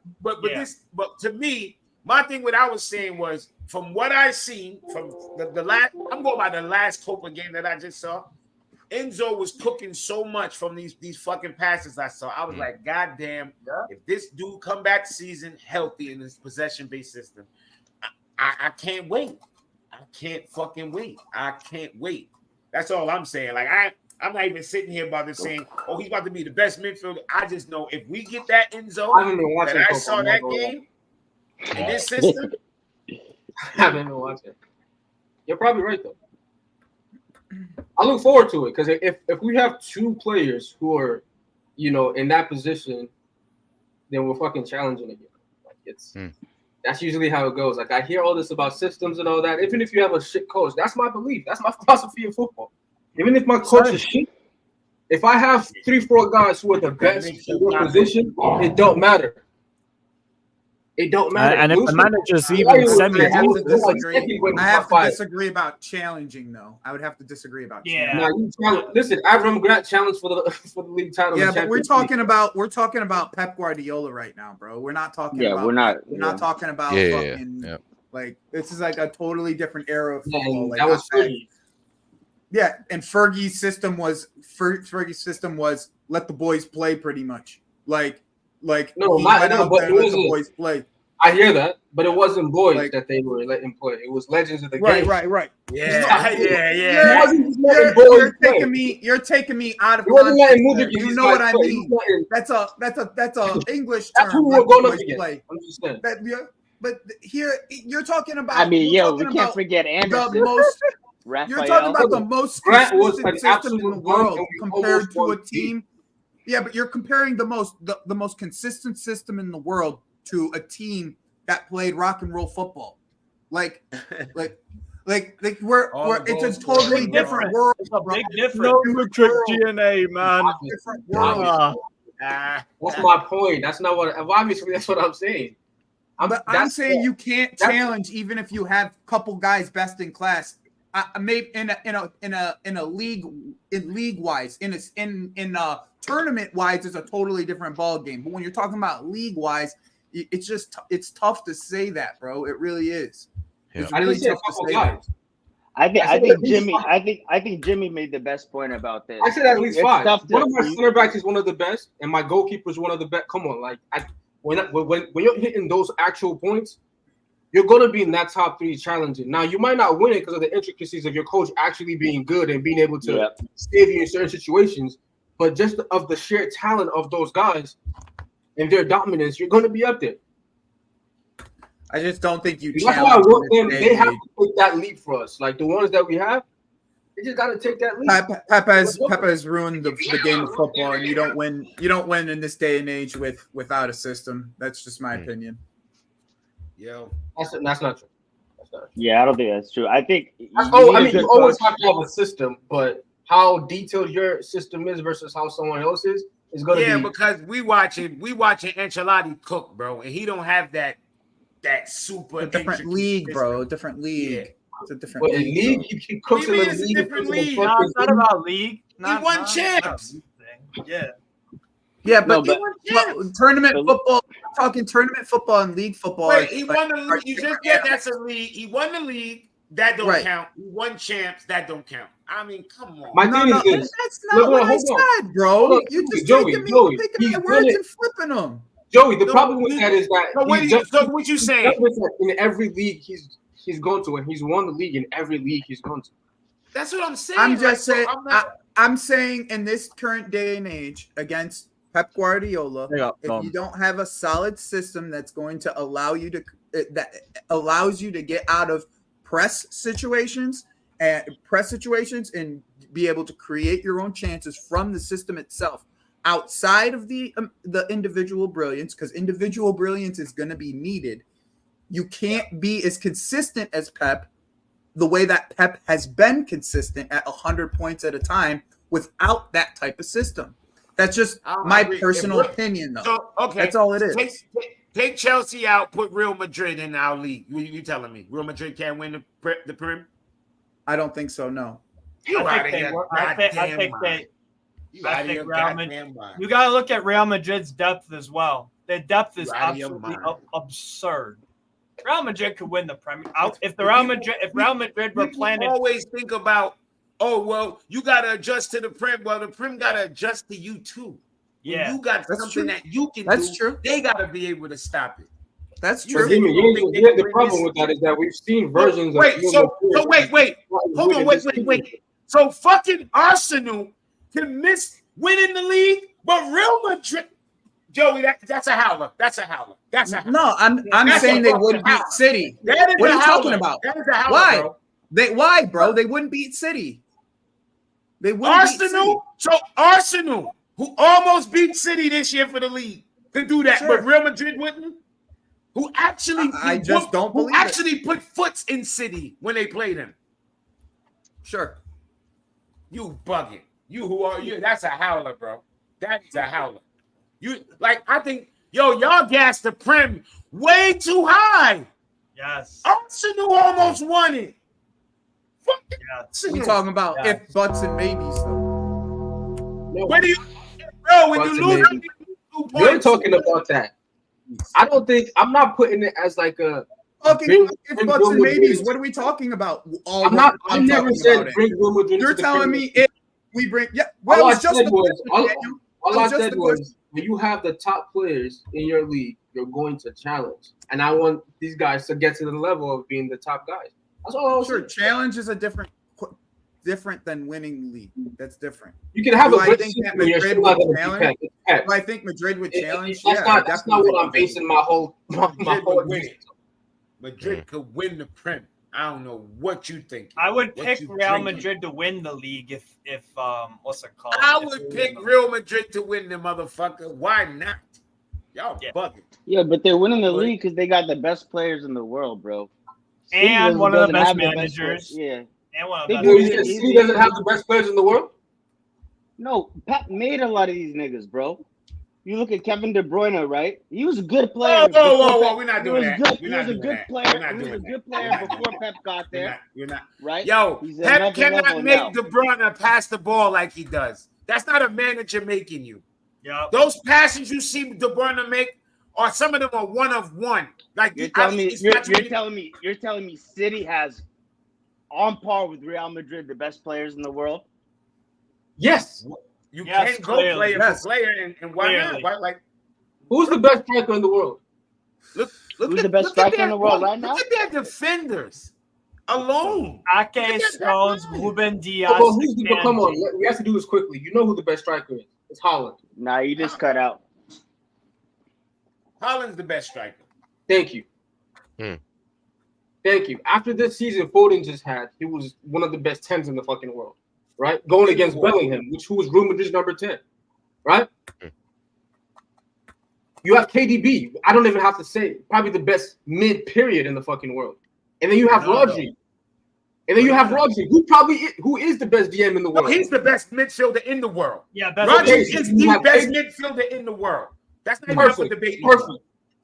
to me, my thing what I was saying was from what I seen from the last, I'm going by the last Copa game that I just saw. Enzo was cooking so much from these fucking passes I saw. I was like, God damn, if this dude come back season healthy in this possession-based system, I can't wait. I can't fucking wait. I can't wait. That's all I'm saying. Like I'm not even sitting here about this saying, oh, he's about to be the best midfielder. I just know if we get that Enzo that I saw that game in this system. I haven't even watched it. You're probably right though. I look forward to it because if we have two players who are, in that position, then we're fucking challenging again. Like that's usually how it goes. Like I hear all this about systems and all that. Even if you have a shit coach, that's my belief. That's my philosophy of football. Even if my coach is shit, if I have 3-4 guys who are the best in their position, it don't matter. It don't matter. And if the manager's even semi, I have to disagree about challenging, though. I would have to disagree about. Yeah. Listen, Avram Grant challenged for the league title. Yeah, but we're talking about Pep Guardiola right now, bro. We're not talking. Yeah, about, we're not. We're not talking about fucking. Like this is like a totally different era of football. Like that was Fergie. Yeah, and Fergie's system was let the boys play pretty much. But it wasn't the boys play. I hear that, but it wasn't boys that they were letting play. It was legends of the game. Right. Yeah. You're taking me out of context. You know what I mean? That's a English term. That's who we're going up against. I'm just saying. But here you're talking about. I mean, we can't forget Anderson. You're talking about the most consistent system in the world compared to a team. Yeah, but you're comparing the most consistent system in the world to a team that played rock and roll football. Like we're it's a totally different world. It's a big difference. No DNA, man. Different world. That's my point. That's not what. Obviously, that's what I'm saying. I'm saying you can't challenge even if you have a couple guys best in class. Maybe in a league wise, in tournament wise, it's a totally different ball game. But when you're talking about league wise, it's tough to say that, bro. It really is. It's really tough to say that. I think Jimmy made the best point about this. I said at least 5. One of my center backs is one of the best, and my goalkeeper is one of the best. Come on, when you're hitting those actual points, you're going to be in that top 3 challenging. Now, you might not win it because of the intricacies of your coach actually being good and being able to save you in certain situations, but just of the sheer talent of those guys and their dominance, you're going to be up there. I just don't think you. That's why I want them. They have to take that leap for us. Like the ones that we have, they just got to take that leap. Pepe has ruined the game of football, and you don't win. You don't win in this day and age without a system. That's just my opinion. Yo, that's not true. Yeah, I don't think that's true. I think. You always have to have a system, but how detailed your system is versus how someone else is going to be. Yeah, because we watching Ancelotti cook, bro, and he don't have that super different league, bro. Different league. Yeah. It's a different league. He cooks in the league. It's a different league. No, it's not about league. He won champs. Yeah. Yeah, but tournament football. Talking tournament football and league football. Wait, he won the league. You just said that's a league. He won the league. That don't count. He won champs. That don't count. I mean, come on. My thing is that's not what I said, bro. You're just taking my words and flipping them. Joey, the problem with that is that so what you saying? In every league he's gone to, and he's won the league in every league he's gone to. That's what I'm saying. I'm just saying. I'm saying in this current day and age against Pep Guardiola, if you don't have a solid system that's going to allow you to get out of press situations and be able to create your own chances from the system itself, outside of the individual brilliance, because individual brilliance is going to be needed. You can't be as consistent as Pep, the way that Pep has been consistent at 100 points at a time without that type of system. That's just my personal opinion, though. So, okay, that's all it is. Take Chelsea out, put Real Madrid in our league. You telling me Real Madrid can't win the Prem? I don't think so. No. I think Real Madrid. You got to look at Real Madrid's depth as well. Their depth is absolutely absurd. Real Madrid could win the Premier. If Real Madrid were planning, always think about, oh well, you got to adjust to the Prem. Well, the Prem got to adjust to you too. Yeah, when you got something that you can do. That's true. They got to be able to stop it. That's true. The problem with that is that we've seen versions of. Wait. Hold on. Wait. So fucking Arsenal can miss winning the league, but Real Madrid, Joey, that's a howler. No, I'm saying they wouldn't beat City. What are you talking about? That is a howler. Why? Why, bro? They wouldn't beat City. They wouldn't beat City. So Arsenal, who almost beat City this year for the league, could do that, but Real Madrid wouldn't. Who actually? I just don't believe who actually put foots in City when they played him. Sure. You bugging. You who are you? That's a howler, bro. That is a howler. I think, y'all gassed the Prem way too high. Yes. Arsenal almost won it. We talking about if buts and maybes though. When do you, bro? When you lose, you're talking about that. I'm not putting it as like a. Okay, if buts and maybes, what are we talking about? I never said bring Real Madrid. You're telling me if we bring all I said was when you have the top players in your league, you're going to challenge, and I want these guys to get to the level of being the top guys. That's all I was saying. Challenge is a different than winning the league. That's different. You can have I think Madrid would challenge. I think Madrid would challenge. That's not what I'm basing my whole Madrid could win the Prem. I don't know what you think. I would pick Real Madrid to win the league if what's it called? I would pick Real Madrid to win the motherfucker. Why not? Y'all bugging. Yeah, but they're winning the league because they got the best players in the world, bro. And one of the best managers. Yeah. And one of the best. He doesn't have the best players in the world? No, Pep made a lot of these niggas, bro. You look at Kevin De Bruyne, right? He was a good player. Whoa. We're not doing that. He was a good player. He was a good player before Pep got there. You're not. Right? Yo, Pep cannot make De Bruyne pass the ball like he does. That's not a manager making you. Yeah. Those passes you see De Bruyne make, or some of them are one of one. Like you're telling me City has on par with Real Madrid the best players in the world? Yes. You can't go player for player, and why not? Why, like, who's the best striker in the world? Who's the best striker in the world right now? Look at their defenders alone. Ake, Stones, Ruben Diaz. Come on, we have to do this quickly. You know who the best striker is? It's Haaland. Nah, you just cut out. Haaland's the best striker. Thank you. Thank you. After this season Foden just had, he was one of the best 10s in the fucking world. Right? Going against Bellingham, who was Real Madrid's number 10. Right? You have KDB. I don't even have to say it. Probably the best mid-period in the fucking world. And then you have Rodri. Who is the best DM in the world. No, he's the best midfielder in the world. Yeah, Rodri is the best midfielder in the world. That's not even up for debate.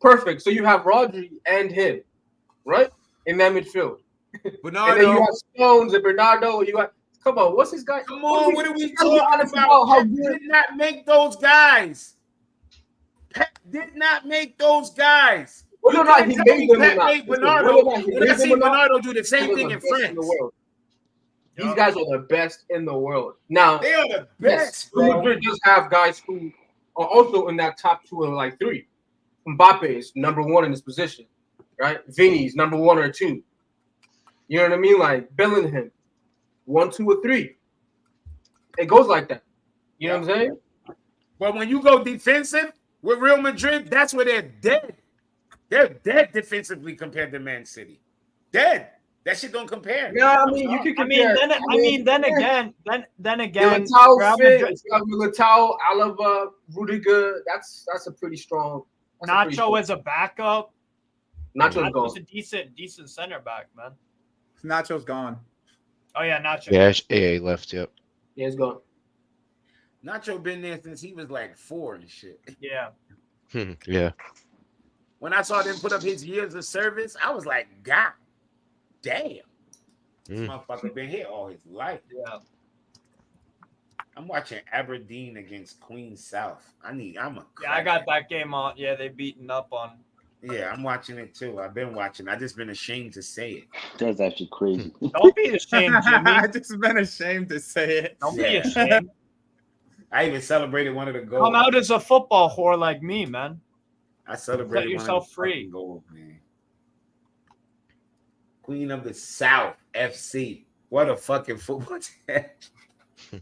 Perfect. So you have Rodri and him, right? In that midfield. Bernardo. And then you have Stones and Bernardo. Come on, what's this guy? Come on, what are we talking about? Pep did not make those guys. Pep did not make those guys. Whether or not he made them or not. Bernardo. Let's see Bernardo do the same thing in France. These guys are the best in the world. Now they are the best. Real Madrid just have guys who are also in that top 2 or like 3. Mbappe is number 1 in his position, right? Vinny's number 1 or 2. You know what I mean? Like Bellingham. 1, 2, or 3. It goes like that. You know what I'm saying? But when you go defensive with Real Madrid, that's where they're dead. They're dead defensively compared to Man City. Dead. That shit don't compare. Yeah, I mean, you can compare. Then again, the Real Militao fit. Madrid- It's got Militao, Alaba, Rudiger. That's a pretty strong. Nacho is a backup. Nacho's Nacho's gone. a decent center back, man. Nacho's gone. Oh yeah, Nacho. Yeah, AA left. Yep. Yeah, it's gone. Nacho been there since he was like 4 and shit. Yeah. Yeah. When I saw them put up his years of service, I was like, God damn. This motherfucker been here all his life. Yeah. I'm watching Aberdeen against Queen South. I got that game on. Yeah, they beaten up on. Yeah, I'm watching it too. I've been watching. I just been ashamed to say it. That's actually crazy. Don't be ashamed, Jimmy. I just been ashamed to say it. Don't be ashamed. I even celebrated one of the goals. Come out as a football whore like me, man. I celebrated Set yourself free. Goals, man. Queen of the South FC. What a fucking football team.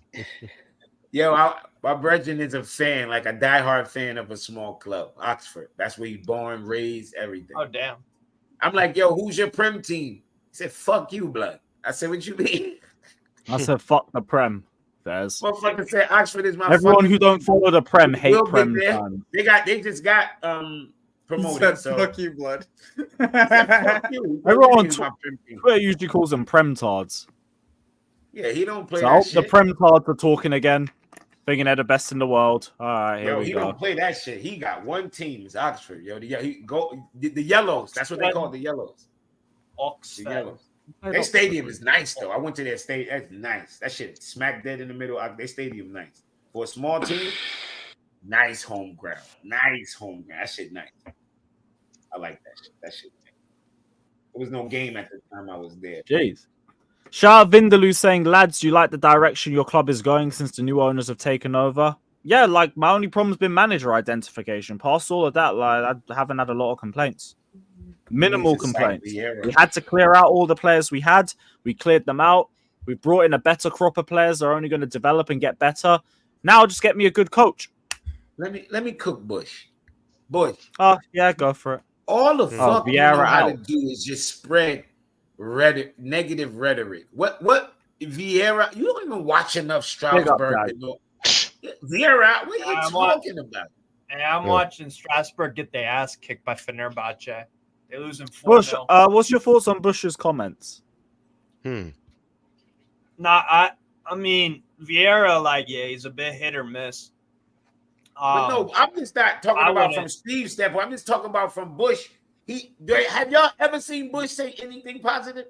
Yo, my brethren is a fan, like a diehard fan of a small club, Oxford. That's where he's born, raised, everything. Oh, damn. I'm like, yo, who's your Prem team? He said, fuck you, blood. I said, what you mean? I said, fuck the Prem. There's Motherfucker said Oxford is my everyone who don't follow the Prem hate Will Prem be there. fans. They just got promoted. Said, So fuck you, blood. fuck you. Everyone He's my Prem team. Twitter usually calls them Prem-tards. Yeah, he don't play So I that hope the shit. Prem-tards are talking again, thinking they're the best in the world. All right, here Yo, we he go. don't play that shit. He got one team. It's Oxford. Yo, the Yellows. That's what they call the Yellows. The Oxford. Yellows. Their stadium is nice though. I went to their stadium. That's nice. That shit smack dead in the middle. Their stadium nice for a small team. Nice home ground. Nice home ground. That shit nice. I like that shit. That shit nice. There was no game at the time I was there. Jeez. Shout out Vindaloo saying, lads, do you like the direction your club is going since the new owners have taken over? Yeah, like my only problem's been manager identification. Past all of that, like I haven't had a lot of complaints. Minimal It's a complaints. Vieira. We had to clear out all the players we had. We cleared them out. We brought in a better crop of players that are only going to develop and get better. Now just get me a good coach. Let me cook Bush. Bush. Oh, yeah, go for it. All the fuck you know Vieira how to out. do is just spread negative rhetoric. What Vieira? You don't even watch enough Strasbourg guys. to know. Vieira, what are you talking about? Hey, I'm watching Strasbourg get their ass kicked by Fenerbahce. They're losing 4-0. Bush, what's your thoughts on Bush's comments? Nah, I mean Vieira, like, yeah, he's a bit hit or miss. But no, I'm just not talking I about wouldn't. from Steve's standpoint. I'm just talking about from Bush. Have y'all ever seen Bush say anything positive?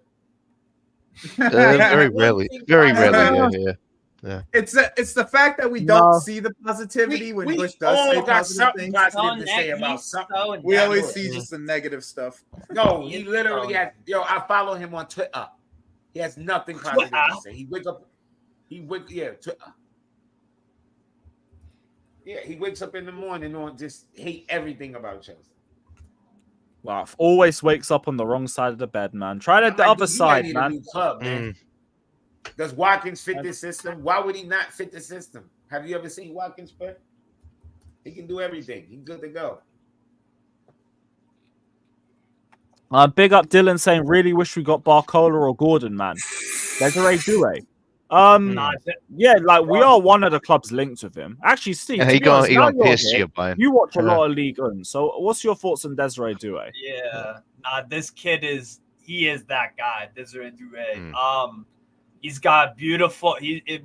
Very rarely. Very rarely. Yeah. It's the fact that we don't see the positivity when We Bush does say all got positive something things. positive to say about something. We always see just the negative stuff. No, he literally has. Yo, I follow him on Twitter. He has nothing positive to say. He wakes up. Twitter. Yeah, he wakes up in the morning on just hate everything about Chelsea. Wow, always wakes up on the wrong side of the bed, man. Try the other side, A man. new club, man. Does Watkins fit this system? Why would he not fit the system? Have you ever seen Watkins play? He can do everything. He's good to go. Big up Dylan saying, really wish we got Barcola or Gordon, man. Desiree Doue. Yeah, like we are one of the clubs linked with him. Actually, Steve, Yeah, he got PSG at Bayern. You watch a lot of League One, so what's your thoughts on Desiree Doue? Yeah, this kid is that guy, Desiree Doue. He's got beautiful.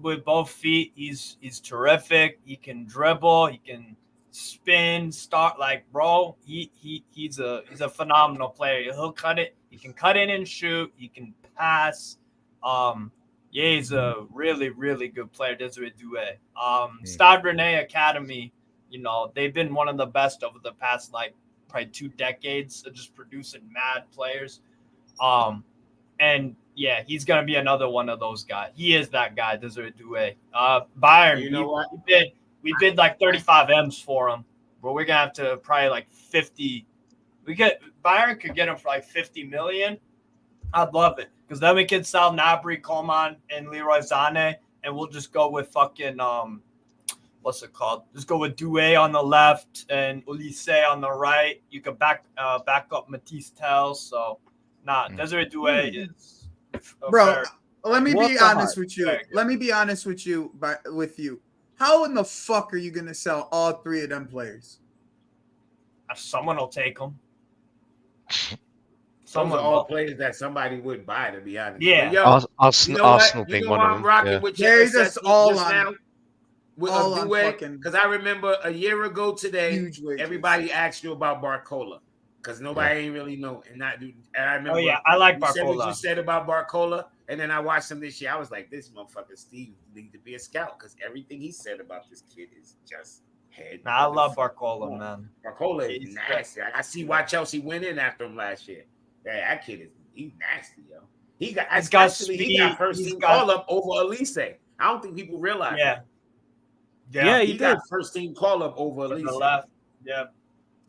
With both feet, he's terrific. He can dribble. He can spin, start. Like, bro, he's a phenomenal player. He'll cut it. He can cut in and shoot. He can pass. Yeah, he's a really, really good player, Desiree Doue. Stade Rennais Academy, they've been one of the best over the past, like, probably 2 decades of just producing mad players. And, yeah, he's going to be another one of those guys. He is that guy, Desiree Doue. Bayern, You know what? We bid like 35 M's for him, but we're going to have to probably like 50. Bayern could get him for like 50 million. I'd love it. Because then we can sell Gnabry, Coman, and Leroy Sané, and we'll just go with fucking what's it called? Just go with Doué on the left and Olise on the right. You could back up Matisse Tell. So Nah, Desiree Doue is a Bro, fair- let me What be the honest heck? with you. Very good. Let me be honest with you. How in the fuck are you gonna sell all three of them players? Someone will take them. Those Someone are all will. players that somebody would buy, to be honest. Yeah. But yo, you know Arsenal what? You being know one why of I'm them. rocking Yeah. with They're your just assessment all just on- now with all on Doue? fucking Because I remember a year ago today, huge wages. everybody asked you about Barcola. Because nobody ain't really know. And I remember Oh yeah, I like you said what you Barcola. said about Barcola. And then I watched him this year. I was like, this motherfucker Steve need to be a scout. Because everything he said about this kid is just head. Nah, I love Barcola, man. Barcola is He's nasty. I see why Chelsea went in after him last year. Yeah, that kid he's nasty, yo. He got speed, first he's team got- call up over Elise. I don't think people realize Yeah. that. Yeah, he he got did. first team call up over On Elise. the left. Yeah.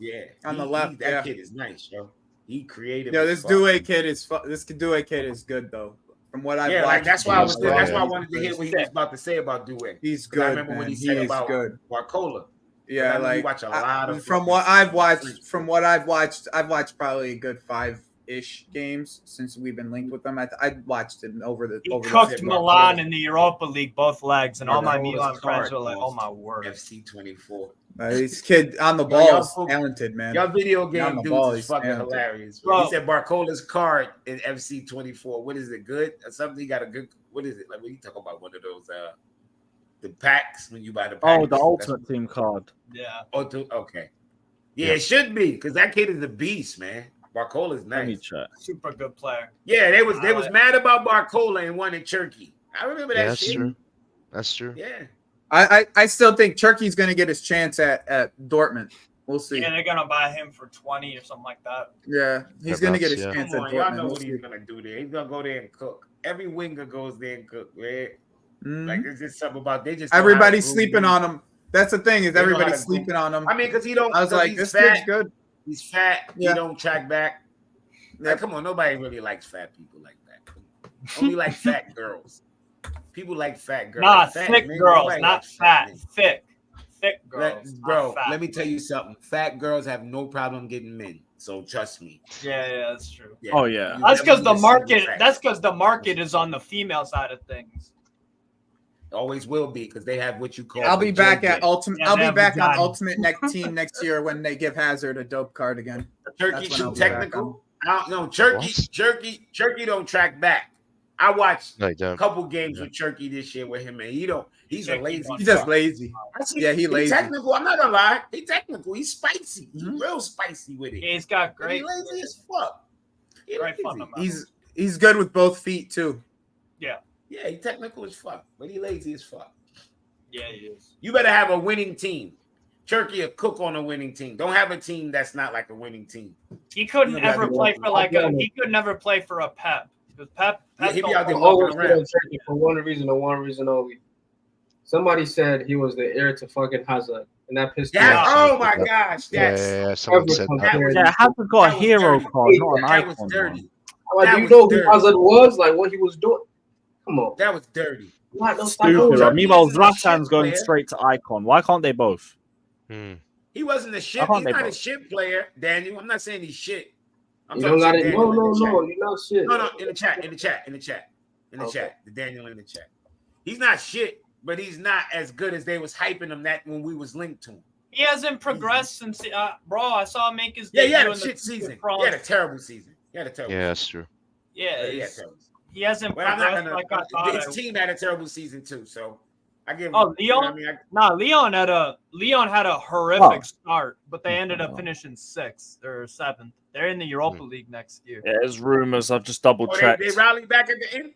Yeah, On the left, that yeah. kid is nice, yo. He creative. Yo, as this fuck. Doue kid is good though. From what I've Yeah, watched, like that's why he's good. that's why I wanted to hear what he was about to say about Doue. He's 'Cause I good, remember man. what he He said is about good. Barcola. Yeah, I know you like watch a lot of from fucking what I've watched, French from what I've watched probably a good 5-ish games since we've been linked with them. I watched it over the He over cooked the Milan in the Europa League both legs, and all my Barcola's Milan friends card were like, "Oh was my word!" FC24. This kid on the Yo, ball y'all is folk- talented, man. Y'all video On game the dudes ball, is he's fucking talented. hilarious. Bro. He said Barcola's card in FC24. What is it? Good or something? He got a good. What is it? Like when you talk about one of those the packs when you buy the packs. Oh, the That's- ultimate team card. Yeah. Okay. Yeah, it should be because that kid is a beast, man. Barcola's Let me nice. check. Super good player. Yeah, they was mad about Barcola and won in Turkey. I remember that Yeah, that's shit. true. That's true. Yeah. I still think Turkey's gonna get his chance at Dortmund. We'll see. Yeah, they're gonna buy him for 20 or something like that. Yeah, he's gonna get his Yeah. chance Come at on, y'all Dortmund. know We'll what see. he's gonna do there. He's gonna go there and cook. Every winger goes there and cook, man. Mhm. Like it's just something about they just know how to Everybody's groove sleeping you. on him. That's the thing is They know how everybody's to groove. sleeping on him. I mean, because he don't. I was 'cause like, he's this fat. kid's good. He's fat. Yeah. He don't track back. Yep. Like, come on, nobody really likes fat people like that. Only like fat girls. People like fat girls. Nah, Fat thick men, girls, nobody not likes fat. men. Thick. Thick girls. not Bro, fat. let me tell you something. Fat girls have no problem getting men. So trust me. Yeah, that's true. Yeah. Oh, yeah. You That's never because need the a single market. fat. That's because the market is on the female side of things. Always will be because they have what you call. I'll be back vagina. at Ultimate. Yeah, I'll they be have back on vagina. Ultimate team next year when they give Hazard a dope card again. Turkey That's when I'll too be back technical. I don't know. Turkey don't track back. I watched No, you a don't. couple games with Turkey this year with him, and he's a lazy. He's just fuck. lazy. Yeah, he He's lazy. technical. I'm not gonna lie. He's technical. He's spicy. He's real spicy with it. Yeah, he's got But he great. lazy as fuck. He Great lazy. fundamentals. He's good with both feet too. Yeah. Yeah, he's technical as fuck, but he lazy as fuck. Yeah, he is. You better have a winning team. Turkey a cook on a winning team. Don't have a team that's not like a winning team. He couldn't You gotta ever be play walking- for like a. He could never play for a Pep because Pep. Yeah, he be don't out there play- walking Always around. put on Turkey for one reason and one reason only. Somebody said he was the heir to fucking Hazard, and that pissed me Yeah. off. Oh my gosh. Yeah, That's someone said Everyone that. compared- Yeah, Hazard got a That was hero dirty. card, not an that was icon. dirty. man. Like, That do you was know dirty. who Hazard was? Like what he was doing? Come on. That was dirty. Stop doing Stupid. that. Meanwhile, isn't a shit Zlatan's going player. straight to icon. Why can't they both? Hmm. He wasn't a shit. How He's can't they not a both? shit player, Daniel. I'm not saying he's shit. I'm You talking don't got to it. Daniel No, in the chat. you're not shit. No, in the chat. Okay. The Daniel in the chat. He's not shit, but he's not as good as they was hyping him that when we was linked to him. He hasn't progressed since. Bro, I saw him make his Yeah, debut he had a in the shit season. France. He had a terrible season. Yeah, that's true. Yeah, Yeah, he had it's- terrible. he hasn't But I'm not progressed gonna. like I thought. His team had a terrible season too, so I give him. Oh, you know what I Leon? mean? Nah, Leon had a horrific Oh. start, but they ended up finishing 6th or 7th. They're in the Europa Hmm. League next year. Yeah, there's rumors. I've just double Oh, checked. they rallied back at the end.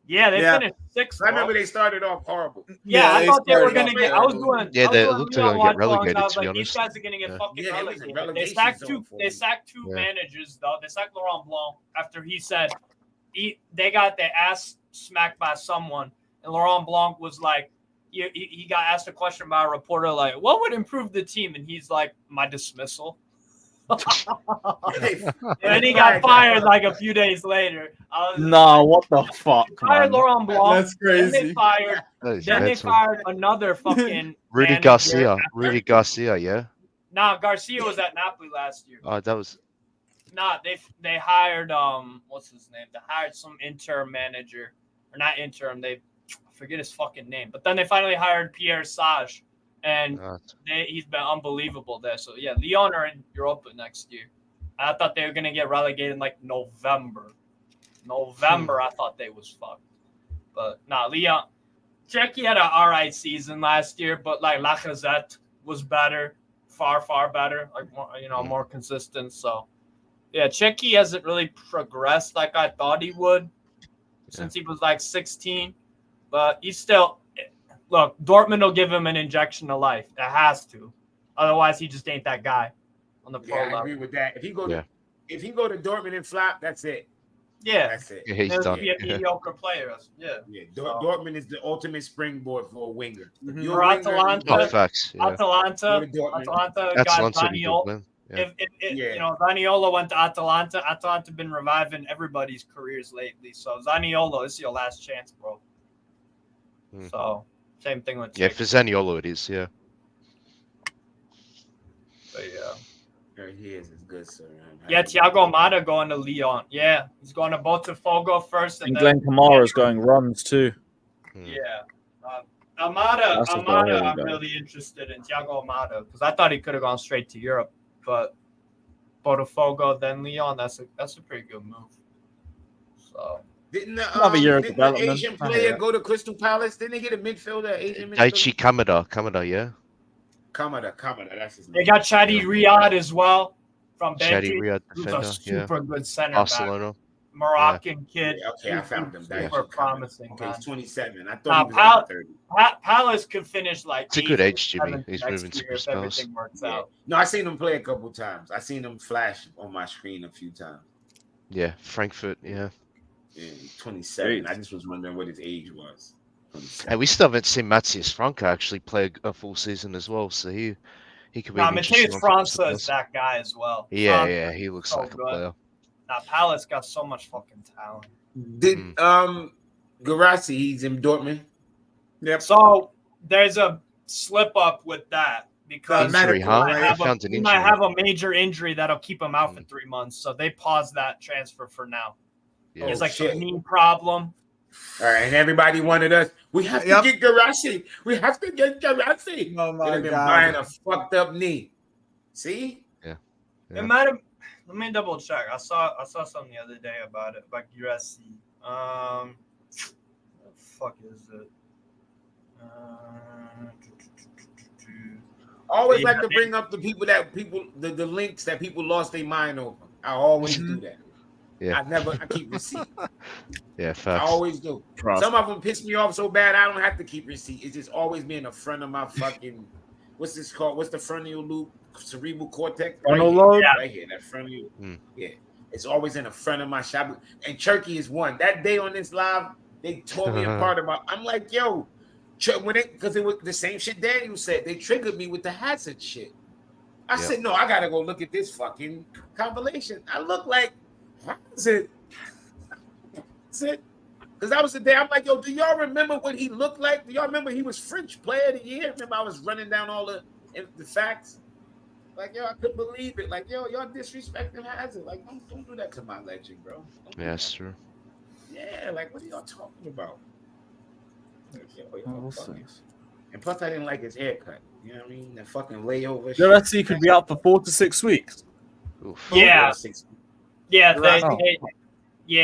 Yeah, they Yeah. finished 6th. I remember bro. they started off horrible. Yeah, I thought they were started gonna off get. I was terrible. doing. Yeah, I was they doing looked Leon like they're gonna watch get alongs, relegated, I was to be like, these honest. guys are gonna get Yeah. fucking Yeah, they was in relegated. They relegation sacked zone two. for a They while. sacked two Yeah. managers though. They sacked Laurent Blanc after he said they got their ass smacked by someone, and Laurent Blanc was like, he got asked a question by a reporter like, "What would improve the team?" And he's like, "My dismissal." And then he got fired like a few days later. I was Nah, what the fuck, fired man? Laurent Blanc. That's Then they crazy. fired. That is Then they mental. fired another fucking Rudy manager. Garcia. Rudy Garcia, yeah. Nah, Garcia was at Napoli last year. Oh, that was. Nah, they hired what's his name? They hired some interim manager, or not interim. I forget his fucking name. But then they finally hired Pierre Sage, and he's been unbelievable there. So yeah, Lyon are in Europa next year. I thought they were gonna get relegated in like November. I thought they was fucked. But nah, Lyon. Czechia had an alright season last year, but like Lacazette was better, far better, like more, more consistent. So yeah, Czechia hasn't really progressed like I thought he would since he was like 16. But he's still look. Dortmund will give him an injection of life. It has to, otherwise he just ain't that guy on the pro level. I agree with that. If he go to Dortmund and flop, that's it. Yeah, that's it. Yeah, he's done. Be a mediocre player. Yeah. Dortmund is the ultimate springboard for a winger. For Atalanta, facts. Yeah. Atalanta got Zaniolo. Yeah. If Zaniolo went to Atalanta been reviving everybody's careers lately. So Zaniolo, this is your last chance, bro. So same thing with for Zaniolo it is, yeah. But yeah. There he is good, sir. Yeah, Thiago Almada going to Lyon. Yeah, he's going to Botafogo first, and Glenn Kamara's going runs too. Yeah, Almada. I'm really interested in Thiago Almada because I thought he could have gone straight to Europe, but Botafogo then Lyon. That's a pretty good move. So didn't the Asian player go to Crystal Palace? Didn't they get a midfielder? Asian midfielder? Daichi Kamada, yeah. Kamada, that's his name. They got Chadi Riyad as well from Chadi Benji. Riyad, Who's defender, a super good center Barcelona. back. Moroccan kid. Yeah, okay, I found him. Super promising. Okay, he's 27. I thought he was like 30. Palace could finish like. It's a good age, Jimmy. He's moving to if everything works out. No, I seen him play a couple times. I seen him flash on my screen a few times. Yeah, Frankfurt. Yeah. Yeah, 27. I just was wondering what his age was. And we still haven't seen Matthias Franca actually play a full season as well, so he could be. Matthias Franca is that guy as well. Yeah, he looks like a player. Now Palace got so much fucking talent. Did Guirassy, he's in Dortmund. Yep. So there's a slip up with that because injury, he might have a major injury that'll keep him out for 3 months. So they paused that transfer for now. Yeah. It's like a knee problem. All right, and everybody wanted us. We have to get Guirassy. We have to get Guirassy. Oh my God! Been buying a fucked up knee. See? Yeah. It might have. Let me double check. I saw something the other day about Guirassy. What the fuck is it? Always like to bring up the links that people lost their mind over. I always do that. Yeah. I keep receipt. Yeah, facts. I always do. Some of them piss me off so bad I don't have to keep receipt. It's just always being a front of my fucking what's this called? What's the frontal loop? Cerebral cortex? Frontal lobe? Right here, that frontal. Yeah. It's always in the front of my shop. And Turkey is one. That day on this live, they tore me apart about. I'm like, yo, because it was the same shit Daniel said. They triggered me with the Hazard shit. I said, no, I gotta go look at this fucking compilation. I look like, what is it? Because that was the day I'm like, yo, do y'all remember what he looked like? Do y'all remember he was French Player of the Year? Remember I was running down all the facts? Like, yo, I couldn't believe it. Like, yo, y'all disrespecting Hazard. Like, don't do that to my legend, bro. Yeah, that's true. Yeah, like, what are y'all talking about? And plus, I didn't like his haircut. You know what I mean? That fucking layover. Guirassy could be out for 4 to 6 weeks. Oof. Yeah. Yeah,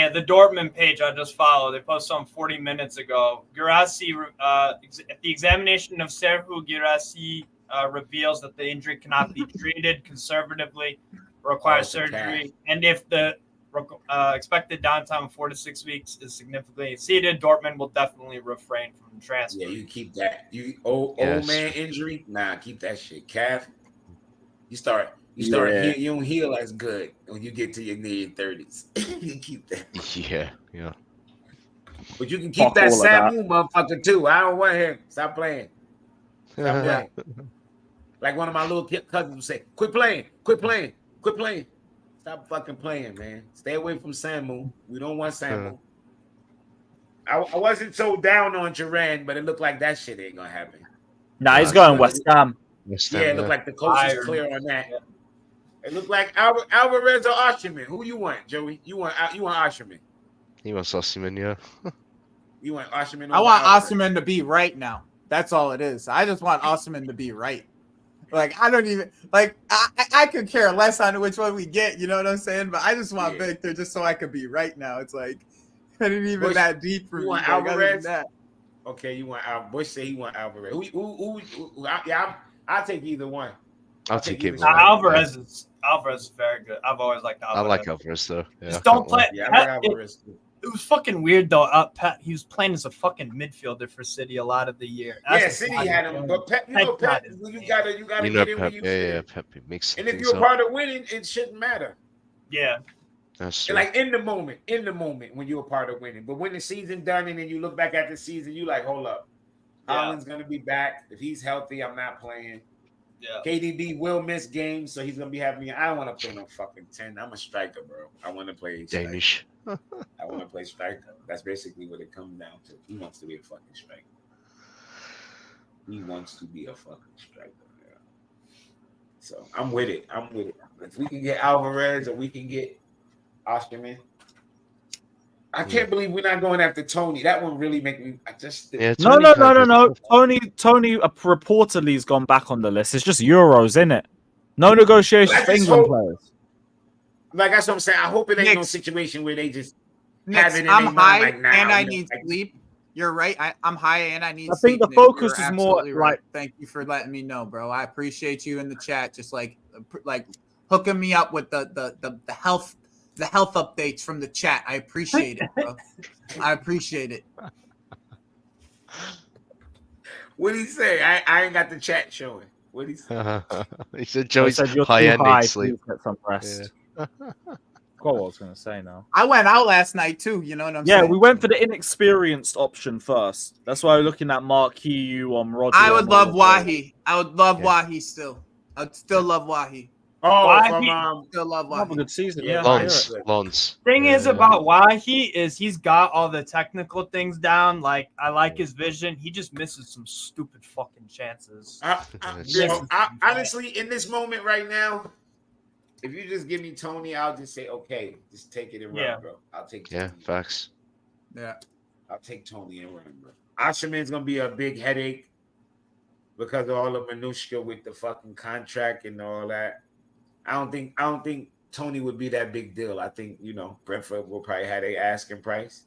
the Dortmund page I just followed. They posted something 40 minutes ago. Guirassy, the examination of Serhou Guirassy reveals that the injury cannot be treated conservatively, requires surgery, and if the expected downtime of 4 to 6 weeks is significantly exceeded, Dortmund will definitely refrain from transfer. Yeah, you keep that. Old man injury, nah, keep that shit. Calf, you don't heal as good when you get to your mid-30s. You keep that. Yeah. But you can keep that Samu motherfucker too. I don't want him. Stop playing. Like one of my little cousins would say, quit playing. Stop fucking playing, man. Stay away from Samu. We don't want Samu. I wasn't so down on Duran, but it looked like that shit ain't gonna happen. Nah, he's going West Ham. Yeah, it looked like the coast is clear on that. It looked like Alvarez or Osimhen. Who you want, Joey? You want Osimhen? He wants Osimhen, yeah. You want Osimhen? I want Osimhen to be right now. That's all it is. I just want Osimhen to be right. Like, I don't even like. I could care less on which one we get. You know what I'm saying? But I just want Victor just so I could be right now. It's like it ain't even that deep for me. You want like, Alvarez? That. Okay, you want Alvarez. Bush say he want Alvarez. I'll take either one. I'll take him. Alvarez is very good. I've always liked Alvarez. I like Alvarez though. Yeah, just don't play. Yeah, I like Alvarez too. It was fucking weird though. Pep, he was playing as a fucking midfielder for City a lot of the year. That's City had him, but Pep, Pep, you gotta get in Pep, when you fit. Pep makes. And if you're a part of winning, it shouldn't matter. Yeah, that's true. Like in the moment when you're a part of winning. But when the season done and then you look back at the season, you like, hold up, Haaland's gonna be back. If he's healthy, I'm not playing. Yeah. KDB will miss games, so he's gonna be having me. I don't want to play no fucking 10. I'm a striker, bro. I want to play Danish. I want to play striker. That's basically what it comes down to. He wants to be a fucking striker. He wants to be a fucking striker. Yeah. So I'm with it. If we can get Alvarez or we can get Osimhen. I can't believe we're not going after Tony. That one really make me. No. Tony reportedly has gone back on the list. It's just Euros, isn't it? No negotiations for England players. Like that's what I'm saying. I hope it ain't no situation where they just have it in I'm their high mind, like, and I need sleep. You're right. I'm high and I need sleep. I think the focus is more right. Thank you for letting me know, bro. I appreciate you in the chat. Just like hooking me up with the health updates from the chat. I appreciate it, bro. I appreciate it. What did he say? I ain't got the chat showing. What did he say? He said Joey's high and needs sleep. Get some rest. Got what I was going to say now. I went out last night too. You know what I'm saying? Yeah, we went for the inexperienced option first. That's why we're looking at Mark Hugh on Roger. I would love Wahi. I would love Wahi still. I'd still love Wahi. Still love Wahi. Have a good season. Lons. Thing is about Wahi is he's got all the technical things down. Like I like his vision. He just misses some stupid fucking chances. Honestly, in this moment right now, if you just give me Tony, I'll just say, okay, just take it and run, bro. I'll take Tony. Yeah, facts. Yeah. I'll take Tony and run, bro. Osimhen's going to be a big headache because of all the minutiae with the fucking contract and all that. I don't think Tony would be that big deal. I think, Brentford will probably have their asking price.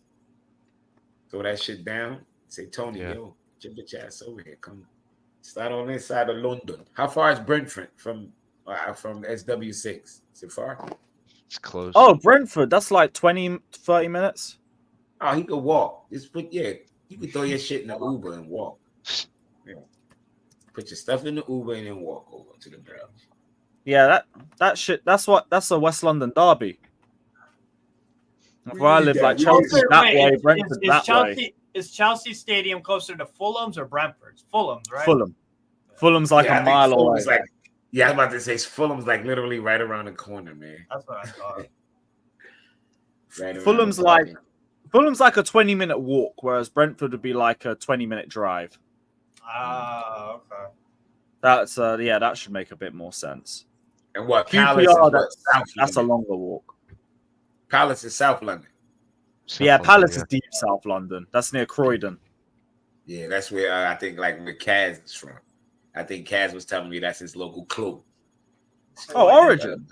Throw that shit down. Say, Tony, yo, get your bitch ass over here. Come start on this side of London. How far is Brentford from SW6? Is it far? It's close. Oh, Brentford. That's like 20, 30 minutes. Oh, he could walk. You could throw your shit in the Uber and walk. Yeah. Put your stuff in the Uber and then walk over to the ground. Yeah, that shit. That's a West London derby. Where I live, like Chelsea that way, Brentford that way. Is Chelsea Stadium closer to Fulham's or Brentford's? Fulham's, right? Fulham's like a mile away. I was about to say Fulham's like literally right around the corner, man. That's what I thought. Fulham's like a 20-minute walk, whereas Brentford would be like a 20-minute drive. Ah, okay. That's that should make a bit more sense. And what QPR, that's a longer walk. Palace is South London. Palace is deep South London. That's near Croydon. Yeah, that's where I think where Kaz is from. I think Kaz was telling me that's his local club. Origin.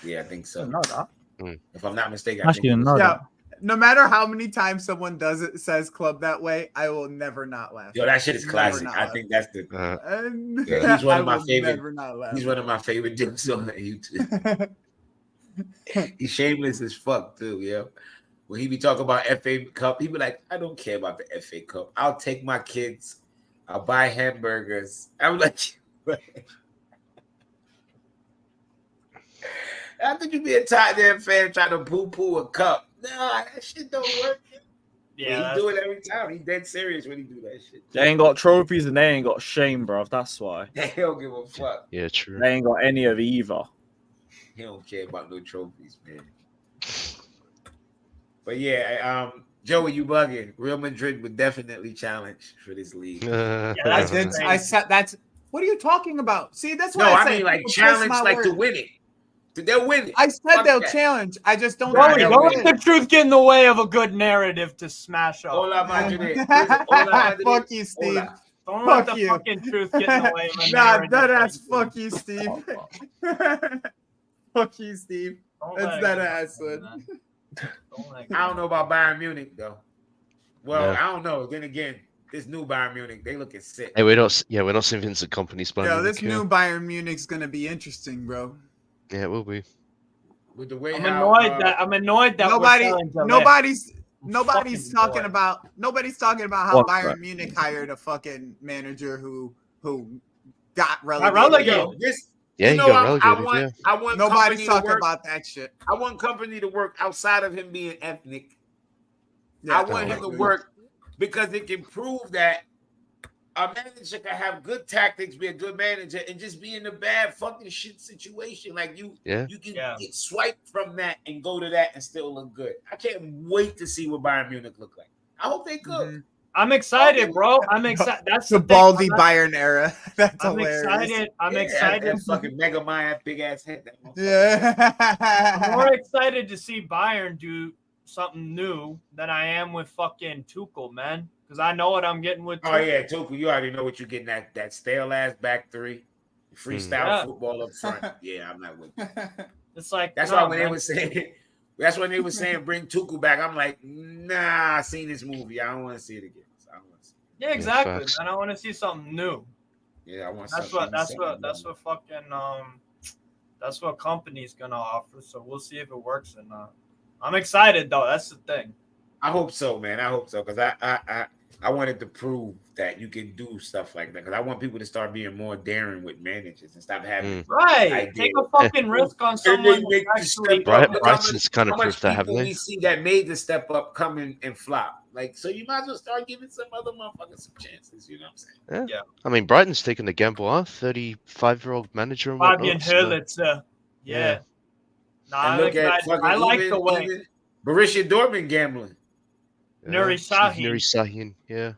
Yeah, I think so. I didn't know that. If I'm not mistaken, I didn't know that. No matter how many times someone says club that way, I will never not laugh. Yo, that shit is classic. I think that's the. He's one of my favorite. He's one of my favorite dudes on YouTube. He's shameless as fuck too, yo. When he be talking about FA Cup, he be like, I don't care about the FA Cup. I'll take my kids. I'll buy hamburgers. I'm like, how could you be a Tottenham fan trying to poo-poo a cup? Nah, that shit don't work. Yeah, he do it every time. He dead serious when he do that shit. They ain't got trophies and they ain't got shame, bro. That's why. They don't give a fuck. Yeah, true. They ain't got any of either. He don't care about no trophies, man. But yeah, Joey, you bugging. Real Madrid would definitely challenge for this league. That's what are you talking about? See, that's why I mean like challenge like to win it. They'll win it. I said Fuck they'll that. challenge. I just don't. Nah, think they'll they'll Don't win. let the truth get in the way of a good narrative to smash up. Hola, Madre. Listen, hola, Madre. Fuck you, Steve. Hola. Don't let Fuck the you. fucking truth get in the way of a Nah, narrative. that that ass. Fuck you, Steve. Fuck you, Steve. Don't That's let it that get ass, in the way, son. man. Don't let it I don't know about Bayern Munich though. Well, No. I don't know. Then again, this new Bayern Munich, they looking sick. Hey, we're not seeing Vincent Kompany's Bayern Yo, this Munich, new Bayern Munich's gonna be interesting, bro. yeah, it will be. With the way I'm how, annoyed that Nobody's fucking talking boy. about how What's Bayern that? Munich hired a fucking manager who got Got relegated. relegated. Yo, this. Yeah, you he know, got I relegated. want. Yeah. I want Nobody's company to talking work. about that shit. I want company to work outside of him being ethnic. Yeah, I want him to work because it can prove that a manager can have good tactics, be a good manager, and just be in a bad fucking shit situation. Like you can get swiped from that and go to that and still look good. I can't wait to see what Bayern Munich look like. I hope they good. I'm excited, bro. I'm excited. That's the thing. Baldy I'm Bayern era. That's I'm hilarious. excited. I'm Yeah, excited. that fucking Mega Mind, big ass head. That motherfucker. Yeah. I'm more excited to see Bayern do something new than I am with fucking Tuchel, man. Because I know what I'm getting with Tuchel. Oh yeah, Tuchel, you already know what you're getting at. That stale ass back three, freestyle football up front. Yeah, I'm not with that. It's like That's no, why when man. they were saying, that's when they were saying bring Tuchel back. I'm like, nah, I seen this movie. I don't want to see it again. I don't want to see it. Yeah, exactly. facts. Man, I want to see something new. Yeah, I want. That's what company's gonna offer. So we'll see if it works or not. I'm excited though. That's the thing. I hope so, man. I hope so because I wanted to prove that you can do stuff like that because I want people to start being more daring with managers and stop having Right. Take a fucking risk on someone. Brightson's kind of proved that, haven't we they? see that made the step up coming and flop. Like, so you might as well start giving some other motherfuckers some chances. You know what I'm saying? Yeah. I mean, Brighton's taken the gamble, huh? 35-year-old manager and whatnot. Fabian Hurlitz. Yeah. Nah, And look at fucking I like even, the way. even Borussia Dortmund gambling. Nuri Sahin, yeah.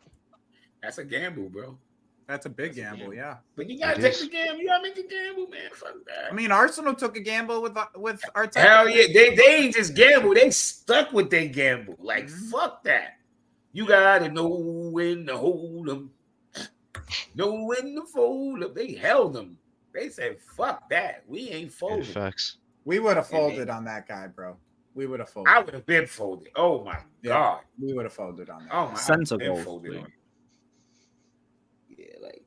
That's a gamble, bro. That's a big gamble, yeah. But you gotta take the gamble. You gotta make a gamble, man. Fuck that. I mean, Arsenal took a gamble with Arteta. Hell yeah, they ain't just gamble. They stuck with their gamble. Like fuck that. You gotta know when to hold them, know when to fold them. They held them. They said, "Fuck that. We ain't folding." Facts. We would have folded on that guy, bro. We would have folded. I would have been folded. Oh my god. We would have folded on that. Oh my. Centre I've been goals, folded please. on. Yeah, like.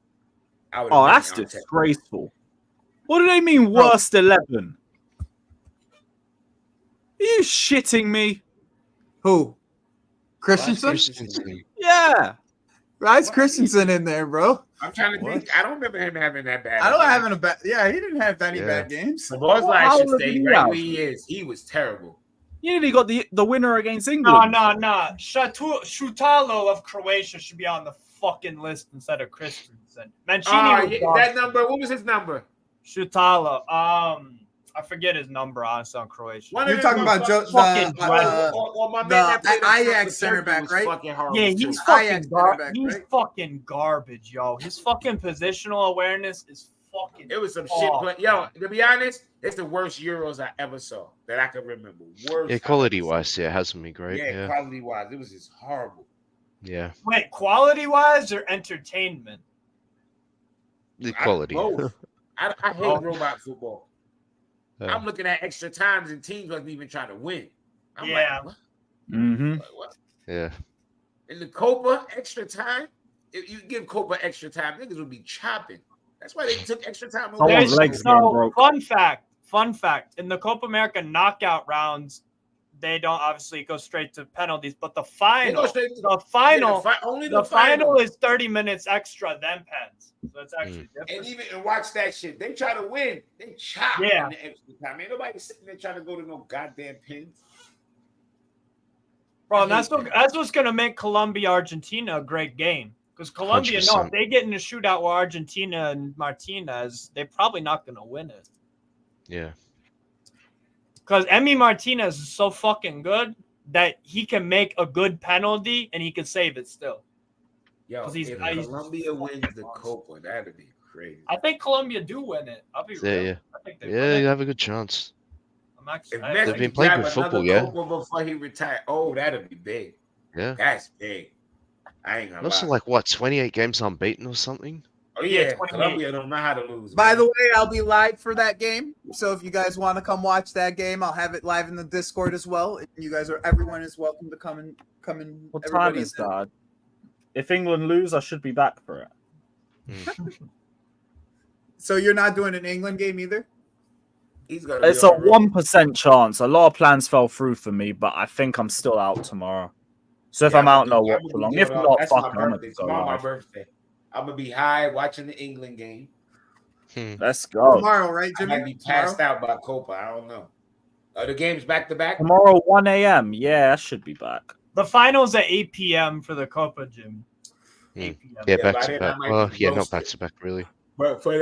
I Oh, would've that's been Arteta. disgraceful. What do they mean, worst 11? Are you shitting me? Who? Christensen? Christensen. Yeah. Rice Christensen in there, bro. I'm trying to think. I don't remember him having that bad. I don't having a bad. Yeah, he didn't have any Yeah. bad games. The boys Well, like how should was stay he right out? where he is. He was terrible. You nearly got the winner against England. No. Shutalo of Croatia should be on the fucking list instead of Christensen. Mancini was gone. That number. What was his number? Shutalo. I forget his number honestly on Croatia. One of You're them talking about motherfuckers- or my man that played up front Ajax with center Turkey back, was right? fucking horrible Yeah, too. he's fucking Ajax center back, he's right? fucking garbage, yo. His fucking positional awareness is fucking. It was some shit play. Yo, to be honest, it's the worst Euros I ever saw that I can remember. Worst. Yeah, quality-wise, yeah, it hasn't been great. Yeah, Yeah. quality-wise, it was just horrible. Yeah. Wait, quality wise or entertainment? The quality. Both. I hate robot football. Yeah. I'm looking at extra times and teams wasn't even trying to win. I'm Yeah. like, what? Mm-hmm. What? Yeah. In the Copa extra time, if you give Copa extra time, niggas would be chopping. That's why they took extra time. Someone's legs getting broke. Fun fact. In the Copa America knockout rounds, they don't obviously go straight to penalties, but the final, the final is 30 minutes extra, then pens. So it's actually different. And watch that shit. They try to win. They chop in the extra time. Ain't nobody sitting there trying to go to no goddamn pins. Bro, that's what's gonna make Colombia Argentina a great game. Because Colombia, if 100%. they get in a shootout with Argentina and Martinez, they're probably not gonna win it. Yeah. Because Emi Martinez is so fucking good that he can make a good penalty and he can save it still. Yo, if Colombia wins the Copa, that'd be crazy. I think Colombia do win it. I'll be real. Yeah. I think they Yeah, you have a good chance. I'm actually. If I- Messi They've been could playing grab good another football, yeah. Copa before he retired, oh, that'd be big. Yeah. That's big. I ain't And gonna also, lie. like, what, 28 games unbeaten or something? Oh Yeah, yeah, 28. Colombia don't know how to lose. By man. the way, I'll be live for that game. So if you guys want to come watch that game, I'll have it live in the Discord as well. And you guys everyone is welcome to come and What time is that? If England lose, I should be back for it. So you're not doing an England game either? He's gonna. It's a 1% chance. A lot of plans fell through for me, but I think I'm still out tomorrow. So if I'm out, no watch for long. If not, that's fuck, my I'm gonna birthday. go Tomorrow my live. birthday. I'm gonna be high watching the England game. Let's go. Tomorrow, right, I Jimmy? might be passed out by Copa. I don't know. Are the games back to back? Tomorrow, 1 a.m. Yeah, I should be back. The finals at 8 p.m. for the Copa, Jim. 8 p.m. Yeah, by back to then back. I might Well, be yeah, not roasted. back to back, really. But for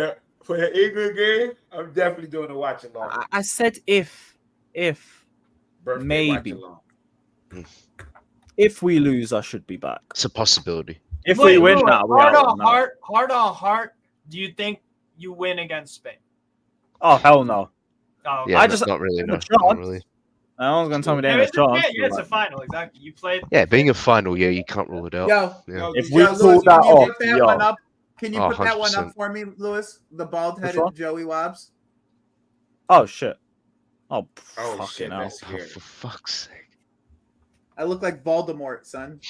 the England game, I'm definitely doing the watch along. I said if Birthday maybe. watch along. if we lose, I should be back. It's a possibility. If Wait, we win, Lewin, now we're heart out. on No. heart, do you think you win against Spain? Oh hell no! Oh, Yeah, I no, just not really. No, a chance. not really. No one's gonna tell me Yeah, there ain't a it's chance. yeah, it's a final, exactly. You played. Yeah, being a final, yeah, you can't rule it out. Yo, Yeah. If we Lewis, pull that can you off, put that yo. one up? Can you Oh, put that one up 100%. for me, Lewis? The Which bald-headed one? Joey Wobbs. Oh shit! Oh, Oh fucking shit, hell! that's Oh, scary. for fuck's sake. I look like Voldemort, son.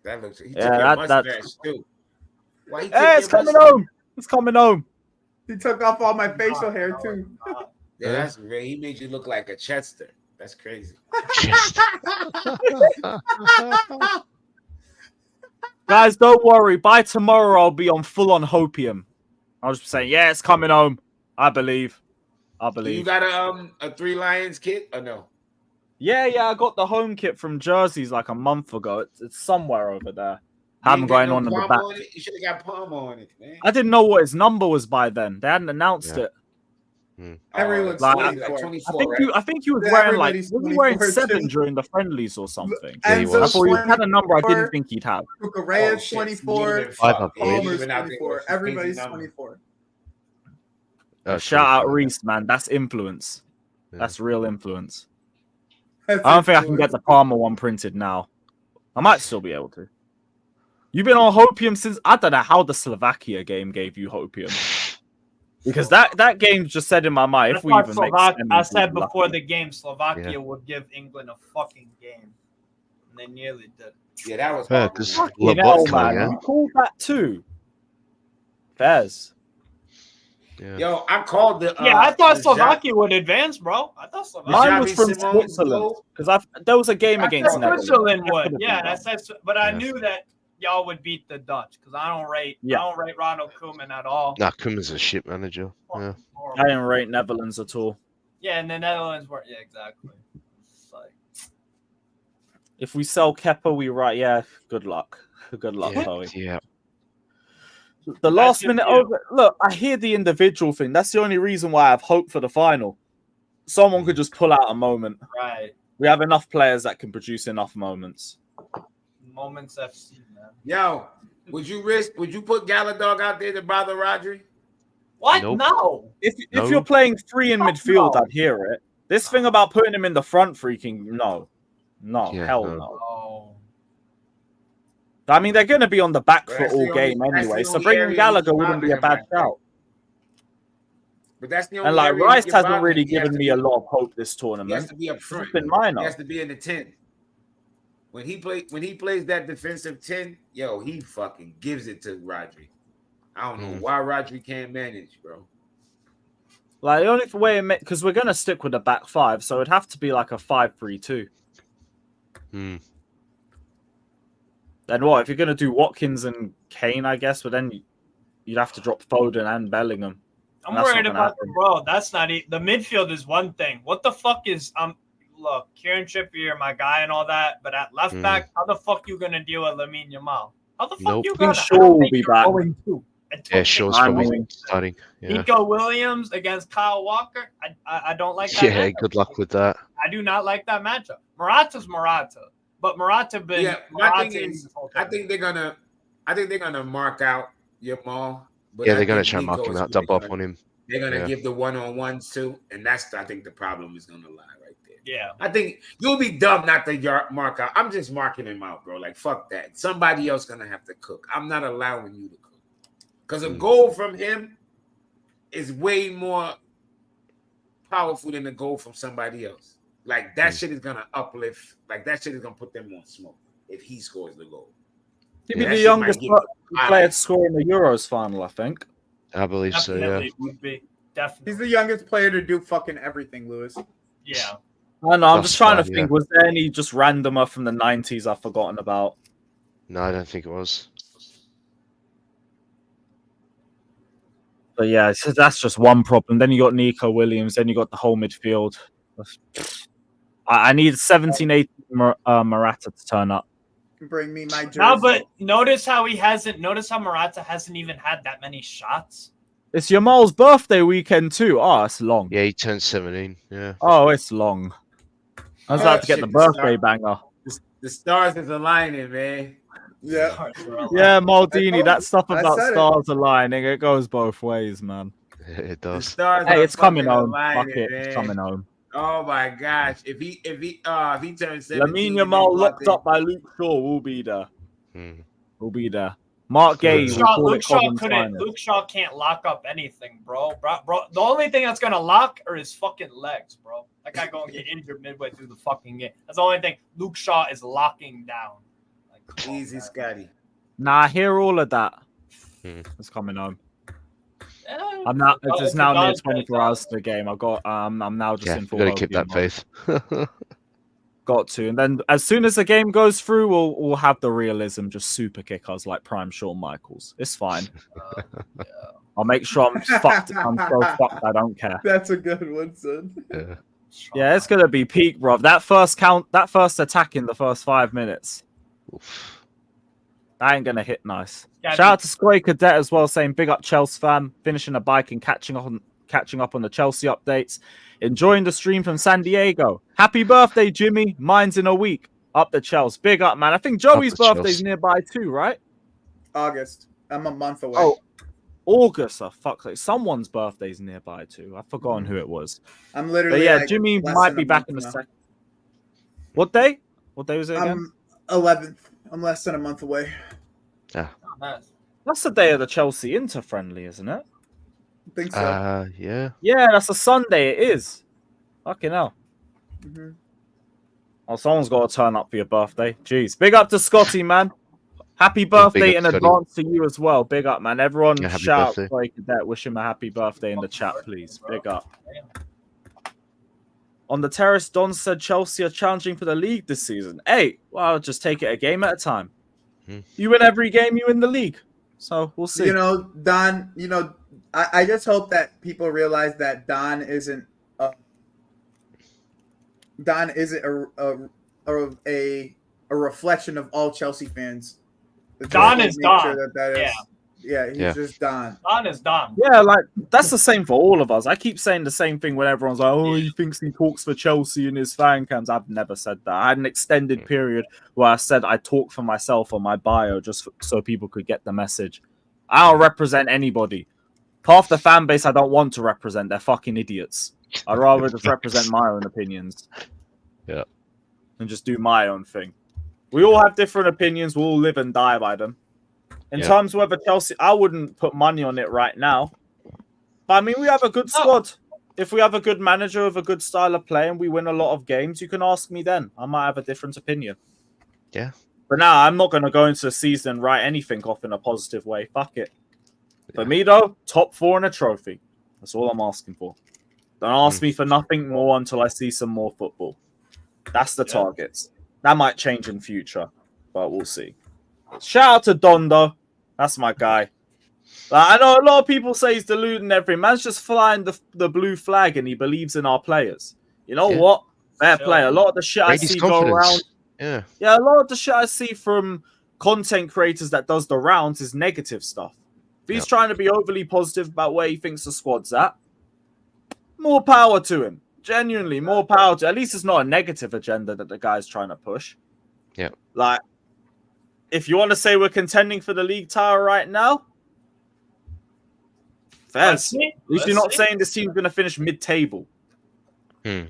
That looks. He Yeah, took your that's- mustache too. Why he Hey, took it's your coming mustache? home. It's coming home. He took off all my facial hair too. Yeah, that's great. He made you look like a Chester. That's crazy. Guys, don't worry. By tomorrow, I'll be on full-on hopium. I'll just be saying, yeah, it's coming home. I believe. I Do you believe. got a Three Lions kit or no? Yeah, I got the home kit from Jerseys like a month ago. It's somewhere over there. You Haven't ain't got got any no on in the Palmer back. on it? You should have got Palmer on it, man. I didn't know what his number was by then. They hadn't announced Yeah. it. Everyone's Like, what is that, 24. 24, I think right? I think he was Yeah, wearing like everybody's was he wearing 24 7 too. during the friendlies or something? Yeah, he Enzo was. I thought he had a number I 24, didn't think he'd have. Cucurella's shit. 24. Even Five fuck. up, Yeah, boys. Palmer's even out there 24. with a crazy Everybody's number. 24. Shout out 24. Reese, man. That's influence. Yeah. That's real influence. That's I don't think I can get the Palmer one printed now. I might still be able to. You've been on hopium since I don't know how the Slovakia game gave you hopium. Because that game just said in my mind, if we even make I semis, said we'll be before lucky. the game, Slovakia Yeah. would give England a fucking game, and they nearly did. Yeah, that was Yeah, horrible. 'cause man. You know, Lobotka, man, yeah. you called that too. Fairs. Yeah. Yo, I called the. Yeah, I thought the Slovakia would advance, bro. I thought Slovakia. Mine was Xavi from Simon's Switzerland goal? because there was a game I against said Netherlands. Switzerland That would. could've Yeah, been that's done. but I Yeah. knew that y'all would beat the Dutch because I don't rate. Yeah. I don't rate Ronald Koeman at all. Nah, Kuman's a shit manager. Yeah. I didn't rate Netherlands at all. Yeah, and the Netherlands were. Yeah, exactly. It's like, If we sell Kepa, we right. Yeah, good luck. Good luck, Yeah. Chloe. Yeah. The last good minute for you. over. Look, I hear the individual thing. That's the only reason why I have hope for the final. Someone could just pull out a moment. right. We have enough players that can produce enough moments. Moments FC, man. Yo, would you put Galadog out there to bother Rodri? What? Nope. No. If No. you're playing 3 in Fuck midfield, no. I'd hear it. This thing about putting him in the front, freaking no, Yeah, hell no. no. Oh. I mean, they're going to be on the back But foot that's the all game only- that's anyway, the so only bringing area Gallagher you can wouldn't be a bother him bad right shout. But that's the only. And like area Rice you can hasn't bother really him. He has given to me be- a lot of hope this He has tournament. to be up It's front. been He minor. has to be in the 10. When he plays that defensive 10, yo, he fucking gives it to Rodri. I don't know why Rodri can't manage, bro. Like the only way, because we're going to stick with the back 5, so it'd have to be like a 5-3-2. Hmm. Then what? If you're going to do Watkins and Kane, I guess, but then you'd have to drop Foden and Bellingham. I'm That's not worried gonna about happen. bro. That's not the midfield is one thing. What the fuck is look, Kieran Trippier, my guy, and all that. But at left back, how the fuck you gonna deal with Lamine Yamal? How the fuck Nope. you I gonna? think Shaw will be back. Going to. Yeah, Shaw's I probably mean- starting. Yeah. Nico Williams against Kyle Walker. I don't like that. Yeah, matchup. good luck with that. I do not like that matchup. Morata's Morata, but Morata been. Yeah, my Morata thing is is, this whole I time. think they're gonna mark out Yamal. But Yeah, I they're going think to try and mark Nico him is out, who double they're up on him. They're gonna Yeah. give the one-on-ones too, and that's I think the problem is gonna lie right there. Yeah. I think you'll be dumb not to mark out. I'm just marking him out, bro. Like fuck that. Somebody else gonna have to cook. I'm not allowing you to cook because a goal from him is way more powerful than a goal from somebody else. Like that shit is gonna uplift. Like that shit is gonna put them on smoke if he scores the goal. He'd be That the shit youngest might give player to score in the Euros final, I think. I believe so. Definitely Yeah. would be. Definitely. He's the youngest player to do fucking everything, Lewis. Yeah. I know. I'm That's just trying to fine, think. yeah. Was there any just randomer from the 90s I've forgotten about? No, I don't think it was. But yeah, so that's just one problem. Then you got Nico Williams. Then you got the whole midfield. I need 17, 18 Morata to turn up. Bring me my jersey. No, but notice how Morata hasn't even had that many shots. It's Yamal's birthday weekend too. Oh, it's long. Yeah, he turned 17. Yeah. Oh, it's long. I was about to get the birthday banger. The stars is aligning, man. Yeah. Yeah, Maldini, that stuff I about said it. stars aligning, it goes both ways, man. It The does. stars Hey, are it's coming fucking home. Fuck aligning, it, man. it's coming home. Oh my gosh! If he turns 17, Lamine Yamal locked up by Luke Shaw will be there. Hmm. We'll be there. Mark Gay will call Luke it Shaw Cobham's couldn't. finest. Luke Shaw can't lock up anything, bro. The only thing that's gonna lock are his fucking legs, bro. That guy gonna get injured midway through the fucking game. That's the only thing Luke Shaw is locking down. Like, come on, Easy, man. Scotty. Nah, I hear all of that. Hmm. It's coming home. Eh, I'm now. if It's it now near does, 24 hours to the game. I got. I'm now just Yeah, in you full. got to keep opium that mode. faith. Got to, and then as soon as the game goes through, we'll have the realism just super kick us like prime Shawn Michaels. It's fine. I'll make sure I'm fucked. I'm so fucked. I don't care. That's a good one, son. Yeah. Yeah, it's gonna be peak, bro. That first attack in the first 5 minutes. Oof. That ain't gonna hit nice. Yeah, Shout out to Square Cadet as well, saying big up Chelsea fam, finishing a bike and catching up on the Chelsea updates. Enjoying the stream from San Diego. Happy birthday, Jimmy. Mine's in a week. Up the Chelsea. Big up, man. I think Joey's Up the birthday's Chelsea. nearby too, right? August. I'm a month away. Oh, August. Oh, fuck. Like, someone's birthday's nearby too. I've forgotten who it was. I'm But literally. yeah, like, Jimmy less might than be a back month in a now. second. What day? What day was it again? I'm 11th. I'm less than a month away. Nice. That's the day of the Chelsea Inter friendly, isn't it? I think so. Yeah. Yeah, that's a Sunday. It is. Fucking hell. hmm Oh, someone's got to turn up for your birthday. Jeez. Big up to Scotty, man. Happy big birthday up, in Scotty. advance to you as well. Big up, man. Everyone Yeah, happy shout birthday. Square Cadet. Wish him a happy birthday in the chat, please. Big up. On the terrace, Don said Chelsea are challenging for the league this season. Hey, well, just take it a game at a time. Hmm. You win every game, you win the league. So we'll see. You know, Don. You know, I just hope that people realize that Don isn't a reflection of all Chelsea fans. The Don Chelsea is make Don. sure that is. Yeah. Yeah, he's Yeah. just Don. Don is Don. Yeah, like that's the same for all of us. I keep saying the same thing when everyone's like, "Oh, he thinks he talks for Chelsea in his fan cams." I've never said that. I had an extended period where I said I talk for myself on my bio just so people could get the message. I don't represent anybody. Half the fan base I don't want to represent. They're fucking idiots. I'd rather just represent my own opinions. Yeah. And just do my own thing. We all have different opinions. We'll all live and die by them. In Yeah. terms of whether Chelsea, I wouldn't put money on it right now. But I mean, we have a good squad. If we have a good manager with a good style of play and we win a lot of games, you can ask me then. I might have a different opinion. Yeah. But now I'm not going to go into the season and write anything off in a positive way. Fuck it. For me, though, top 4 and a trophy. That's all I'm asking for. Don't ask me for nothing more until I see some more football. That's the targets. That might change in future, but we'll see. Shout out to Don, though. That's my guy. Like, I know a lot of people say he's deluding everything. Man's just flying the blue flag and he believes in our players. You know what? Fair play. A lot of the shit Brady's I see go around. Yeah. Yeah, a lot of the shit I see from content creators that does the rounds is negative stuff. If he's trying to be overly positive about where he thinks the squad's at, more power to him. Genuinely, more power to. At least it's not a negative agenda that the guy's trying to push. Yeah. Like, if you want to say we're contending for the league title right now, Fairs. Let's see. At least you're not saying this team's going to finish mid-table. Hmm.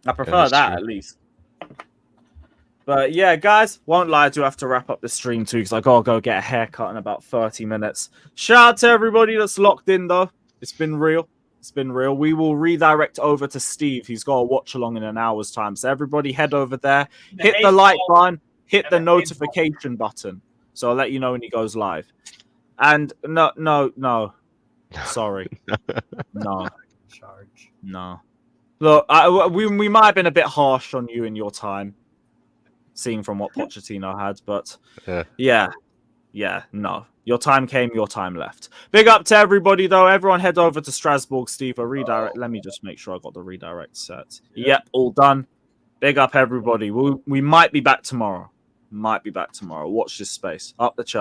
I prefer that's that true. at least. But yeah, guys, won't lie, I do have to wrap up the stream too because I gotta go get a haircut in about 30 minutes. Shout out to everybody that's locked in though. It's been real. It's been real. We will redirect over to Steve. He's got a watch along in an hour's time. So everybody head over there, hit the like button, hit the notification button. So I'll let you know when he goes live. And no. Sorry. No. Charge. No. Look, we might have been a bit harsh on you in your time, seeing from what Pochettino had, but yeah, no. Your time came, your time left. Big up to everybody, though. Everyone head over to Strasbourg, Steve. A redirect. Let me just make sure I got the redirect set. Yep, all done. Big up, everybody. We might be back tomorrow. Watch this space. Up the chart.